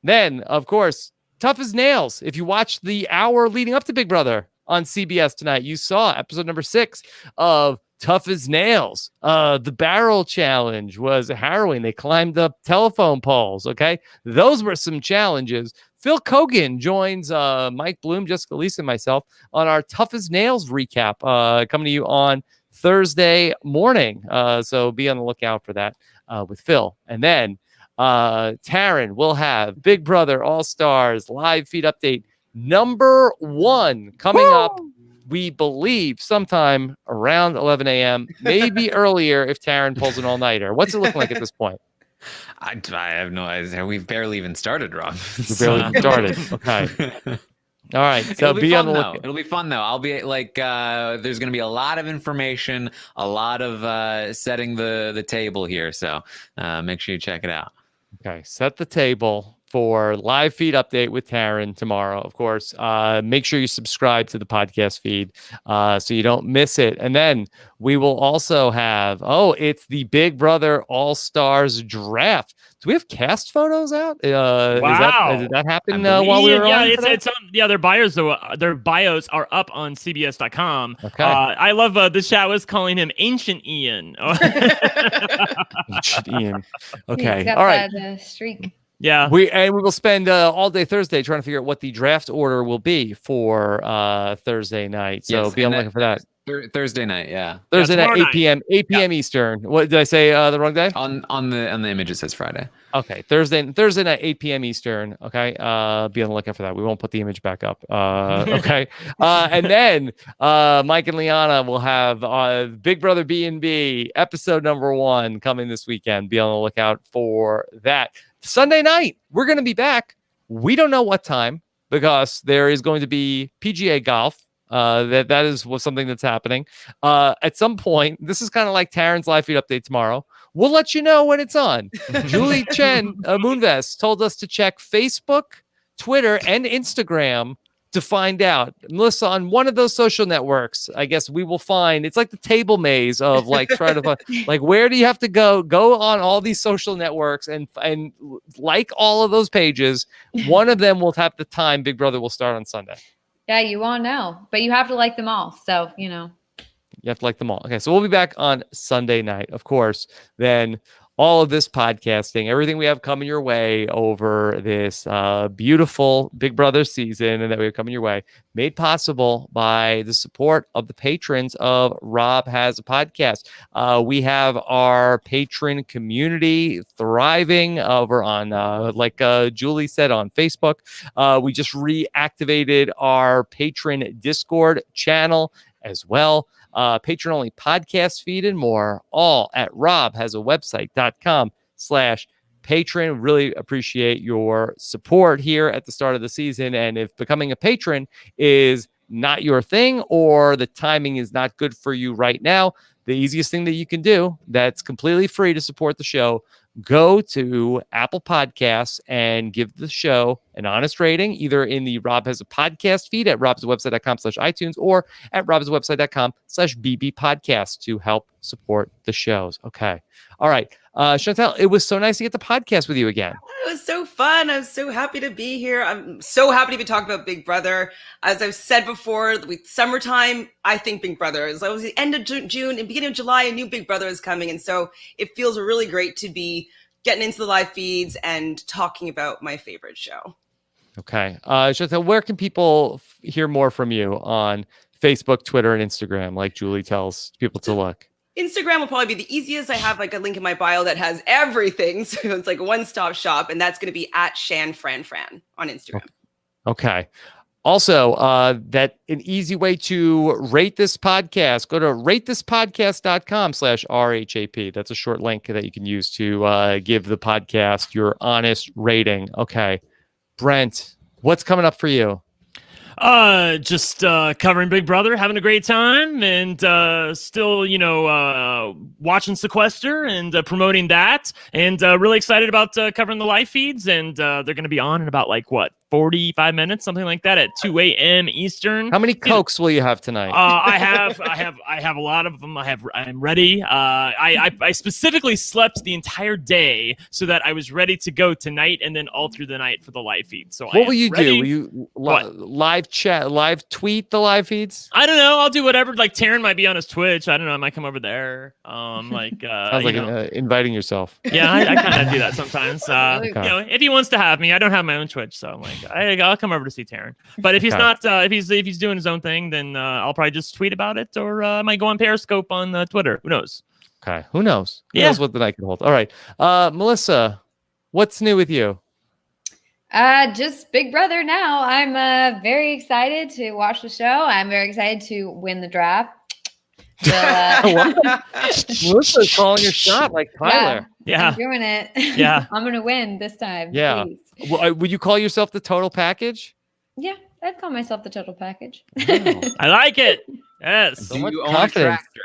Then, of course, Tough as Nails. If you watched the hour leading up to Big Brother on CBS tonight, you saw episode number 6 of Tough as Nails. The barrel challenge was harrowing. They climbed up telephone poles. Okay. Those were some challenges. Phil Kogan joins Mike Bloom, Jessica Lisa, and myself on our Tough as Nails recap coming to you on Thursday morning. So be on the lookout for that with Phil. And then Taran will have Big Brother All-Stars live feed update number 1 coming up, we believe, sometime around 11 a.m., maybe earlier if Taran pulls an all-nighter. What's it looking like at this point? I have no idea. We've barely even started, Rob. We've barely even started. Okay. All right, so be on the lookout. It'll be fun though. I'll be like, there's going to be a lot of information, a lot of setting the table here. So make sure you check it out. Okay, set the table for live feed update with Taran tomorrow. Of course, make sure you subscribe to the podcast feed so you don't miss it. And then we will also have, it's the Big Brother All-Stars draft. Do we have cast photos out? Wow. Did that happen while we were on? It's on. Their bios are up on CBS.com. Okay. I love the chat was calling him Ancient Ian. Ancient Ian. Okay. He's got All right. that streak. Yeah. We will spend all day Thursday trying to figure out what the draft order will be for Thursday night. So Yes, be on the lookout for that. Thursday night, yeah. Thursday night, 8 tomorrow p.m. 8 p.m. Eastern. What did I say? The wrong day? On the image it says Friday. Okay, Thursday night, 8 p.m. Eastern. Okay, be on the lookout for that. We won't put the image back up. Okay, and then Mike and Liana will have Big Brother B&B episode number 1 coming this weekend. Be on the lookout for that. Sunday night, we're going to be back. We don't know what time because there is going to be PGA golf. That is something that's happening at some point. This is kind of like Taran's live feed update tomorrow. We'll let you know when it's on. Julie Chen Moonves told us to check Facebook, Twitter, and Instagram to find out. Melissa, on one of those social networks, I guess we will find, it's like the table maze of like trying to find, like, where do you have to go on all these social networks and like all of those pages. One of them will have the time Big Brother will start on Sunday. Yeah, you won't know, but you have to like them all. So, you have to like them all. Okay, so we'll be back on Sunday night, of course. Then all of this podcasting, everything we have coming your way over this beautiful Big Brother season and that we have coming your way, made possible by the support of the patrons of Rob Has a Podcast. We have our patron community thriving over on, like Julie said, on Facebook. We just reactivated our patron Discord channel as well. Patron only podcast feed and more, all at robhasawebsite.com/patron. Really appreciate your support here at the start of the season. And if becoming a patron is not your thing or the timing is not good for you right now, the easiest thing that you can do that's completely free to support the show, go to Apple Podcasts and give the show an honest rating, either in the Rob Has a Podcast feed at robswebsite.com/iTunes or at robswebsite.com/BB podcast to help support the shows. Okay. All right. Chantele, it was so nice to get the podcast with you again. It was so fun. I'm so happy to be here. I'm so happy to be talking about Big Brother. As I've said before, with summertime, I think Big Brother is always the end of June and beginning of July, a new Big Brother is coming. And so it feels really great to be getting into the live feeds and talking about my favorite show. Okay. Chantele, where can people hear more from you on Facebook, Twitter, and Instagram, like Julie tells people to look? Instagram will probably be the easiest. I have like a link in my bio that has everything. So it's like a one-stop shop. And that's going to be at ShanFranFran on Instagram. Okay. Also, that an easy way to rate this podcast, go to ratethispodcast.com/RHAP. That's a short link that you can use to give the podcast your honest rating. Okay. Brent, what's coming up for you? Just covering Big Brother, having a great time, and still, watching Sequester and promoting that, and really excited about covering the live feeds. And they're going to be on in about 45 minutes, something like that, at 2 a.m. Eastern. How many Cokes will you have tonight? I have a lot of them. I'm ready. I specifically slept the entire day so that I was ready to go tonight and then all through the night for the live feed. So what will you do? Will you live chat, live tweet the live feeds? I don't know. I'll do whatever. Taran might be on his Twitch. I don't know. I might come over there. Sounds like inviting yourself. Yeah, I kind of do that sometimes. If he wants to have me, I don't have my own Twitch, so I'm I'll come over to see Taran. But if he's not, if he's doing his own thing, then I'll probably just tweet about it, or I might go on Periscope on Twitter. Who knows? Okay, who knows? Who knows what the night can hold? All right, Melissa, what's new with you? Just Big Brother now. I'm very excited to watch the show. I'm very excited to win the draft. Melissa's calling a shot like Tyler. Yeah. I'm doing it. Yeah. I'm going to win this time. Yeah. Would you call yourself the total package? Yeah, I'd call myself the total package. Wow. I like it. Yes. Do you own a tractor?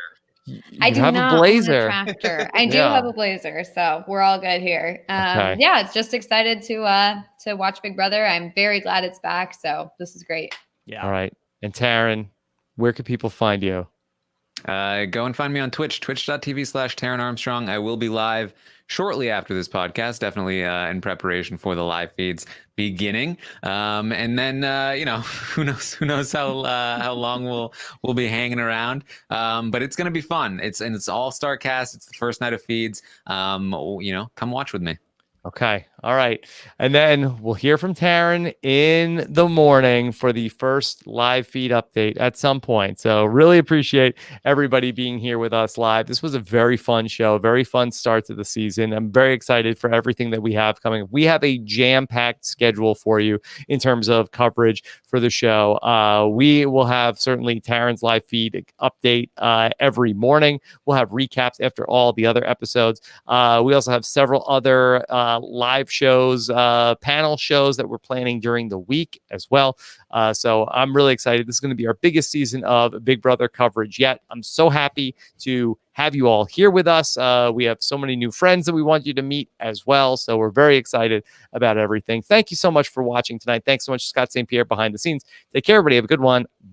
I do have not a blazer. own a tractor. I do have a blazer, so we're all good here. Okay. Yeah, it's just excited to watch Big Brother. I'm very glad it's back, so this is great. Yeah. All right. And Taran, where can people find you? Go and find me on Twitch, twitch.tv/Taran Armstrong. I will be live shortly after this podcast, definitely in preparation for the live feeds beginning. And then, who knows how long we'll be hanging around. But it's going to be fun. It's all-star cast. It's the first night of feeds. Come watch with me. Okay. All right. And then we'll hear from Taran in the morning for the first live feed update at some point. So really appreciate everybody being here with us live. This was a very fun show, very fun start to the season. I'm very excited for everything that we have coming. We have a jam-packed schedule for you in terms of coverage for the show. We will have certainly Taran's live feed update every morning. We'll have recaps after all the other episodes. We also have several other live shows, panel shows that we're planning during the week as well. So I'm really excited. This is going to be our biggest season of Big Brother coverage yet. I'm so happy to have you all here with us. We have so many new friends that we want you to meet as well. So we're very excited about everything. Thank you so much for watching tonight. Thanks so much, Scott St. Pierre behind the scenes. Take care, everybody. Have a good one.